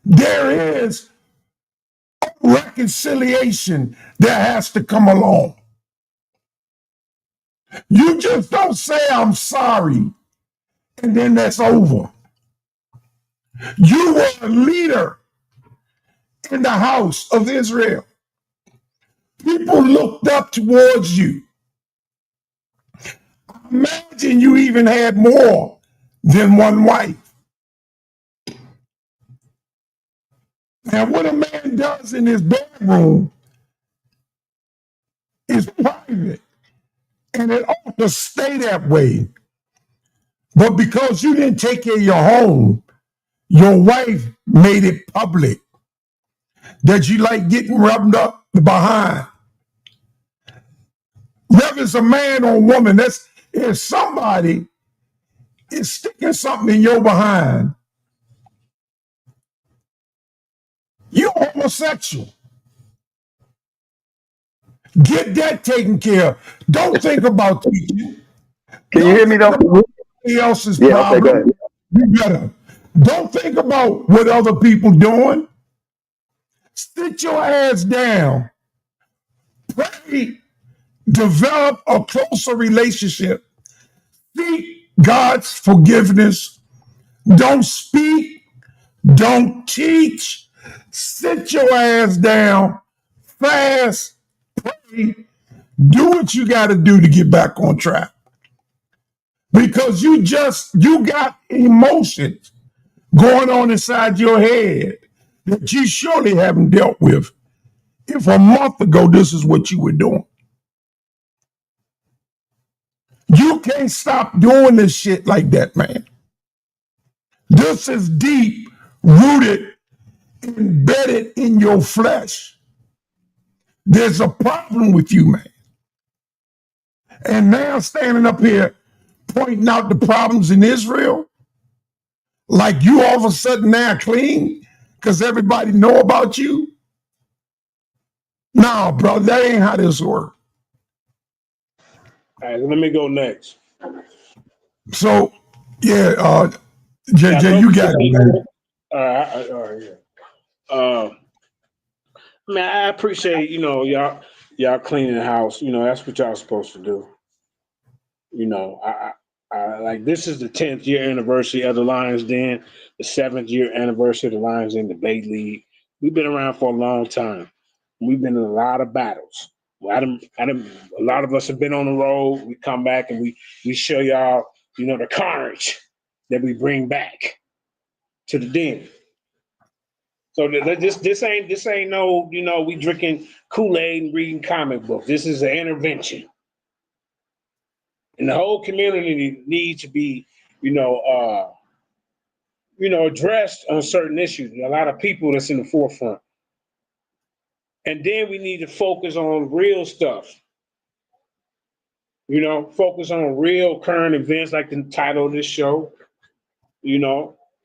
there is reconciliation that has to come along. You just don't say, I'm sorry, and then that's over. You were a leader in the house of Israel. People looked up towards you. Imagine you even had more than one wife. And what a man does in his bedroom is private, and it ought to stay that way. But because you didn't take care of your home, your wife made it public that you like getting rubbed up behind. Whether it's a man or a woman, that's if somebody is sticking something in your behind, you're homosexual. Get that taken care of. Don't think about teaching. Can you hear me though? Somebody else's problem. Okay, You better. Don't think about what other people doing. Sit your ass down. Pray. Develop a closer relationship. Seek God's forgiveness. Don't speak. Don't teach. Sit your ass down. Fast. Pray. Do what you got to do to get back on track. Because you got emotions going on inside your head that you surely haven't dealt with if a month ago this is what you were doing. You can't stop doing this shit like that, man. This is deep rooted, embedded in your flesh. There's a problem with you, man. And now standing up here pointing out the problems in Israel, like you all of a sudden now clean because everybody know about you. No, bro, that ain't how this works. All right, let me go next. So, yeah, JJ, you got it, man. All right, yeah. Man, I appreciate, y'all cleaning the house. That's what y'all supposed to do. I like this is the 10th year anniversary of the Lions Den, the 7th year anniversary of the Lions Den Debate League. We've been around for a long time. We've been in a lot of battles. A lot of us have been on the road. We come back and we show y'all, the carnage that we bring back to the den. So this ain't no, we drinking Kool-Aid and reading comic books. This is an intervention. And the whole community needs to be, addressed on certain issues. A lot of people that's in the forefront. And then we need to focus on real stuff. Focus on real current events like the title of this show.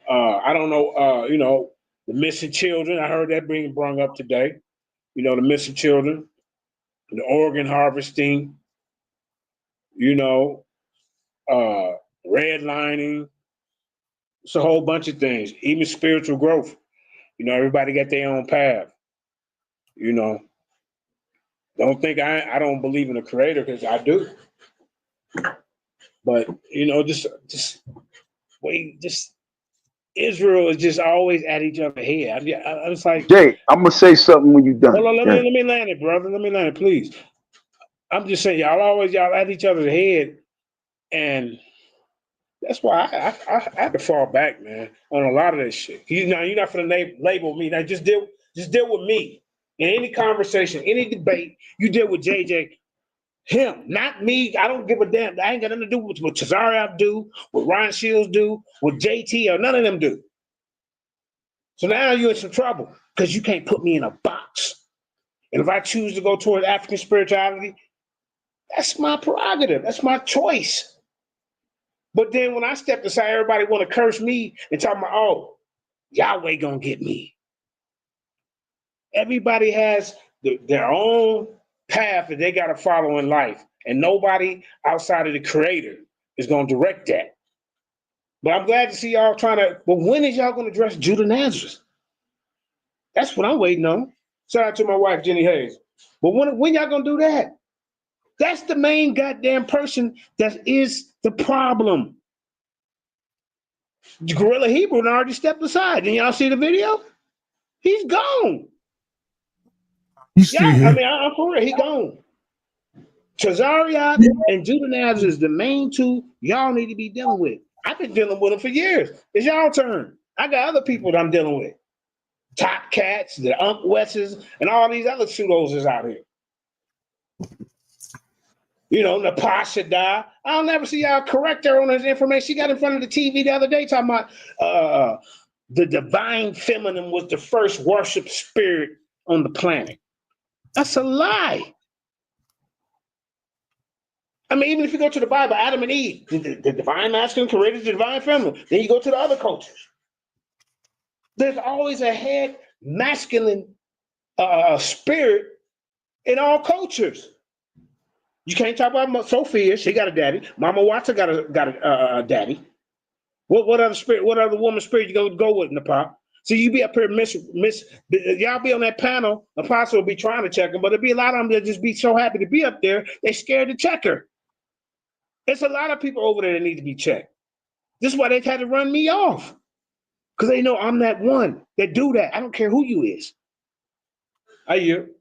I don't know. You know, the missing children. I heard that being brought up today. You know, the missing children, the organ harvesting. You know, redlining. It's a whole bunch of things. Even spiritual growth. You know, everybody got their own path. You know, don't think I don't believe in a creator, because I do. But you know, just Israel is just always at each other's head. I was like, Jay, I'm gonna say something when you're done. hold on, let me land it, brother. Let me land it, please. I'm just saying, y'all at each other's head, and that's why I had to fall back, man, on a lot of this shit. You're not gonna label me. Now just deal with me. In any conversation, any debate, you deal with JJ, him, not me. I don't give a damn. I ain't got nothing to do with what Tazariak do, what Ryan Shields do, what JT, or none of them do. So now you're in some trouble because you can't put me in a box. And if I choose to go toward African spirituality, that's my prerogative. That's my choice. But then when I step aside, everybody want to curse me and talk about, oh, Yahweh gonna get me. Everybody has their own path that they got to follow in life, and nobody outside of the creator is going to direct that. But I'm glad to see y'all trying to, but when is y'all going to address Judah Nazareth? That's what I'm waiting on. Shout out to my wife, Jenny Hayes. But when y'all going to do that? That's the main goddamn person that is the problem. Gorilla Hebrew already stepped aside. Didn't y'all see the video? He's gone. He's still here. I mean, I'm for real. He gone. Tazariak and Judah Nazareth is the main two y'all need to be dealing with. I've been dealing with them for years. It's y'all turn. I got other people that I'm dealing with. Top Cats, the Unc Wesses, and all these other pseudos is out here. You know, Napasha Da. I'll never see y'all correct her on his information. She got in front of the TV the other day talking about the divine feminine was the first worship spirit on the planet. That's a lie. I mean, even if you go to the Bible, Adam and Eve, the divine masculine created the divine feminine. Then you go to the other cultures. There's always a head masculine spirit in all cultures. You can't talk about Sophia. She got a daddy. Mama Watson got a daddy. What other spirit? What other woman spirit you gonna go with, Nepal? So you be up here, y'all be on that panel. Apostle will be trying to check them, but there'll be a lot of them that just be so happy to be up there, they scared to check her. There's a lot of people over there that need to be checked. This is why they had to run me off, because they know I'm that one that do that. I don't care who you is. Are you?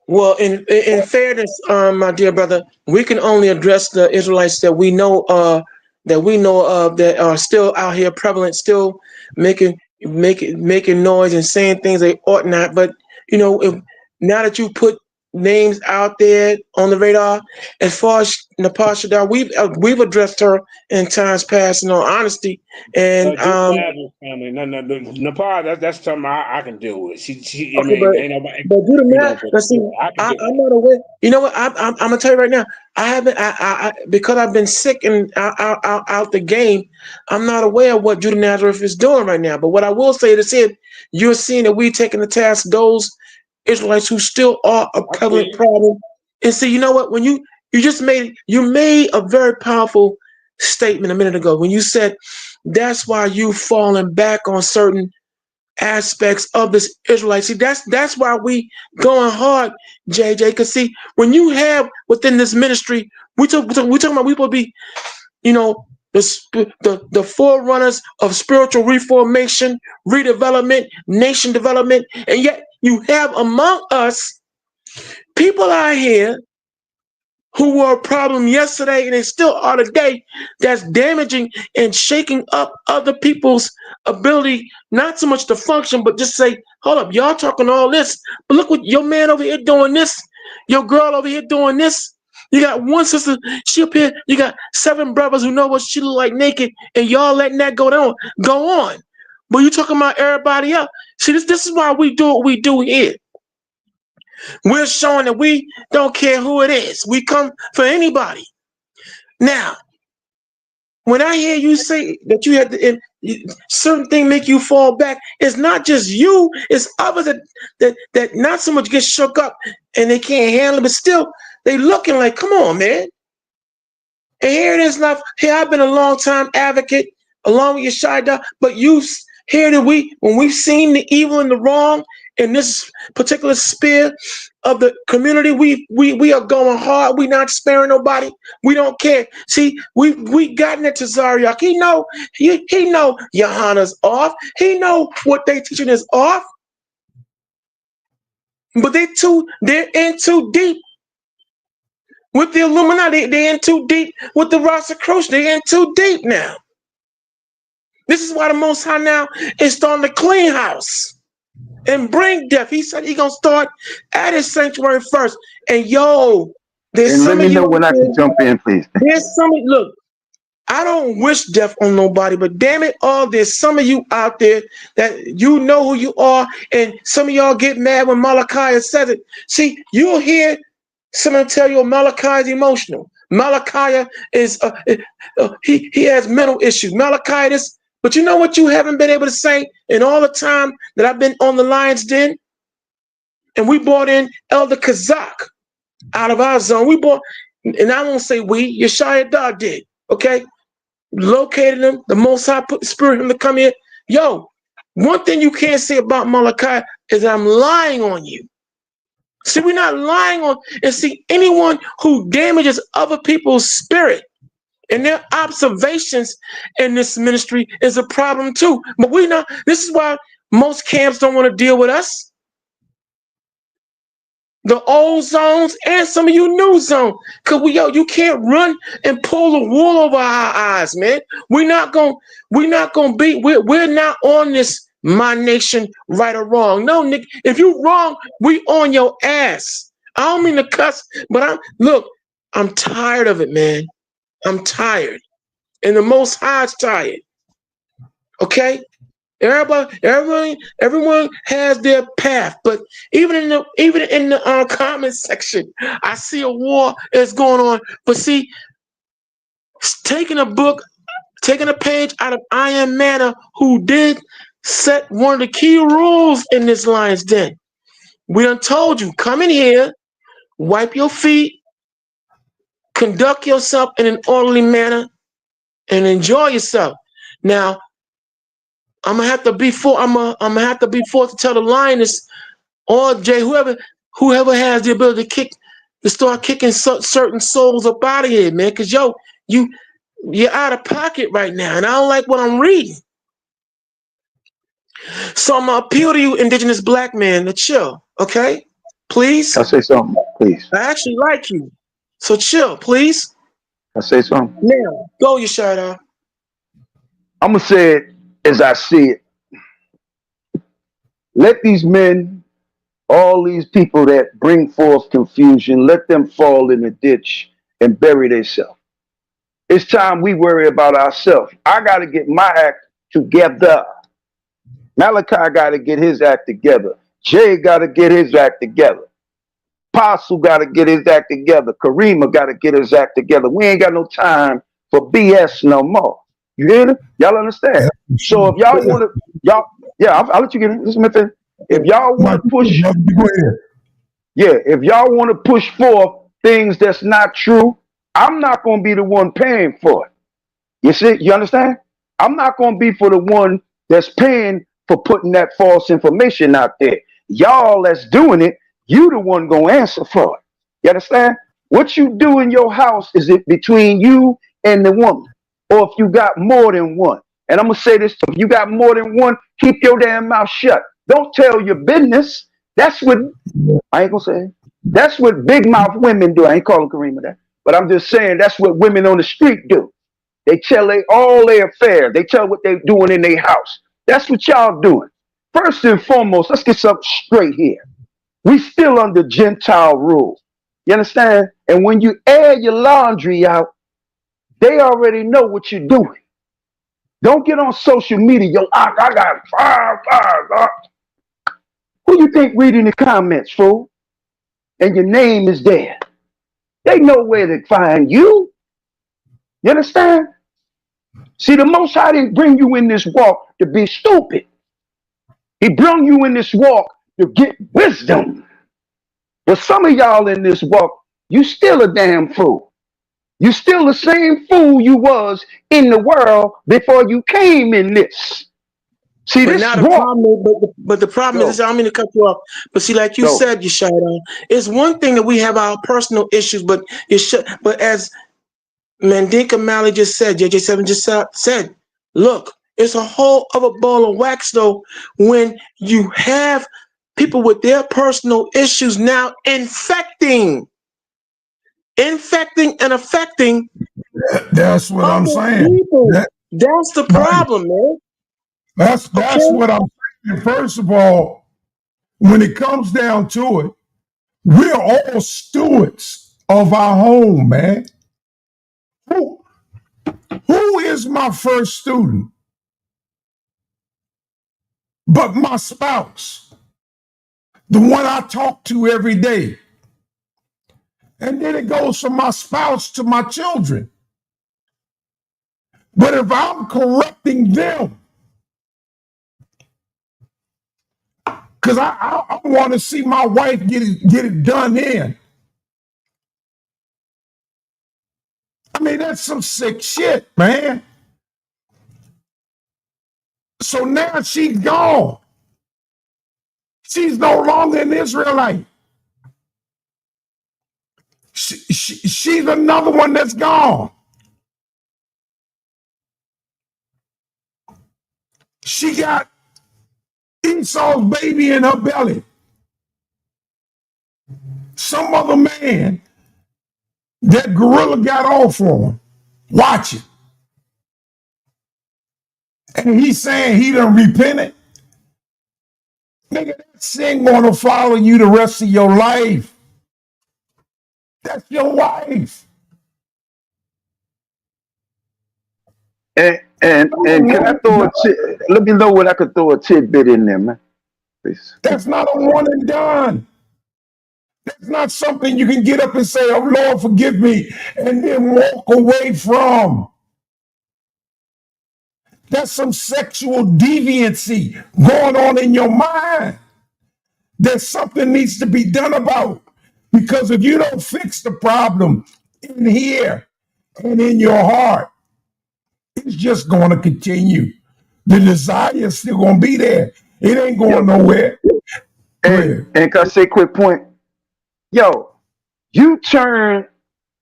Well, in fairness, my dear brother, we can only address the Israelites that we know of that are still out here prevalent, still making noise and saying things they ought not. But you know, now that you put names out there on the radar, as far as Napasha Da, we've addressed her in times past, in all honesty. And Nepal, that's something I can deal with. She I okay, mean, ain't nobody. but do the math. I'm not aware. You know what? I'm gonna tell you right now. I haven't. Because I've been sick and out the game. I'm not aware of what Judah Nazareth is doing right now. But what I will say is, you're seeing that we taking the task those Israelites who still are a prevalent problem. And see, you know what? When you made a very powerful statement a minute ago when you said that's why you falling back on certain aspects of this Israelite. See, that's why we going hard, JJ. Because see, when you have within this ministry, we talking about we will be, you know, the forerunners of spiritual reformation, redevelopment, nation development, and yet you have among us people out here who were a problem yesterday and they still are today, that's damaging and shaking up other people's ability, not so much to function, but just say, hold up, y'all talking all this, but look what your man over here doing this, your girl over here doing this. You got one sister, she up here, you got 7 brothers who know what she look like naked, and y'all letting that go on. But you talking about everybody else. See, this is why we do what we do here. We're showing that we don't care who it is. We come for anybody. Now, when I hear you say that you had to, certain things make you fall back, it's not just you, it's others that not so much get shook up and they can't handle it, but still they looking like, come on, man. And here it is now. Here I've been a long time advocate along with Yeshua, but you here that when we've seen the evil and the wrong in this particular sphere of the community, we are going hard. We not sparing nobody. We don't care. See, we gotten it to Zariak. He know Johanna's off. He know what they teaching is off. But they're in too deep. With the Illuminati, they're in too deep. With the Rosicrucian, they're in too deep now. This is why the Most High now is starting to clean house and bring death. He said he's going to start at his sanctuary first. And there's and some let of me you. know when I can jump in, please. There's some, look, I don't wish death on nobody, but damn it all, there's some of you out there that you know who you are, and some of y'all get mad when Malachi says it. See, you'll hear someone tell you Malachi is emotional. Malachi is he has mental issues. Malachi is, but you know what you haven't been able to say in all the time that I've been on the Lion's Den? And we brought in Elder Kazak out of our zone. We brought, and I won't say we, Yeshua Dog did, okay? Located him, the Most High put the spirit in him to come in. One thing you can't say about Malachi is I'm lying on you. See, we're not lying on, and see, anyone who damages other people's spirit and their observations in this ministry is a problem too. But this is why most camps don't want to deal with us. The old zones and some of you new zone. Cause you can't run and pull the wool over our eyes, man. We're not on this my nation right or wrong. No, Nick, if you wrong, we on your ass. I don't mean to cuss, but I'm tired of it, man. I'm tired. And the Most High's tired. Okay? Everyone has their path, but even in the comment section, I see a war is going on. But see, taking a page out of Iron Manna, who did set one of the key rules in this Lion's Den. We done told you, come in here, wipe your feet, conduct yourself in an orderly manner, and enjoy yourself. Now, I'm gonna have to be forced to tell the Lioness or Jay, whoever has the ability to start kicking certain souls up out of here, man. Cause you're out of pocket right now, and I don't like what I'm reading. So I'm gonna appeal to you, indigenous black man, to chill, okay? Please. I'll say something, please. I actually like you, so chill, please. I'll say something. Now, go, Yeshua. I'm gonna say it as I see it. Let these men, all these people that bring forth confusion, let them fall in the ditch and bury themselves. It's time we worry about ourselves. I got to get my act together. Malachi got to get his act together. Jay got to get his act together. Apostle got to get his act together. Karima got to get his act together. We ain't got no time for BS no more. You hear it? Y'all understand? So if y'all want to, I'll let you get it. Listen, if y'all want to push, if y'all want to push forth things that's not true, I'm not going to be the one paying for it. You see? You understand? I'm not going to be for the one that's paying for putting that false information out there. Y'all that's doing it, you the one going to answer for it. You understand? What you do in your house is it between you and the woman, or if you got more than one. And I'm going to say this, if you got more than one, keep your damn mouth shut. Don't tell your business. That's what, I ain't going to say it. That's what big mouth women do. I ain't calling Karima that. But I'm just saying that's what women on the street do. They tell all their affairs. They tell what they're doing in their house. That's what y'all doing. First and foremost, let's get something straight here. We still under Gentile rule. You understand? And when you air your laundry out, they already know what you're doing. Don't get on social media. Yo, I got five. Who you think reading the comments, fool? And your name is there. They know where to find you. You understand? See, the Most High didn't bring you in this walk to be stupid. He brought you in this walk to get wisdom. But some of y'all in this walk, you still a damn fool. You still the same fool you was in the world before you came in this. See, But this now the walk, problem is, but the problem is, I don't mean to cut you off, but see, like you said, you shut on. It's one thing that we have our personal issues, but but as Mandinka Mally just said, JJ7 just said, look, it's a whole other ball of wax though when you have people with their personal issues now infecting and affecting. That's what I'm saying. People. That's the problem, man. That's what I'm saying. First of all, when it comes down to it, we're all stewards of our home, man. Who is my first student? But my spouse, the one I talk to every day. And then it goes from my spouse to my children. But if I'm correcting them, because I want to see my wife get it done in. I mean, that's some sick shit, man. So now she's gone. She's no longer an Israelite. She's another one that's gone. She got Esau's baby in her belly. Some other man, that gorilla got off on. Watch it. And he's saying he done repented. Nigga, that sin gonna follow you the rest of your life. That's your wife. And can I throw let me know what I could throw a tidbit in there, man. Please. That's not a one and done. That's not something you can get up and say, oh, Lord, forgive me, and then walk away from. That's some sexual deviancy going on in your mind. There's something needs to be done about. Because if you don't fix the problem in here and in your heart, it's just going to continue. The desire is still going to be there. It ain't going nowhere. And can I say a quick point? Yo, you turn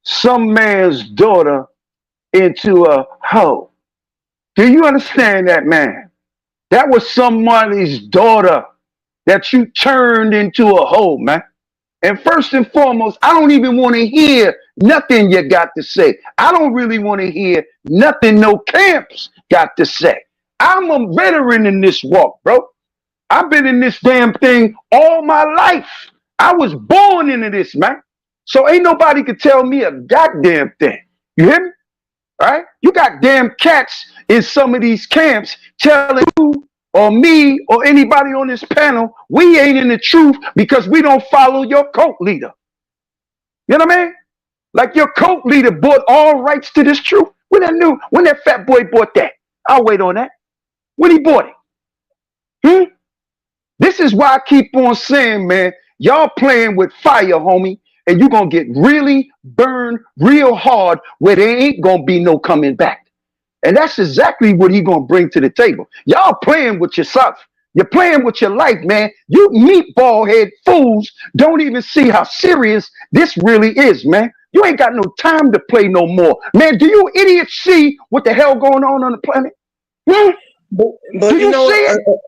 some man's daughter into a hoe. Do you understand that, man? That was somebody's daughter that you turned into a hoe, man. And first and foremost, I don't even want to hear nothing you got to say. I don't really want to hear nothing no camps got to say. I'm a veteran in this walk, bro. I've been in this damn thing all my life. I was born into this, man. So ain't nobody could tell me a goddamn thing. You hear me? All right? You got damn cats in some of these camps telling you or me or anybody on this panel, we ain't in the truth because we don't follow your cult leader. You know what I mean? Like your cult leader bought all rights to this truth. When that fat boy bought that? I'll wait on that. When he bought it. This is why I keep on saying, man, y'all playing with fire, homie, and you're going to get really burned real hard where there ain't going to be no coming back. And that's exactly what he going to bring to the table. Y'all playing with yourself. You're playing with your life, man. You meatball head fools don't even see how serious this really is, man. You ain't got no time to play no more. Man, do you idiots see what the hell going on the planet? But do you see it?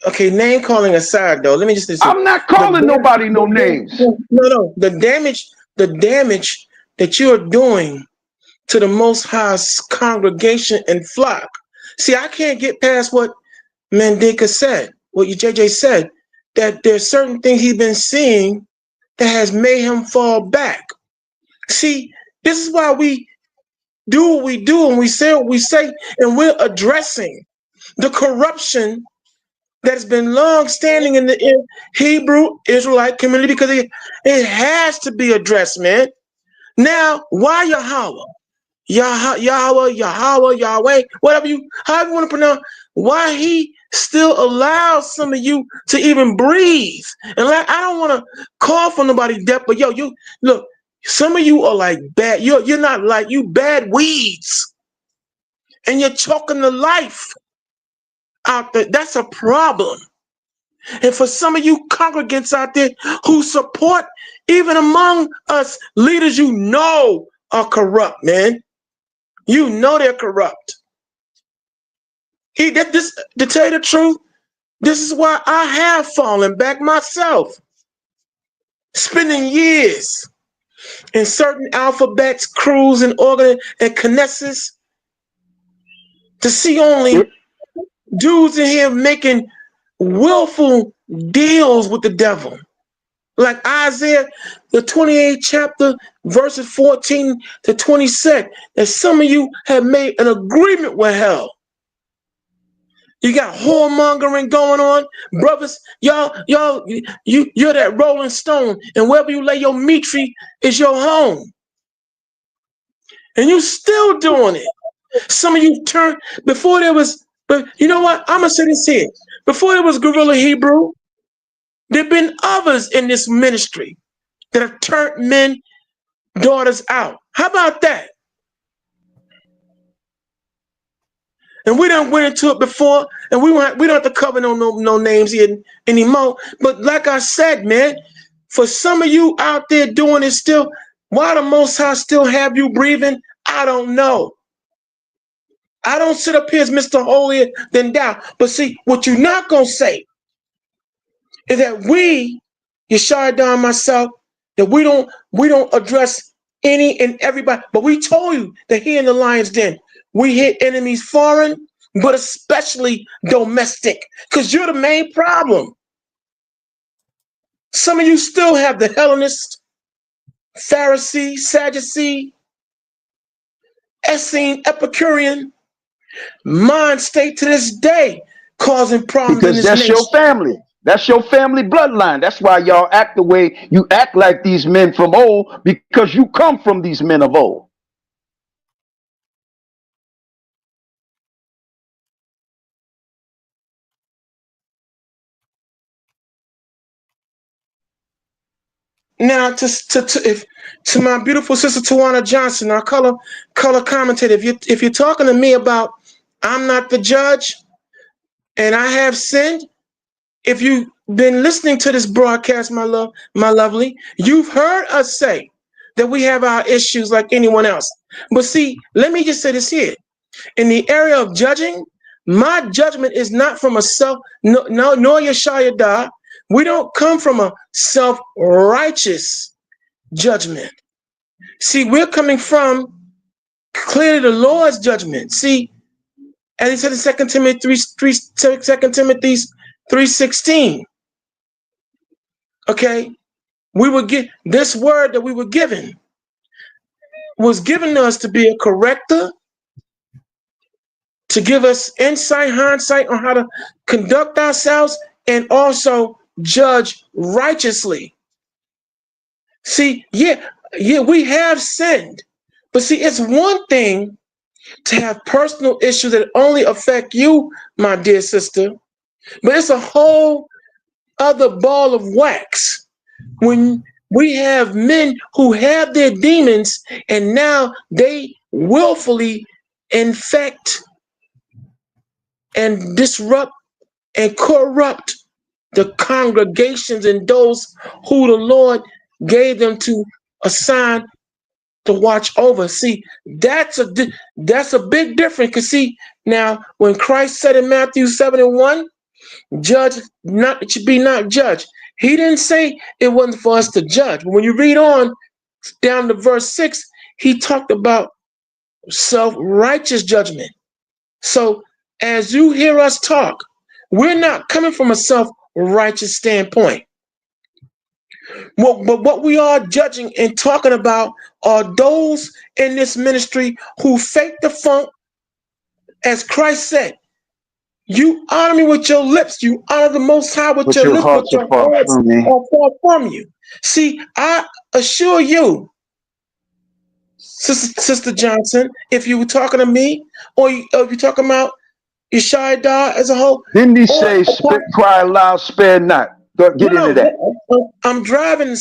Okay, name calling aside, though. Let me just say, I'm not calling nobody no names. No. The damage that you are doing to the Most High's congregation and flock. See, I can't get past what Mandinka said, what JJ said, that there's certain things he's been seeing that has made him fall back. See, this is why we do what we do and we say what we say, and we're addressing the corruption that's been long standing in the Hebrew Israelite community, because it has to be addressed, man. Now, why Yahweh? Yahweh, whatever however you want to pronounce, why he still allows some of you to even breathe. And like, I don't want to call for nobody's death, but yo, you look, some of you are like bad. You're not like you bad weeds, and you're choking the life out there. That's a problem. And for some of you congregants out there who support, even among us leaders, you know are corrupt, man. You know they're corrupt. To tell you the truth, this is why I have fallen back myself. Spending years in certain alphabets, crews, and organ and Knesses to see only dudes in here making willful deals with the devil. Like Isaiah, the 28th chapter, verses 14 to 26, that some of you have made an agreement with hell. You got whoremongering going on, brothers. You're that rolling stone, and wherever you lay your meat tree is your home. And you still doing it. Some of you turned before there was, but you know what? I'm gonna say this here. Before there was Guerrilla Hebrew, there have been others in this ministry that have turned men, daughters out. How about that? And we done went into it before, and we don't have to cover no names here anymore. But like I said, man, for some of you out there doing it still, why the Most High still have you breathing? I don't know. I don't sit up here as Mr. Holier than thou. But see, what you're not gonna say is that we, Yeshua and myself, that we don't address any and everybody. But we told you that here in the Lion's Den, we hit enemies foreign, but especially domestic, because you're the main problem. Some of you still have the Hellenist, Pharisee, Sadducee, Essene, Epicurean mind state to this day, causing problems because in this that's nation. your family. That's your family bloodline. That's why y'all act the way you act, like these men from old, because you come from these men of old. Now, to my beautiful sister Tawana Johnson, our color commentator, if you're talking to me about I'm not the judge and I have sinned, if you've been listening to this broadcast, my lovely, you've heard us say that we have our issues like anyone else. But see, let me just say this here. In the area of judging, my judgment is not from a self, nor Yeshaya. We don't come from a self-righteous judgment. See, we're coming from clearly the Lord's judgment. See, as he said in 2 Timothy 3:16. Okay, we would get this word that we were given was given to us to be a corrector, to give us insight, hindsight on how to conduct ourselves, and also judge righteously. See, yeah, we have sinned, but see, it's one thing to have personal issues that only affect you, my dear sister, but it's a whole other ball of wax when we have men who have their demons and now they willfully infect and disrupt and corrupt the congregations and those who the Lord gave them to assign to watch over. See, that's a big difference. Because see, now when Christ said in Matthew 7:1, judge not, it should be not judged. He didn't say it wasn't for us to judge. But when you read on down to verse 6, he talked about self-righteous judgment. So as you hear us talk, we're not coming from a self-righteous standpoint. But what we are judging and talking about are those in this ministry who fake the funk. As Christ said, you honor me with your lips, you honor the Most High with your lips, but your hearts are far from you. See, I assure you, Sister Johnson, if you were talking to me, or if you're talking about Yeshaya as a whole. Didn't he say, cry loud, spare not? Get into that. I'm driving.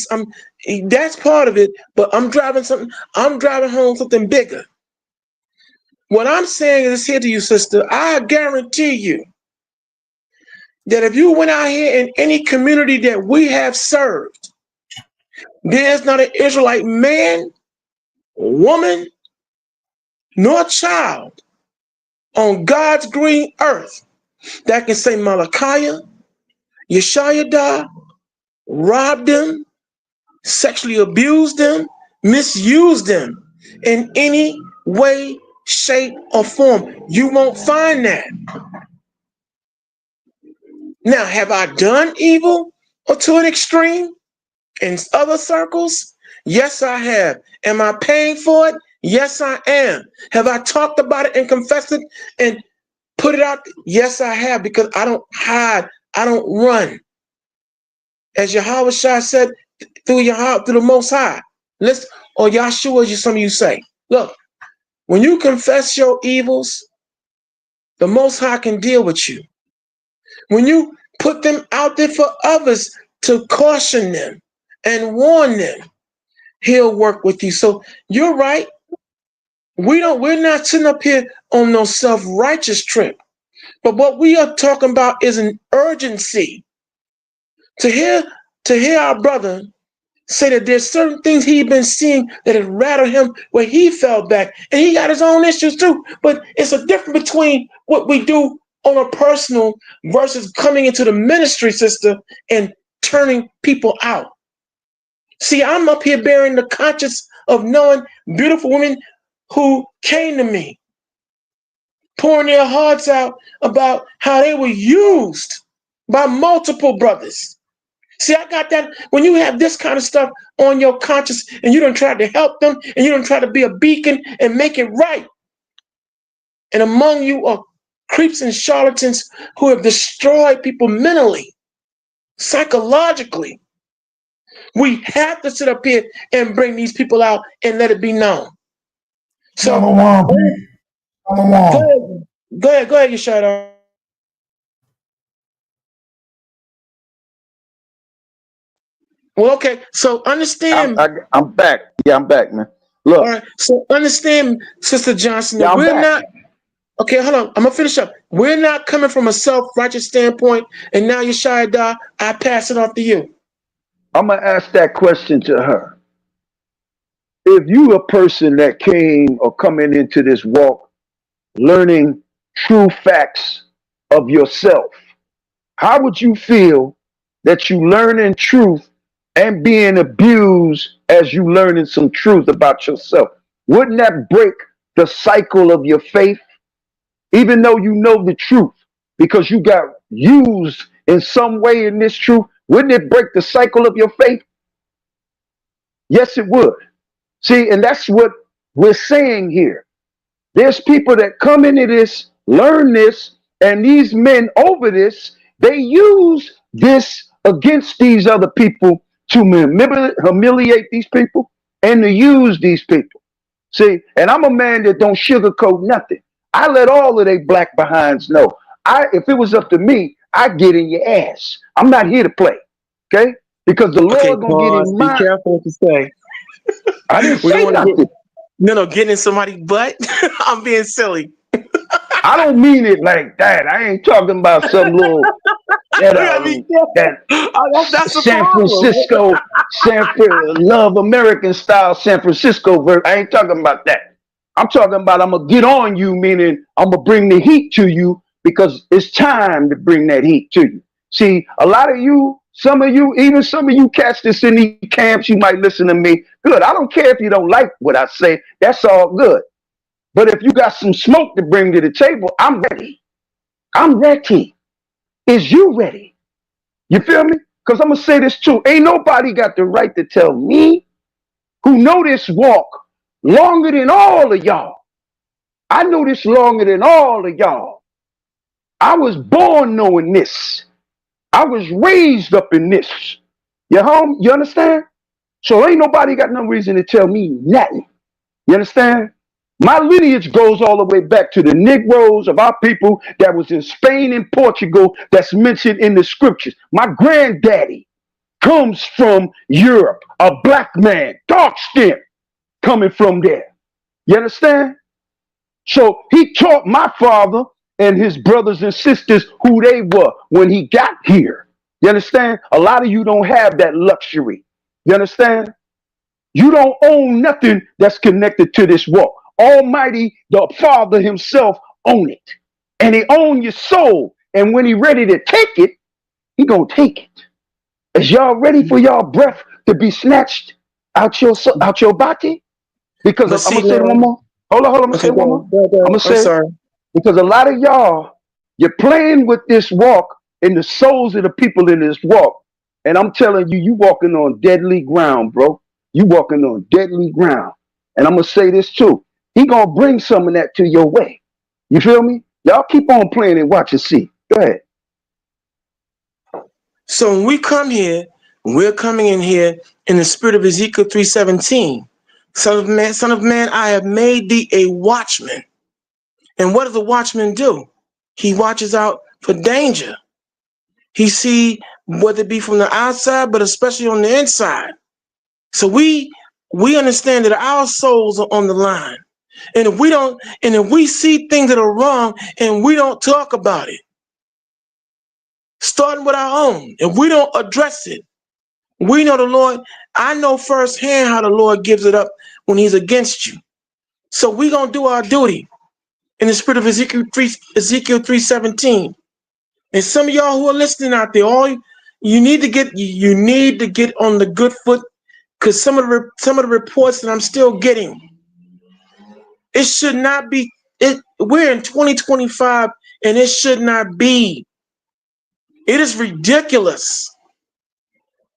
That's part of it, but I'm driving something. I'm driving home something bigger. What I'm saying is here to you, sister. I guarantee you that if you went out here in any community that we have served, there's not an Israelite man, woman, nor child on God's green earth that can say Malachi, Yeshaya, robbed them, sexually abused them, misused them in any way, shape, or form. You won't find that. Now, have I done evil or to an extreme in other circles? Yes, I have. Am I paying for it? Yes, I am. Have I talked about it and confessed it and put it out? Yes, I have, because I don't hide. I don't run. As Yahweh Shai said, through the Most High. Listen, or Yahshua, as some of you say. Look, when you confess your evils, the Most High can deal with you. When you put them out there for others to caution them and warn them, He'll work with you. So you're right. We're not sitting up here on no self-righteous trip. But what we are talking about is an urgency to hear our brother say that there's certain things he's been seeing that have rattled him where he fell back, and he got his own issues too. But it's a difference between what we do on a personal versus coming into the ministry, sister, and turning people out. See, I'm up here bearing the conscience of knowing beautiful women who came to me, pouring their hearts out about how they were used by multiple brothers. See, I got that. When you have this kind of stuff on your conscience and you don't try to help them and you don't try to be a beacon and make it right. And among you are creeps and charlatans who have destroyed people mentally, psychologically. We have to sit up here and bring these people out and let it be known. So, go ahead, you shut up. Well, okay, so understand. I'm back. Yeah, I'm back, man. Look. All right, so understand, Sister Johnson, that we're not. Okay, hold on. I'm gonna finish up. We're not coming from a self-righteous standpoint, and now Yeshaya, I pass it off to you. I'm gonna ask that question to her. If you a person that came or coming into this walk learning true facts of yourself, how would you feel that you learning truth and being abused as you learning some truth about yourself? Wouldn't that break the cycle of your faith? Even though you know the truth, because you got used in some way in this truth, wouldn't it break the cycle of your faith? Yes, it would. See, and that's what we're saying here. There's people that come into this, learn this, and these men over this, they use this against these other people to humiliate these people and to use these people. See, and I'm a man that don't sugarcoat nothing. I let all of they black behinds know. If it was up to me, I'd get in your ass. I'm not here to play, okay? Because the Lord gonna get in mine. Be careful what you say. I didn't say nothing. Getting in somebody's butt. I'm being silly. I don't mean it like that. I ain't talking about some little San Francisco, love American style San Francisco verse. I ain't talking about that. I'm talking about I'm gonna get on you, meaning I'm gonna bring the heat to you because it's time to bring that heat to you. See, a lot of you, some of you, even some of you cats that's in these camps, you might listen to me. Good. I don't care if you don't like what I say. That's all good. But if you got some smoke to bring to the table, I'm ready. I'm ready. Is you ready? You feel me? Because I'm going to say this too. Ain't nobody got the right to tell me, who know this walk longer than all of y'all. I know this longer than all of y'all. I was born knowing this. I was raised up in this. You home? You understand? So ain't nobody got no reason to tell me nothing. You understand? My lineage goes all the way back to the Negroes of our people that was in Spain and Portugal that's mentioned in the scriptures. My granddaddy comes from Europe, a black man, dark skin, coming from there. You understand? So he taught my father and his brothers and sisters who they were when he got here. You understand? A lot of you don't have that luxury. You understand? You don't own nothing that's connected to this walk. Almighty, the Father himself own it. And he own your soul. And when he ready to take it, he gonna take it. Is y'all ready for y'all breath to be snatched out your body? Because I'm gonna say it one more. Hold on, I'm gonna say it one more. I'm gonna say it. Because a lot of y'all, you're playing with this walk and the souls of the people in this walk. And I'm telling you, you walking on deadly ground, bro. You walking on deadly ground. And I'm gonna say this too. He gonna bring some of that to your way. You feel me? Y'all keep on playing and watch and see. Go ahead. So when we come here, we're coming in here in the spirit of Ezekiel 3:17. Son of man, I have made thee a watchman. And what does the watchman do? He watches out for danger. He see whether it be from the outside, but especially on the inside. So we understand that our souls are on the line. And if we see things that are wrong and we don't talk about it, starting with our own, if we don't address it, we know the Lord. I know firsthand how the Lord gives it up when he's against you. So we're going to do our duty in the spirit of Ezekiel 3:17. And some of y'all who are listening out there, you need to get on the good foot, because some of the reports that I'm still getting, it should not be. We're in 2025, and it should not be. It is ridiculous.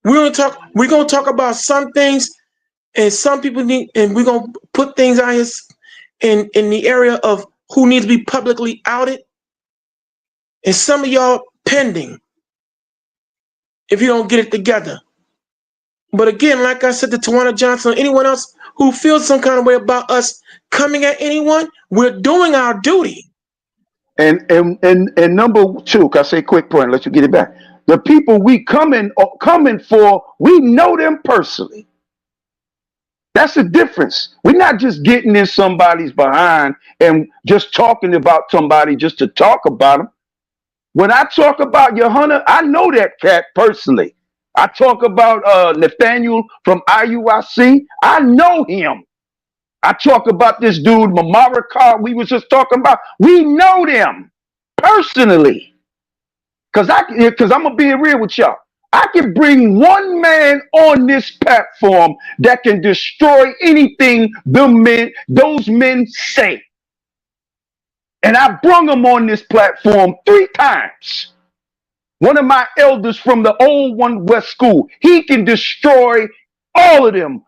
We're gonna talk about some things, and some people need, and we're gonna put things out here in the area of who needs to be publicly outed. And some of y'all pending if you don't get it together. But again, like I said to Tawana Johnson, or anyone else who feels some kind of way about us coming at anyone, we're doing our duty. And number two, can I say quick point, let you get it back. The people we coming for, we know them personally. That's the difference. We're not just getting in somebody's behind and just talking about somebody just to talk about them. When I talk about Yohana, I know that cat personally. I talk about Nathaniel from IUIC. I know him. I talk about this dude, Mamara Carr, we was just talking about. We know them personally. Because I'm going to be real with y'all. I can bring one man on this platform that can destroy anything those men say. And I brung him on this platform 3 times. One of my elders from the old One West School, he can destroy all of them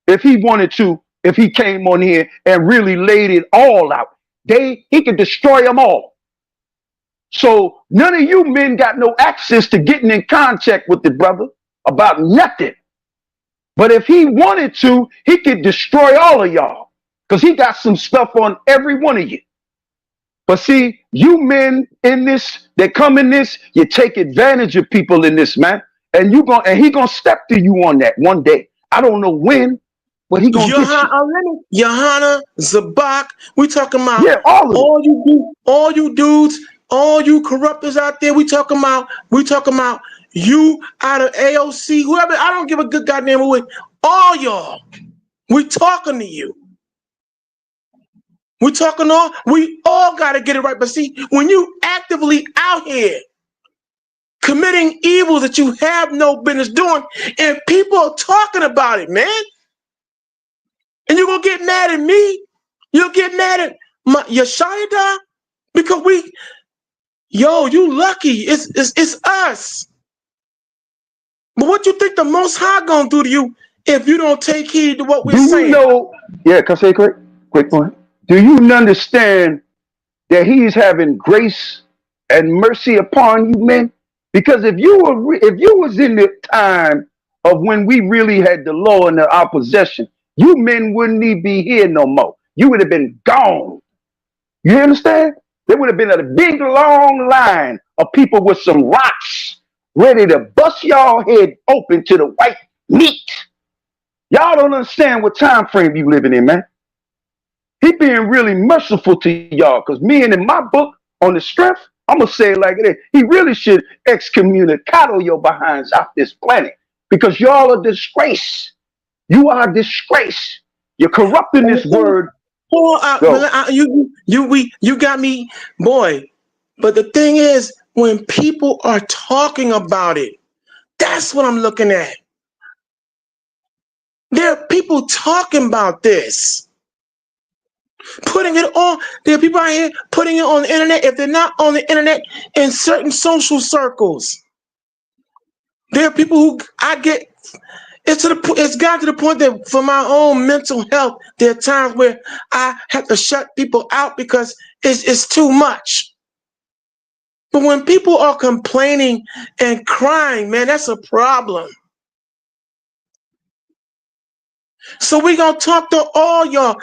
if he wanted to, if he came on here and really laid it all out. He could destroy them all. So none of you men got no access to getting in contact with the brother about nothing. But if he wanted to, he could destroy all of y'all, because he got some stuff on every one of you. But see, you men in this, that come in this, you take advantage of people in this, man. And he gonna step to you on that one day. I don't know when, but he gonna get you. Yohana, Zabak, we talking about all you dudes, all you corruptors out there. We talking about you out of AOC, whoever. I don't give a good goddamn away. All y'all, we talking to you. We all got to get it right. But see, when you actively out here committing evils that you have no business doing, and people are talking about it, man, and you're going to get mad at me, you'll get mad at Yeshayada, because you lucky. It's us. But what you think the Most High going to do to you if you don't take heed to what we're saying? Can I say quick point? Do you understand that he is having grace and mercy upon you, men? Because if you was in the time of when we really had the law in our possession, you men wouldn't even be here no more. You would have been gone. You understand? There would have been a big long line of people with some rocks ready to bust y'all head open to the white meat. Y'all don't understand what time frame you living in, man. He being really merciful to y'all, because me and in my book on the strength, I'm gonna say it like this. He really should excommunicado your behinds off this planet, because y'all are disgrace. You are a disgrace. You're corrupting this word. You got me, boy. But the thing is, when people are talking about it, that's what I'm looking at. There are people talking about this, putting it on. There are people out here putting it on the internet. If they're not on the internet, in certain social circles, there are people who I get. It's gotten to the point that for my own mental health, there are times where I have to shut people out because it's too much. But when people are complaining and crying, man, that's a problem. So we're gonna talk to all y'all,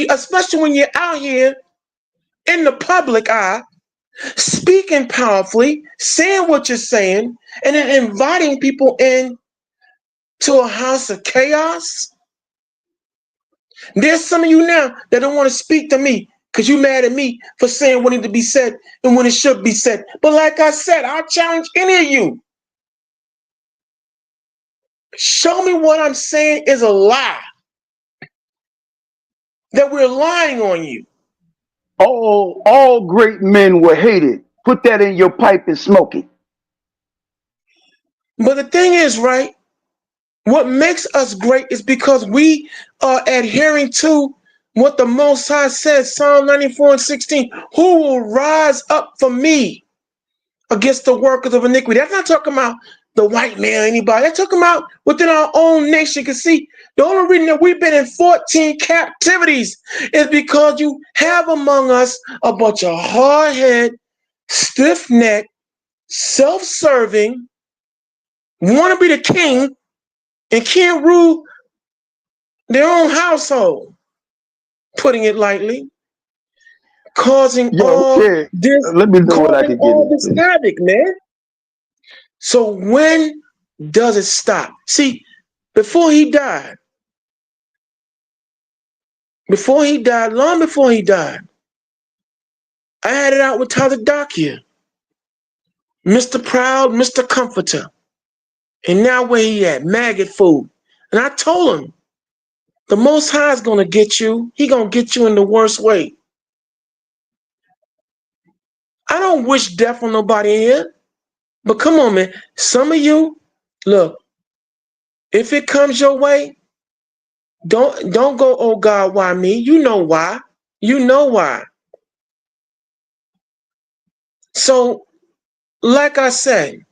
especially when you're out here in the public eye, speaking powerfully, saying what you're saying, and then inviting people in to a house of chaos. There's some of you now that don't want to speak to me because you mad at me for saying what needs to be said and when it should be said. But like I said, I'll challenge any of you. Show me what I'm saying is a lie. That we're lying on you. All great men were hated. Put that in your pipe and smoke it. But the thing is, right, what makes us great is because we are adhering to what the Most High says, Psalm 94:16. Who will rise up for me against the workers of iniquity? That's not talking about the white man or anybody. That's talking about within our own nation. You can see the only reason that we've been in 14 captivities is because you have among us a bunch of hard-headed, stiff-necked, self-serving, want to be the king and can't rule their own household, putting it lightly, causing this, let me know what I can all get this havoc, man. So when does it stop? See, before he died, long before he died, I had it out with Tazadakia, Mr. Proud, Mr. Comforter. And now where he at? Maggot food. And I told him, the Most High is going to get you. He going to get you in the worst way. I don't wish death on nobody here. But come on, man. Some of you, look, if it comes your way, don't go, oh God, why me? You know why. You know why. So, like I said,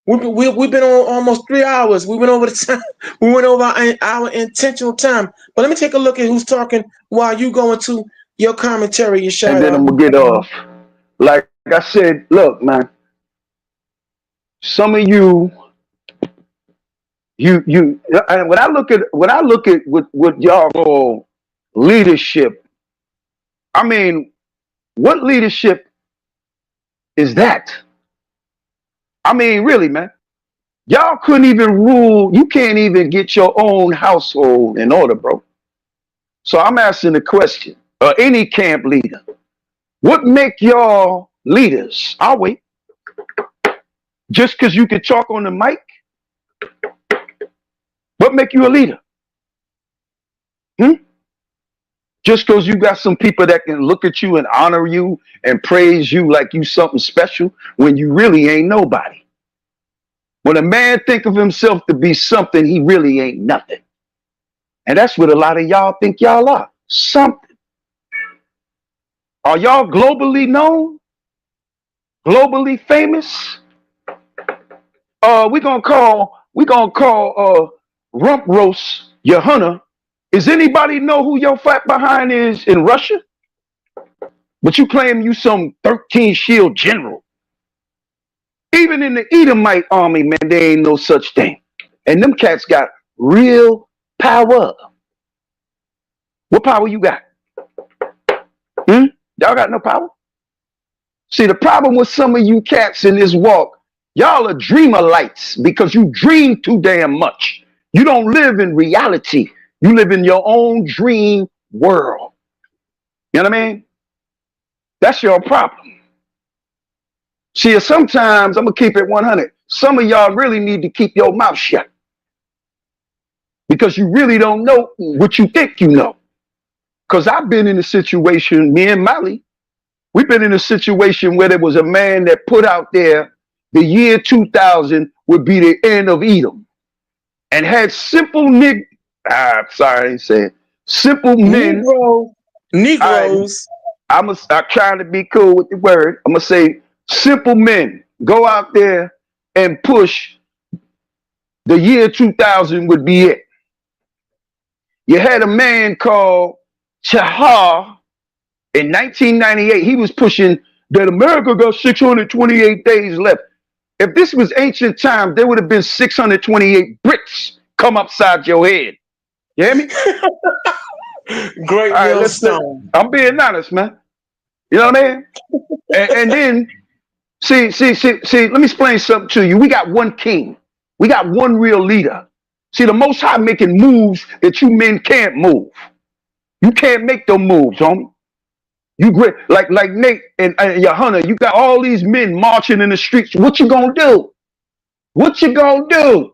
we've been on almost 3 hours. We went over the time. We went over our intentional time. But let me take a look at who's talking while you go into your commentary, Yeshaya. And then I'm gonna get off. Like I said, look, man. Some of you, and when I look at what y'all call leadership, I mean, what leadership is that? I mean, really, man. Y'all couldn't even rule. You can't even get your own household in order, bro. So I'm asking the question, any camp leader, what make y'all leaders? I'll wait. Just because you can talk on the mic? What make you a leader? Just because you got some people that can look at you and honor you and praise you like you something special when you really ain't nobody. When a man think of himself to be something, he really ain't nothing. And that's what a lot of y'all think y'all are. Something. Are y'all globally known? Globally famous? We're gonna call Rump Roast your hunter. Does anybody know who your fat behind is in Russia? But you claim you some 13 shield general. Even in the Edomite army, man, there ain't no such thing. And them cats got real power. What power you got? Y'all got no power? See, the problem with some of you cats in this walk, y'all are dreamer lights because you dream too damn much. You don't live in reality. You live in your own dream world. You know what I mean? That's your problem. See, sometimes, I'm going to keep it 100. Some of y'all really need to keep your mouth shut because you really don't know what you think you know. Because I've been in a situation, me and Molly, we've been in a situation where there was a man that put out there the year 2000 would be the end of Edom and had simple simple men. Negroes. I'm trying to be cool with the word. I'm going to say simple men go out there and push the year 2000 would be it. You had a man called Chahar in 1998. He was pushing that America got 628 days left. If this was ancient times, there would have been 628 bricks come upside your head. You hear me? Great millstone. I'm being honest, man. You know what I mean? and then, see, let me explain something to you. We got one king. We got one real leader. See, the Most High making moves that you men can't move. You can't make them moves, homie. You great, like Nate and your Hunter, you got all these men marching in the streets. What you gonna do? What you gonna do?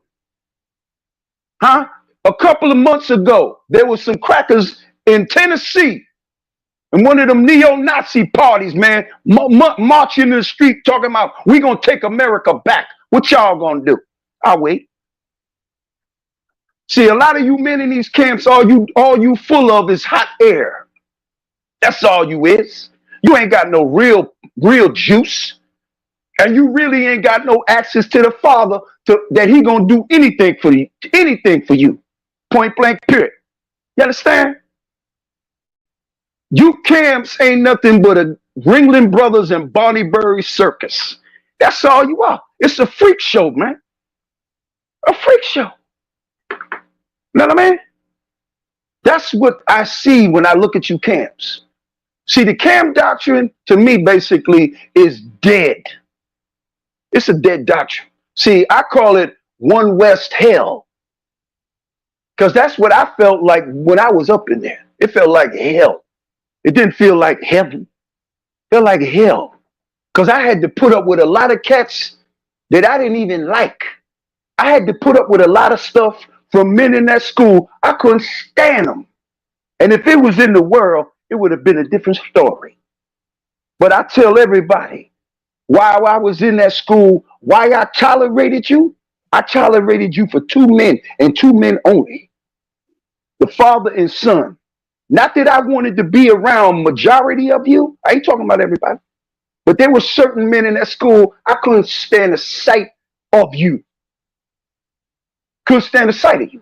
Huh? A couple of months ago, there was some crackers in Tennessee, and one of them neo-Nazi parties, man, marching in the street talking about we gonna take America back. What y'all gonna do? I'll wait. See, a lot of you men in these camps, all you full of is hot air. That's all you is. You ain't got no real juice. And you really ain't got no access to the Father that he gonna do anything for you. Point blank, period. You understand? You camps ain't nothing but a Ringling Brothers and Barney Burry circus. That's all you are. It's a freak show, man. A freak show. You know what I mean? That's what I see when I look at you camps. See, the camp doctrine, to me, basically, is dead. It's a dead doctrine. See, I call it One West hell. Because that's what I felt like when I was up in there. It felt like hell. It didn't feel like heaven. It felt like hell. Because I had to put up with a lot of cats that I didn't even like. I had to put up with a lot of stuff from men in that school. I couldn't stand them. And if it was in the world, it would have been a different story. But I tell everybody, while I was in that school, why I tolerated you for two men and two men only. The father and son. Not that I wanted to be around majority of you. I ain't talking about everybody. But there were certain men in that school, I couldn't stand the sight of you. Couldn't stand the sight of you.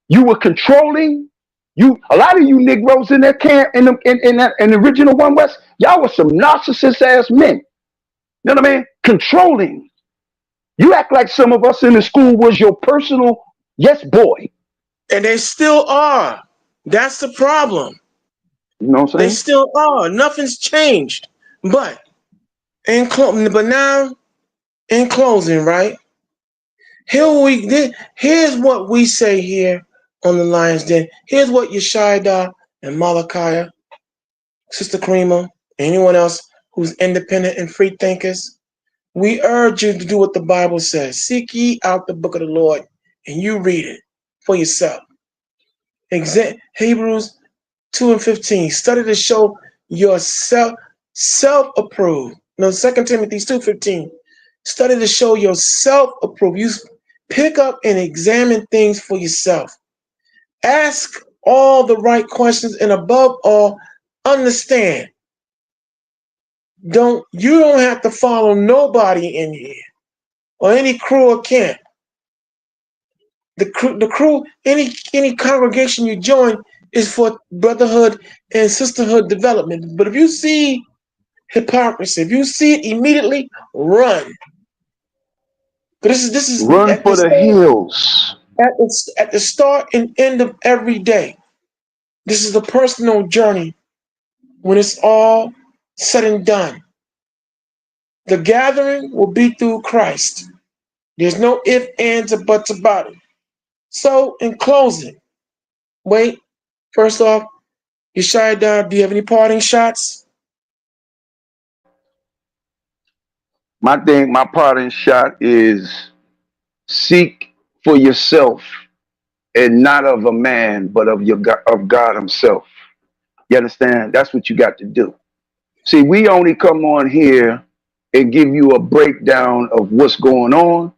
You were controlling. A lot of you Negroes in that camp, in the original One West, y'all were some narcissist ass men. You know what I mean? Controlling. You act like some of us in the school was your personal yes boy. And they still are. That's the problem. You know what I'm saying? They still are. Nothing's changed. But now, in closing, right? Here's what we say here on the Lion's Den. Here's what Yeshida and Malachi, Sister Karima, anyone else who's independent and free thinkers, we urge you to do what the Bible says. Seek ye out the book of the Lord, and you read it for yourself. Hebrews 2:15. Study to show yourself self-approved. No, 2 Timothy 2:15. Study to show yourself approved. You pick up and examine things for yourself. Ask all the right questions, and above all, understand. You don't have to follow nobody in here or any crew or camp. The crew, any congregation you join is for brotherhood and sisterhood development. But if you see hypocrisy, if you see it immediately, run. But this is run for the hills. At the start and end of every day. This is the personal journey when it's all said and done. The gathering will be through Christ. There's no ifs, ands, or buts about it. So, in closing, wait, first off, Yeshaya, do you have any parting shots? My parting shot is seek for yourself, and not of a man, but of God Himself. You understand? That's what you got to do. See, we only come on here and give you a breakdown of what's going on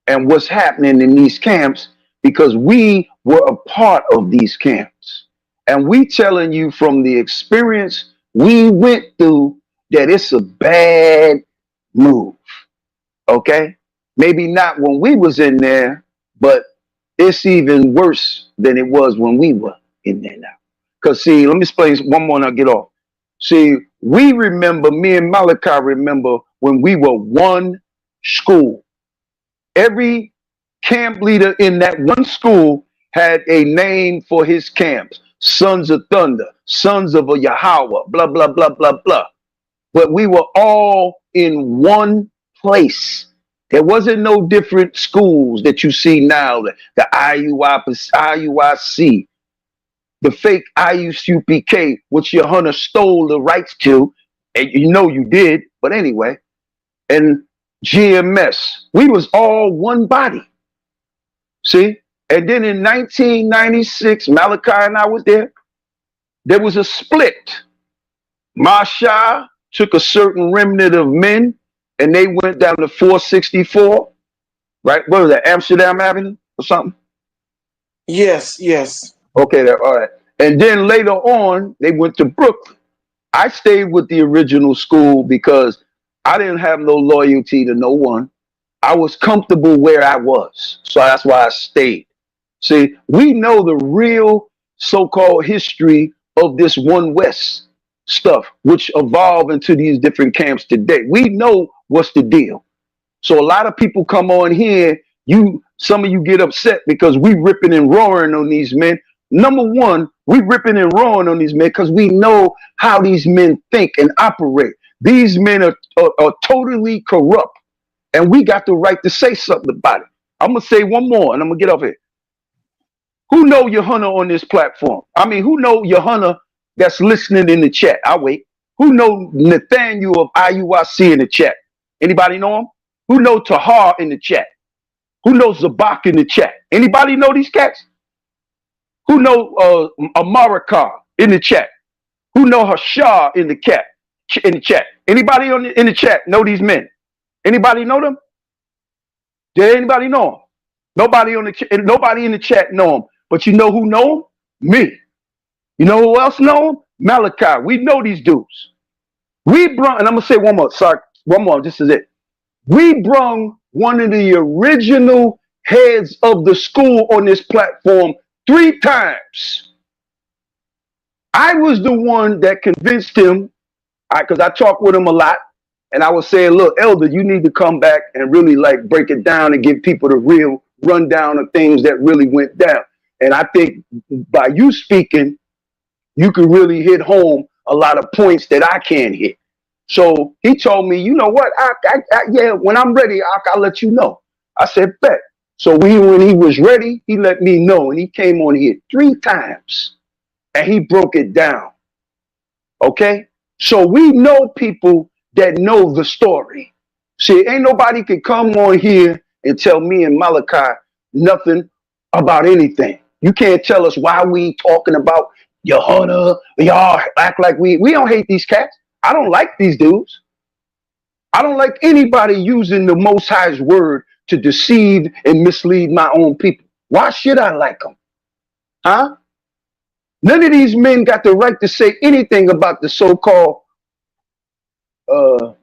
and what's happening in these camps because we were a part of these camps. And we telling you from the experience we went through that it's a bad move. Okay? Maybe not when we was in there, but it's even worse than it was when we were in there now. Because see, let me explain one more and I'll get off. See, we remember, me and Malachi remember when we were one school. Every camp leader in that one school had a name for his camps. Sons of Thunder, Sons of Yahweh, blah, blah, blah, blah, blah. But we were all in one place. There wasn't no different schools that you see now, the IUIC, the fake IUCPK, which your hunter stole the rights to, and you know you did, but anyway, and GMS. We was all one body. See? And then in 1996, Malachi and I was there. There was a split. Masha took a certain remnant of men and they went down to 464, right? What was that, Amsterdam Avenue or something? Yes, yes. Okay, all right. And then later on, they went to Brooklyn. I stayed with the original school because I didn't have no loyalty to no one. I was comfortable where I was. So that's why I stayed. See, we know the real so-called history of this One West stuff, which evolved into these different camps today. We know what's the deal. So a lot of people come on here, some of you get upset because we ripping and roaring on these men. Number one, we ripping and roaring on these men because we know how these men think and operate. These men are totally corrupt, and we got the right to say something about it. I'm going to say one more, and I'm going to get off here. Who know your hunter on this platform? I mean, who know your hunter that's listening in the chat? I'll wait. Who know Nathaniel of IUIC in the chat? Anybody know him? Who know Tahar in the chat? Who knows Zabak in the chat? Anybody know these cats? Who know Amarikar in the chat? Who know Hashar in the chat? Anybody in the chat know these men? Anybody know them? Did anybody know them? Nobody in the chat know them. But you know who know them? Me. You know who else know them? Malachi. We know these dudes. We brung, and I'm gonna say one more. Sorry, one more. This is it. We brung one of the original heads of the school on this platform 3 times. I was the one that convinced him, because I talked with him a lot, and I was saying, look, Elder, you need to come back and really like break it down and give people the real rundown of things that really went down. And I think by you speaking, you could really hit home a lot of points that I can't hit. So he told me, you know what? Yeah, when I'm ready, I'll let you know. I said, bet. So when he was ready, he let me know, and he came on here 3 times, and he broke it down. Okay? So we know people that know the story. See, ain't nobody can come on here and tell me and Malachi nothing about anything. You can't tell us why we talking about your hunter. Y'all act like we don't hate these cats. I don't like these dudes. I don't like anybody using the Most High's word to deceive and mislead my own people. Why should I like them? Huh? None of these men got the right to say anything about the so-called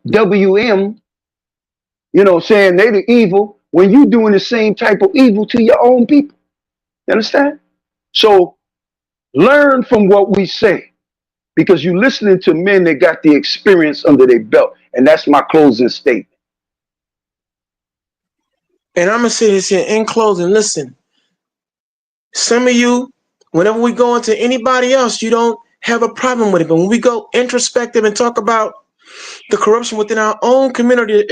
WM, you know, saying they the evil when you doing the same type of evil to your own people. You understand? So learn from what we say, because you're listening to men that got the experience under their belt. And that's my closing statement. And I'm going to say this here in closing. Listen, some of you Whenever we go into anybody else, you don't have a problem with it. But when we go introspective and talk about the corruption within our own community,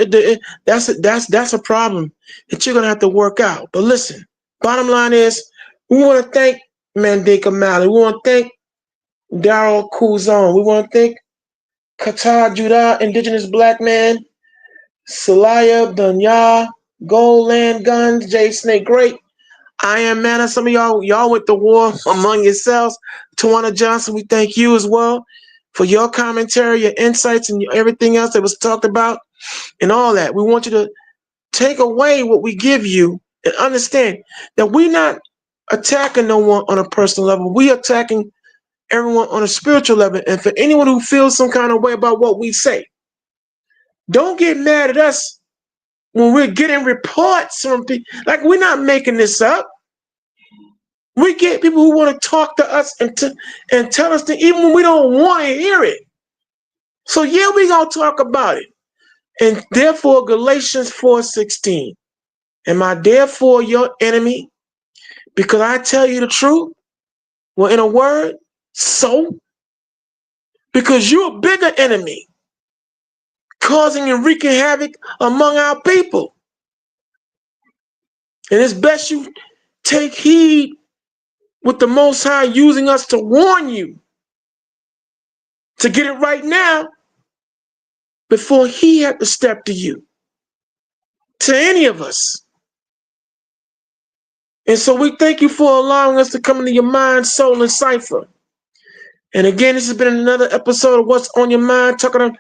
that's a problem that you're gonna have to work out. But listen, bottom line is, we want to thank Mandika Malley. We want to thank Daryl Kuzon. We want to thank Qatar Judah, Indigenous Black Man, Salaya Dunya, Goldland Guns, J Snake Great, I Am Manna. Some of y'all went to war among yourselves. Tawana Johnson, we thank you as well for your commentary, your insights, and everything else that was talked about and all that. We want you to take away what we give you and understand that we're not attacking no one on a personal level. We attacking everyone on a spiritual level. And for anyone who feels some kind of way about what we say, don't get mad at us when we're getting reports from people. Like, we're not making this up. We get people who want to talk to us and tell us that even when we don't want to hear it. So yeah, we're going to talk about it. And therefore, Galatians 4:16. Am I therefore your enemy because I tell you the truth? Well, in a word, so? Because you're a bigger enemy, causing and wreaking havoc among our people. And it's best you take heed with the Most High using us to warn you to get it right now before he had to step to you, to any of us. And so we thank you for allowing us to come into your mind, soul, and cipher. And again, this has been another episode of What's on Your Mind, talking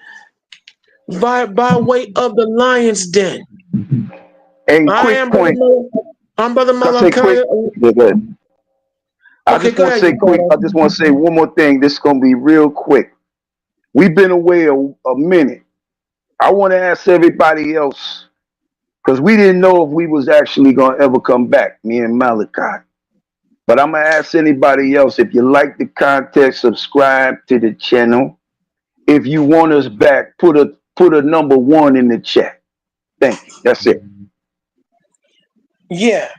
by way of the Lion's Den. Hey, quick point. I'm Brother Malachi. Yeah, go ahead. I just want to say quick. I just want to say one more thing. This is going to be real quick. We've been away a minute. I want to ask everybody else, because we didn't know if we was actually going to ever come back, me and Malachi. But I'm going to ask anybody else, if you like the content, subscribe to the channel. If you want us back, put a number 1 in the chat. Thank you. That's it. Yeah.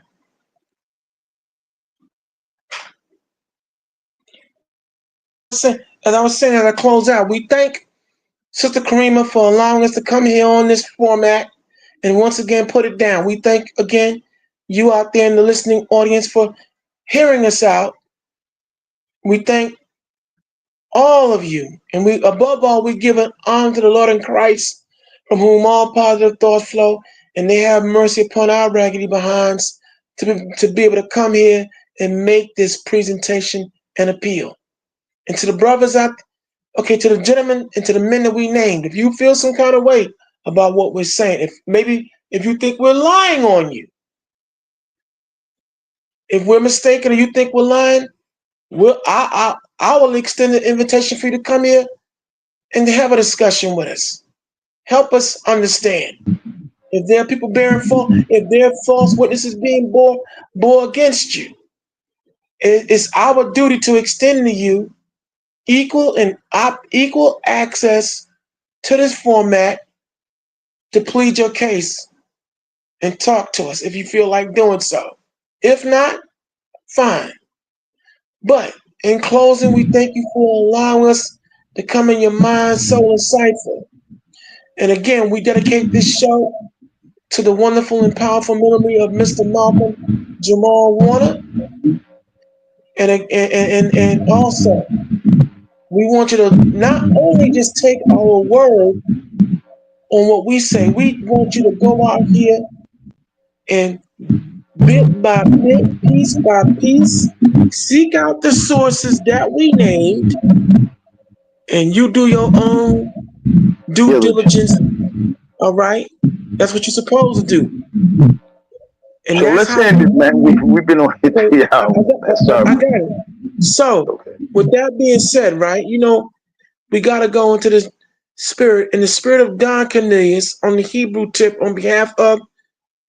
As I was saying, as I close out, we thank Sister Karima for allowing us to come here on this format and once again put it down. We thank again you out there in the listening audience for hearing us out. We thank all of you, and we above all we give an honor to the Lord in Christ, from whom all positive thoughts flow, and they have mercy upon our raggedy behinds to be able to come here and make this presentation and appeal. And to the brothers out, to the gentlemen and to the men that we named, if you feel some kind of way about what we're saying, if you think we're lying on you, if we're mistaken or you think we're lying, I will extend the invitation for you to come here and to have a discussion with us. Help us understand. If there are people bearing false, if there are false witnesses being bore against you, it's our duty to extend to you equal access to this format to plead your case and talk to us if you feel like doing so. If not, fine. But in closing, we thank you for allowing us to come in your mind, soul, and cipher. And again, we dedicate this show to the wonderful and powerful memory of Mr. Malcolm Jamal Warner. And also, we want you to not only just take our word on what we say, we want you to go out here and bit by bit, piece by piece, seek out the sources that we named, and you do your own due diligence. All right? That's what you're supposed to do. And so let's end it, man. We've been on it 3 hours. I got it. So, with that being said, right, we got to go into the spirit, and the spirit of Don Cornelius on the Hebrew tip on behalf of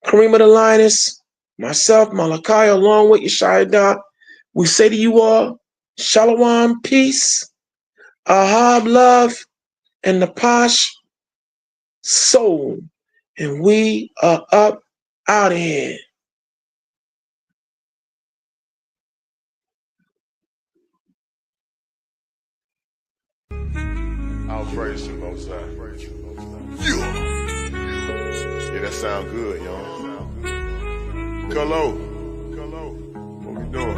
Karima the Lioness, myself, Malachi, along with Yeshaya. We say to you all, Shalom, peace, Ahab, love, and the Posh, soul. And we are up out of here. Yeah, that sound good, y'all. Hello. What we doing?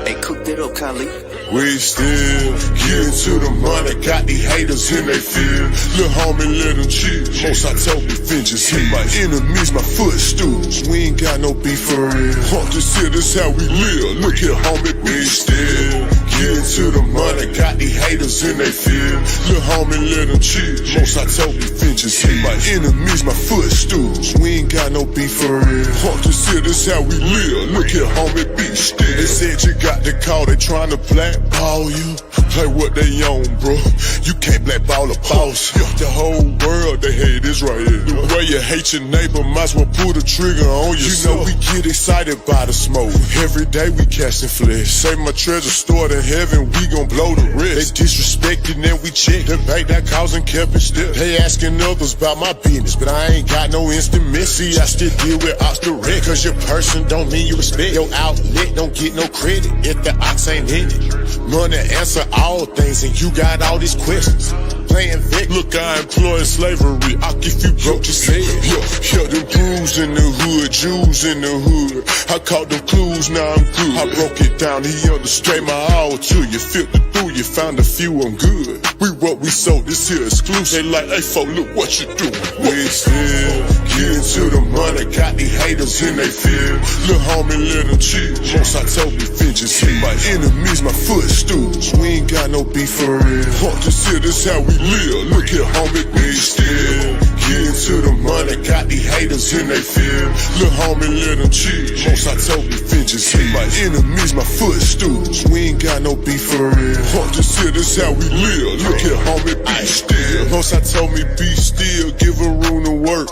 Hey, cook that up, Khalid. We still getting to the money, got these haters in they field. Lil' homie, let them chill. Most I told me finches hit my enemies, my footstools. We ain't got no beef for real. This here, this how we live. Look here, homie, we still getting to the money, got these haters in they field. Lil' homie, let them chill. Most I told me finches hit my enemies, my footstools. We ain't got no beef for real. This here, this how we live. Look here, homie, be still. They said you got the call, they trying to blackball you. Play what they own, bro. You can't blackball a boss. The whole world, they hate this right here. The way you hate your neighbor, might as well pull the trigger on yourself. You know we get excited by the smoke. Every day we casting flesh. Say my treasure stored in heaven, we gon' blow the rest. They disrespected and we check. They bank that cause and kept it still. They asking others about my business, but I ain't got no instant miss. See, I still deal with ops direct. Cause your person don't mean you respect. Your outlet don't get no credit if the ox ain't in it. Money answer all things and you got all these questions. Playing Vic. Look, I employ slavery. If you broke, just say it. Yo, them crews in the hood, Jews in the hood. I caught them clues, now I'm good. I broke it down, he understood my all to you. Filtered through, you found a few, I'm good. We what we sold, this here exclusive. They like, hey, folk, look what you doing. We still getting to the money, got these haters in they field. Lil' homie, let them chill. Most I told me finches hit my enemies, my footstools. We ain't got no beef for real. This here, this how we live. Look here, homie, we still getting to the money, got these haters in they field. Lil' homie, let them chill. Most I told me finches hit my enemies, my footstools. We ain't got no beef for real. This here, this how we live. Look here, homie, be still. Most I told me be still, give a room to work.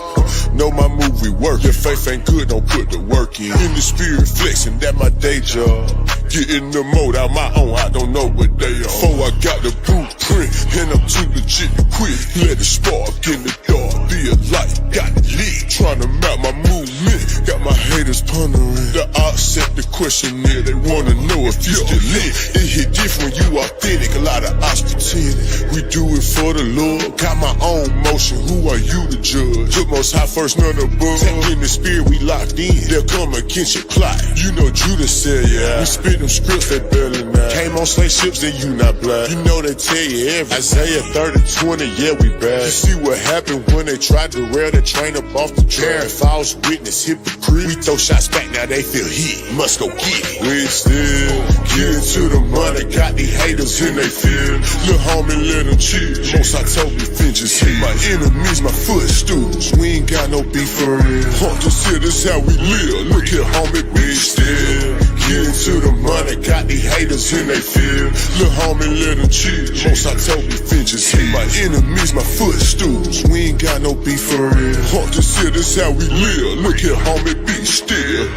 Know my movie work. If faith ain't good, don't put the work in. In the spirit flexing, that my day job. Get in the mode out my own, I don't know what they are. Before I got the blueprint, and I'm too legit to quit. Let it spark in the dark, be a light, got it lit. Trying to map my movement, got my haters pondering. The odds set the question there, they wanna know if you still lit. It hit different, you authentic, a lot of odds pretending. We do it for the Lord, got my own motion, who are you to judge? Put most high first, none above. Tap in the spirit, we locked in, they'll come against your plot. You know Judas said, yeah, we spit them scripts, they barely not. Came on slave ships, then you not black. You know they tell you everything. Isaiah 30:20, yeah, we bad. You see what happened when they tried to rail the train up off the track. False witness, hypocrite. We throw shots back, now they feel hit. Must go get it. We still getting to the money, got these haters in they field. Lil' homie, let them chill. Most I told me finches hit my enemies, my footstools. We ain't got no beef for real. This here, this how we live. Look here, homie, we still getting to the money, got these haters in they field. Lil' homie, let them chill. Most I told me finches hit my enemies, my footstools. We ain't got no beef for real. This here, this how we live. Look here, homie, be still.